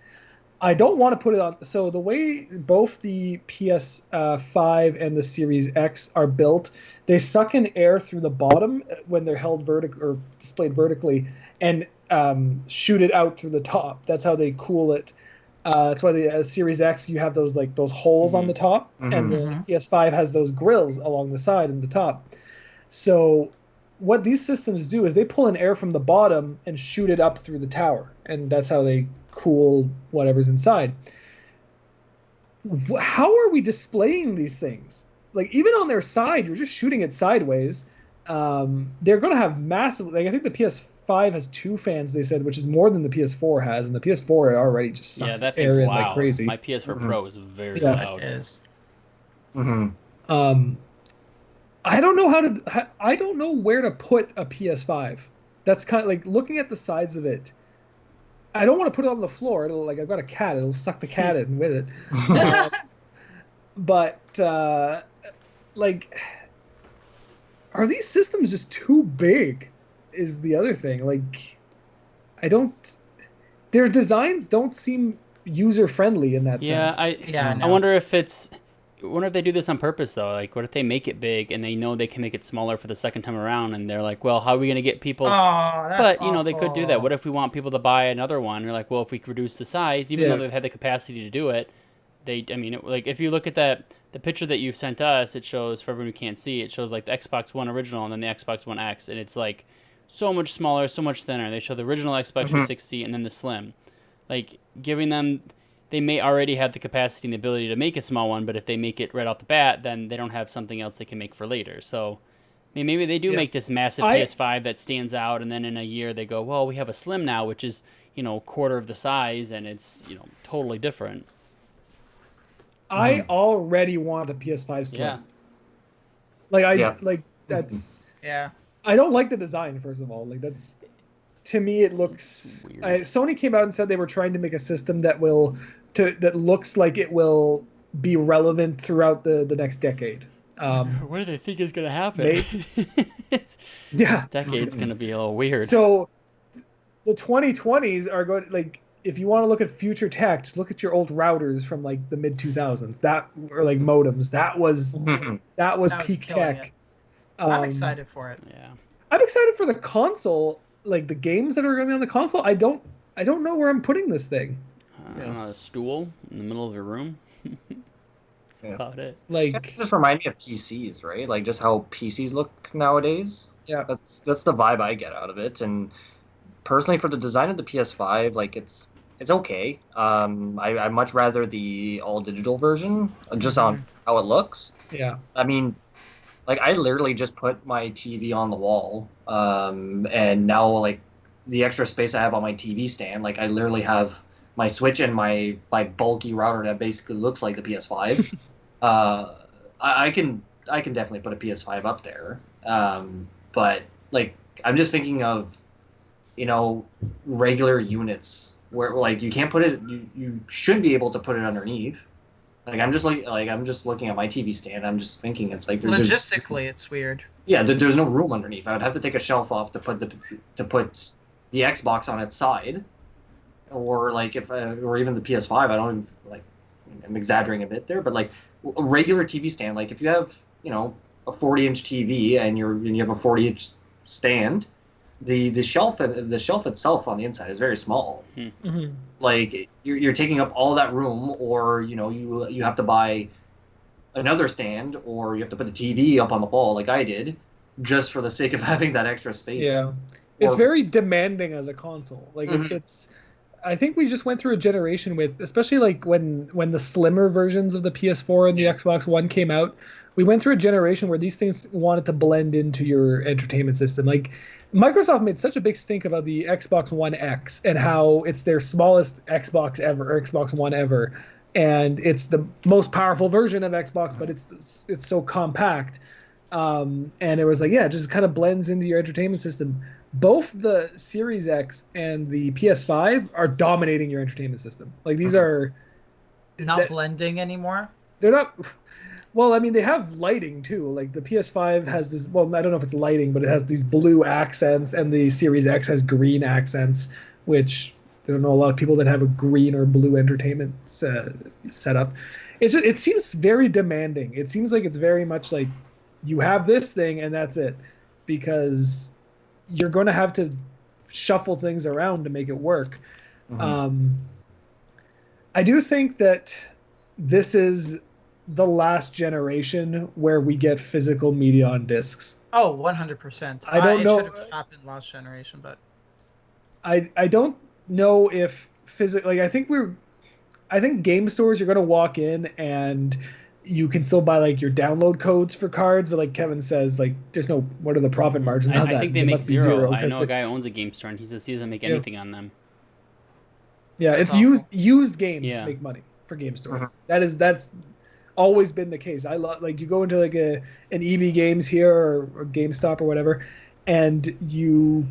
I don't want to put it on. So the way both the PS5 and the Series X are built, they suck in air through the bottom when they're held or displayed vertically and shoot it out through the top. That's how they cool it. That's why the Series X, you have those holes on the top, and the PS5 has those grills along the side and the top. So what these systems do is they pull in air from the bottom and shoot it up through the tower, and that's how they cool whatever's inside. How are we displaying these things? Like even on their side, you're just shooting it sideways. They're going to have massive. I think the PS5 has 2 fans. They said, which is more than the PS4 has, and the PS4 already just sucks that air in loud. like crazy. My PS4 Pro is very loud. It is. I don't know I don't know where to put a PS5. That's kind of like looking at the sides of it. I don't want to put it on the floor. I've got a cat. It'll suck the cat in with it. But are these systems just too big? Is the other thing. Their designs don't seem user friendly in that sense. I wonder if it's wonder if they do this on purpose though. Like, what if they make it big and they know they can make it smaller for the second time around, and they're like, well, how are we gonna get people? Oh, that's But they could do that. What if we want people to buy another one? They're like, well, if we reduce the size, even though they've had the capacity to do it, like if you look at the picture that you sent us, it shows, for everyone who can't see, it shows like the Xbox One original and then the Xbox One X, and it's like so much smaller, so much thinner. They show the original Xbox 360 and then the Slim, like giving them. They may already have the capacity and the ability to make a small one, but if they make it right off the bat, then they don't have something else they can make for later. So maybe they do make this massive PS5 that stands out, and then in a year they go, well, we have a Slim now, which is, quarter of the size, and it's, totally different. I already want a PS5 Slim. Yeah. That's... Yeah. I don't like the design, first of all. Like, that's... To me, it looks... Sony came out and said they were trying to make a system that looks like it will be relevant throughout the next decade. What do they think is going to happen? This decade's going to be a little weird. So the 2020s are going... Like, if you want to look at future tech, just look at your old routers from, like, the mid-2000s. That... Or, like, modems. That was peak tech. I'm excited for it. Yeah. I'm excited for the console... Like the games that are going to be on the console, I don't know where I'm putting this thing. I don't know, a stool in the middle of your room. That's about it. Like, it just remind me of PCs, right? Like just how PCs look nowadays. Yeah, that's the vibe I get out of it. And personally, for the design of the PS5, like it's okay. I much rather the all digital version, just on how it looks. Yeah. I mean, like I literally just put my TV on the wall, and now like the extra space I have on my TV stand, like I literally have my Switch and my bulky router that basically looks like the PS5. I can definitely put a PS5 up there, but like I'm just thinking of, regular units where like you can't put it, you shouldn't be able to put it underneath. Like I'm just looking at my TV stand. I'm just thinking it's like logistically it's weird. Yeah, there's no room underneath. I would have to take a shelf off to put the Xbox on its side, or like or even the PS5. I don't even, like, I'm exaggerating a bit there, but like a regular TV stand. Like if you have a 40-inch TV and you have a 40-inch stand, the shelf itself on the inside is very small. Mm-hmm. Like you're taking up all that room, or you have to buy another stand, or you have to put the TV up on the wall like I did, just for the sake of having that extra space. Yeah, it's very demanding as a console. Like it's. I think we just went through a generation with, especially like when the slimmer versions of the PS4 and the Xbox One came out, we went through a generation where these things wanted to blend into your entertainment system. Like Microsoft made such a big stink about the Xbox One X and how it's their smallest Xbox ever, or Xbox One ever, and it's the most powerful version of Xbox, but it's so compact. And it was like, it just kind of blends into your entertainment system. Both the Series X and the PS5 are dominating your entertainment system. Like these are not blending anymore. They're not. Well, I mean, they have lighting too. Like the PS5 has this. Well, I don't know if it's lighting, but it has these blue accents, and the Series X has green accents, which I don't know a lot of people that have a green or blue entertainment setup. It seems very demanding. It seems like it's very much like you have this thing and that's it, because you're going to have to shuffle things around to make it work. Mm-hmm. I do think that this is the last generation where we get physical media on discs. Oh, 100%. I don't know. It should have happened last generation, but I don't know if I think game stores, you're going to walk in and you can still buy like your download codes for cards, but like Kevin says, like there's no, what are the profit margins on that? I think they make zero. I know a guy who owns a game store and he says he doesn't make anything on them. Yeah, it's used games make money for game stores. Mm-hmm. That's always been the case. I love, like, you go into like an EB Games here or GameStop or whatever, and you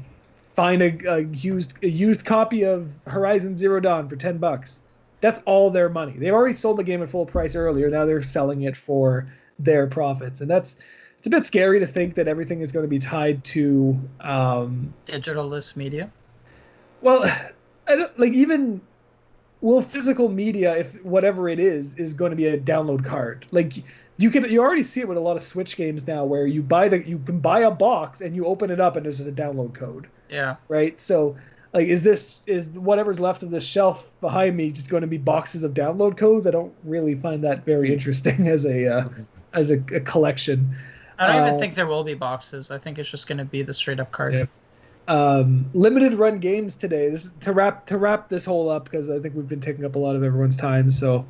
find a used copy of Horizon Zero Dawn for $10. That's all their money. They've already sold the game at full price earlier. Now they're selling it for their profits, and it's a bit scary to think that everything is going to be tied to digital-less media. Well, I don't, like, even will physical media, if whatever it is going to be a download card? Like you already see it with a lot of Switch games now, where you can buy a box and you open it up and there's just a download code. Yeah. Right. So like, is whatever's left of the shelf behind me just going to be boxes of download codes? I don't really find that very interesting as a collection. I don't even think there will be boxes. I think it's just going to be the straight up card. Yeah. Limited run games today. This is to wrap this whole up, because I think we've been taking up a lot of everyone's time. So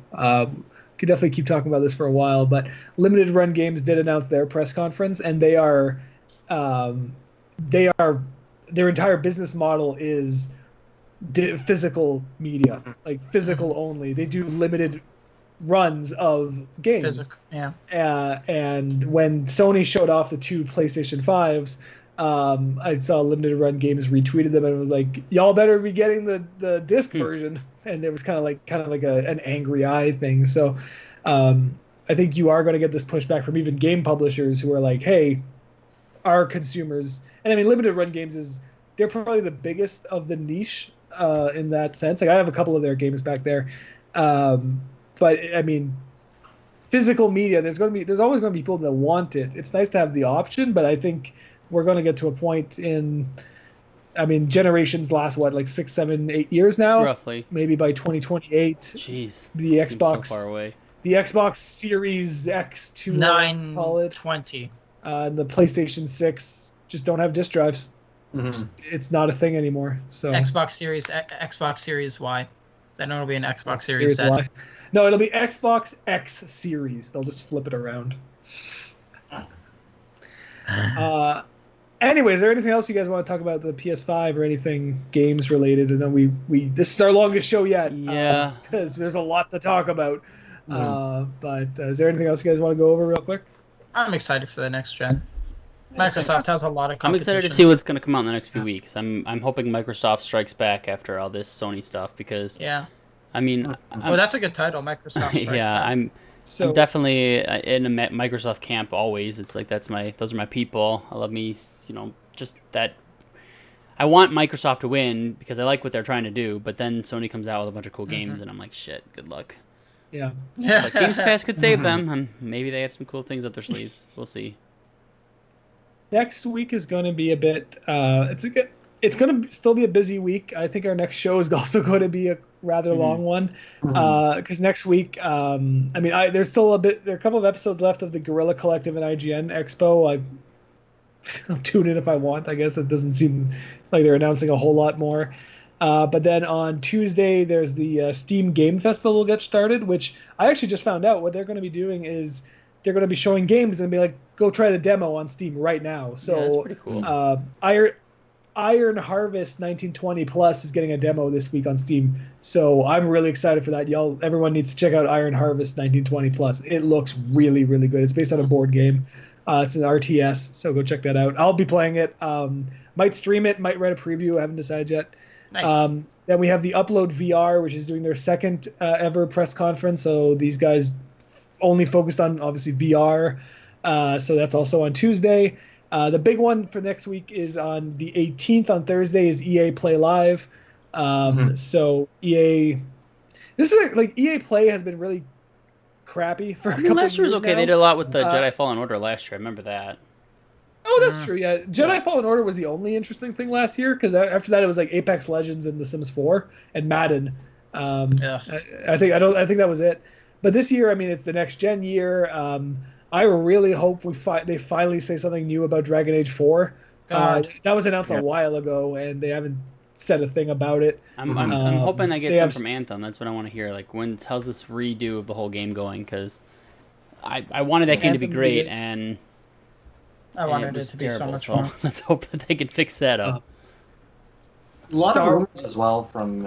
could definitely keep talking about this for a while. But Limited Run Games did announce their press conference, and their entire business model is physical media, like physical only. They do limited runs of games. Physical, yeah. And when Sony showed off the 2 PlayStation 5s, I saw Limited Run Games retweeted them and was like, "Y'all better be getting the disc version." And it was kind of like an angry eye thing. So I think you are going to get this pushback from even game publishers who are like, "Hey, our consumers," and I mean, Limited Run Games they're probably the biggest of the niche in that sense. Like, I have a couple of their games back there. But I mean, physical media, there's always going to be people that want it. It's nice to have the option, but I think we're going to get to a point generations last like 6, 7, 8 years now, roughly. Maybe by 2028. Jeez, the Xbox so far away. The Xbox Series X to 920. The PlayStation 6 just don't have disk drives. Mm-hmm. It's not a thing anymore. So Xbox Series Y. Then it'll be an Xbox Series Z. Y. No, it'll be Xbox X Series. They'll just flip it around. Anyways, is there anything else you guys want to talk about the PS5 or anything games related? And then we this is our longest show yet. Yeah. Because there's a lot to talk about. But is there anything else you guys want to go over real quick? I'm excited for the next gen. Microsoft has a lot of competition. I'm excited to see what's going to come out in the next few weeks. I'm hoping Microsoft strikes back after all this Sony stuff, because I mean, that's a good title, Microsoft strikes back. I'm definitely in a Microsoft camp always. It's like those are my people. I love me, just that. I want Microsoft to win because I like what they're trying to do, but then Sony comes out with a bunch of cool games, and I'm like, shit, good luck. Yeah. But Games Pass could save them, and maybe they have some cool things up their sleeves. We'll see. Next week is going to be a bit. It's going to still be a busy week. I think our next show is also going to be a rather long one, because next week, there's still there are a couple of episodes left of the Guerrilla Collective and IGN Expo. I'll tune in if I want. I guess it doesn't seem like they're announcing a whole lot more. But then on Tuesday, there's the Steam Game Festival will get started, which I actually just found out what they're going to be doing is they're going to be showing games and be like, go try the demo on Steam right now. So that's pretty cool. Iron Harvest 1920 Plus is getting a demo this week on Steam. So I'm really excited for that. Everyone needs to check out Iron Harvest 1920 Plus. It looks really, really good. It's based on a board game. It's an RTS, so go check that out. I'll be playing it. Might stream it, might write a preview. I haven't decided yet. Nice. Then we have the Upload VR, which is doing their second ever press conference. So these guys only focused on, obviously, VR. So that's also on Tuesday. The big one for next week is on the 18th on Thursday is EA Play Live. So EA Play has been really crappy for a couple last year was okay. now. They did a lot with the Jedi Fallen Order last year. I remember that. Oh, that's true. Yeah, Jedi Fallen Order was the only interesting thing last year, because after that it was like Apex Legends and The Sims 4 and Madden. I think that was it. But this year, it's the next gen year. I really hope they finally say something new about Dragon Age 4. That was announced a while ago, and they haven't said a thing about it. I'm hoping I get some from Anthem. That's what I want to hear. Like, how's this redo of the whole game going? Because I wanted that game to be great, and I wanted it to be so much fun. Let's hope that they can fix that up. A lot of rumors as well from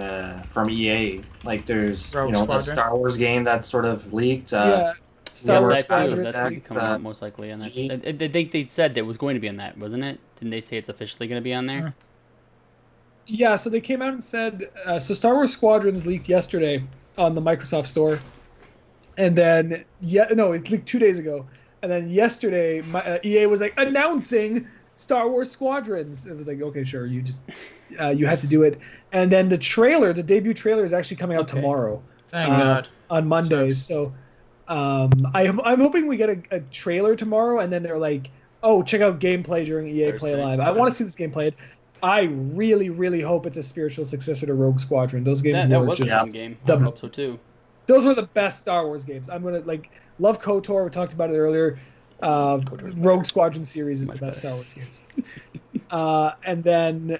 EA. Like, there's the Star Wars game that's sort of leaked. Star Wars That's going to be coming out most likely on that. I think they said that it was going to be on that, wasn't it? Didn't they say it's officially going to be on there? Yeah, so they came out and said, so Star Wars Squadrons leaked yesterday on the Microsoft Store. And then, it leaked 2 days ago. And then yesterday, EA was like announcing Star Wars Squadrons. It was like, okay, sure, you just you had to do it. And then the debut trailer is actually coming out tomorrow. Thank God. On Mondays. So I'm hoping we get a trailer tomorrow, and then they're like, oh, check out gameplay during EA Play Live. I want to see this game played. I really, really hope it's a spiritual successor to Rogue Squadron. Those games That were was a just fun game. I hope so too. those were the best Star Wars games. I'm gonna love KOTOR. We talked about it earlier. Rogue Squadron series is the best Star Wars games. And then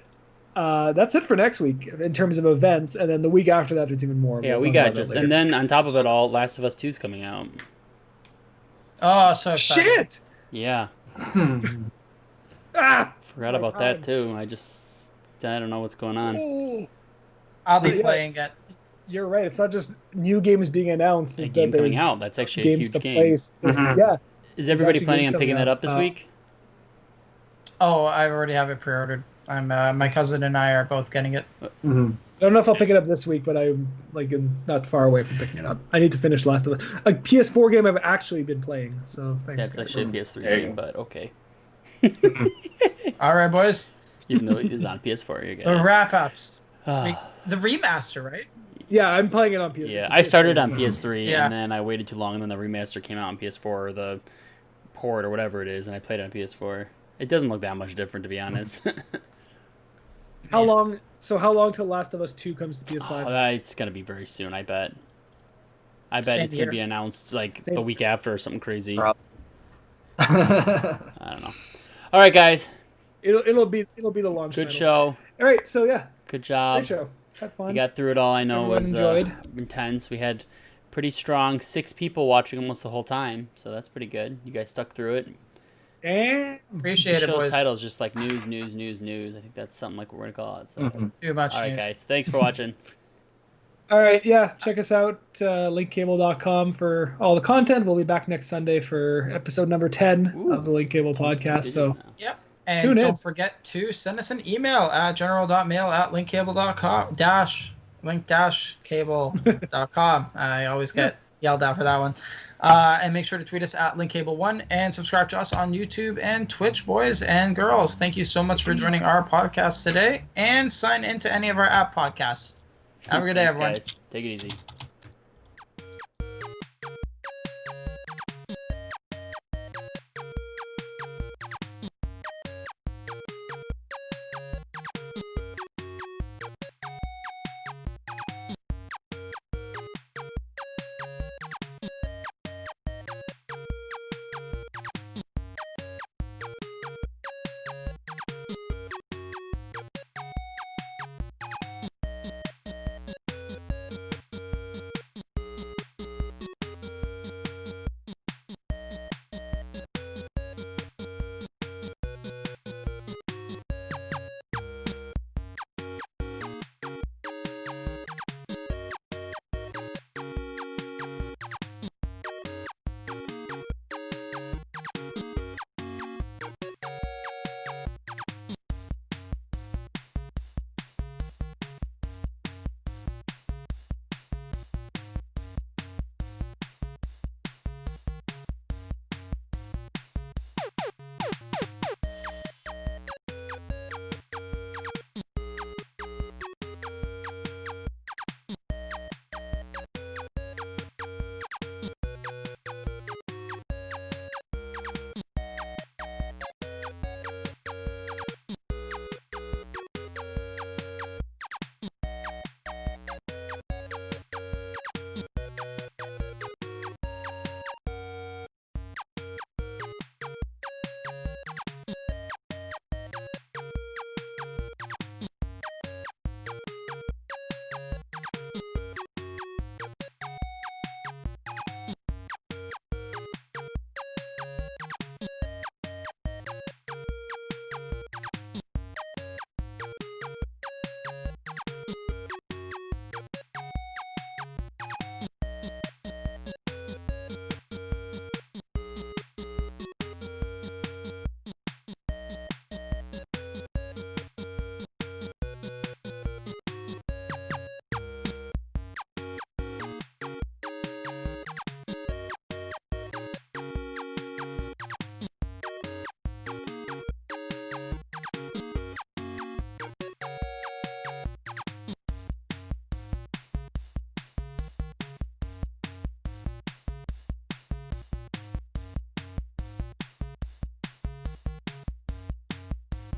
that's it for next week in terms of events. And then the week after that, it's even more. Yeah, we got just, and then on top of it all, Last of Us 2 is coming out. Oh, so excited. Shit! Yeah. Forgot about that too. I don't know what's going on. I'll be playing it. You're right. It's not just new games being announced. A game coming out. That's actually a huge game. Yeah. Is everybody planning on picking that up this week? Oh, I already have it pre-ordered. I'm my cousin and I are both getting it. I don't know if I'll pick it up this week, but I'm not far away from picking it up. I need to finish Last of Us. A PS4 game I've actually been playing. So thanks. That's actually a PS3 game, but okay. All right, boys. Even though it is on PS4, you're The getting wrap-ups. The remaster, right? Yeah, I'm playing it on PS4. Yeah, I started on PS3, Yeah. and then I waited too long, and then the remaster came out on PS4, or the port, or whatever it is, and I played it on PS4. It doesn't look that much different, to be honest. How long till Last of Us 2 comes to PS5? It's going to be very soon, I bet. I bet Same it's going to here. be announced the week after or something crazy. I don't know. All right, guys. It'll be the launch. Good title. show. All right, so yeah, Good job. great show. Had fun. We got through it all. I know it Everyone was enjoyed. intense. We had pretty strong 6 people watching almost the whole time, so that's pretty good. You guys stuck through it. And Appreciate The it, show's boys. title is just like news. I think that's something like we're going to call it. So. Too much All right, news. guys. Thanks for watching. all right, yeah, check us out, linkcable.com for all the content. We'll be back next Sunday for episode number 10 Ooh. of the Link Cable podcast. So Yep. And Tune in. don't forget to send us an email at general.mail@linkcable.com link-cable.com. I always get yelled at for that one. And make sure to tweet us at linkcable1 and subscribe to us on YouTube and Twitch, boys and girls. Thank you so much for joining our podcast today, and sign into any of our app podcasts. Have a good day, Thanks, everyone. guys. Take it easy.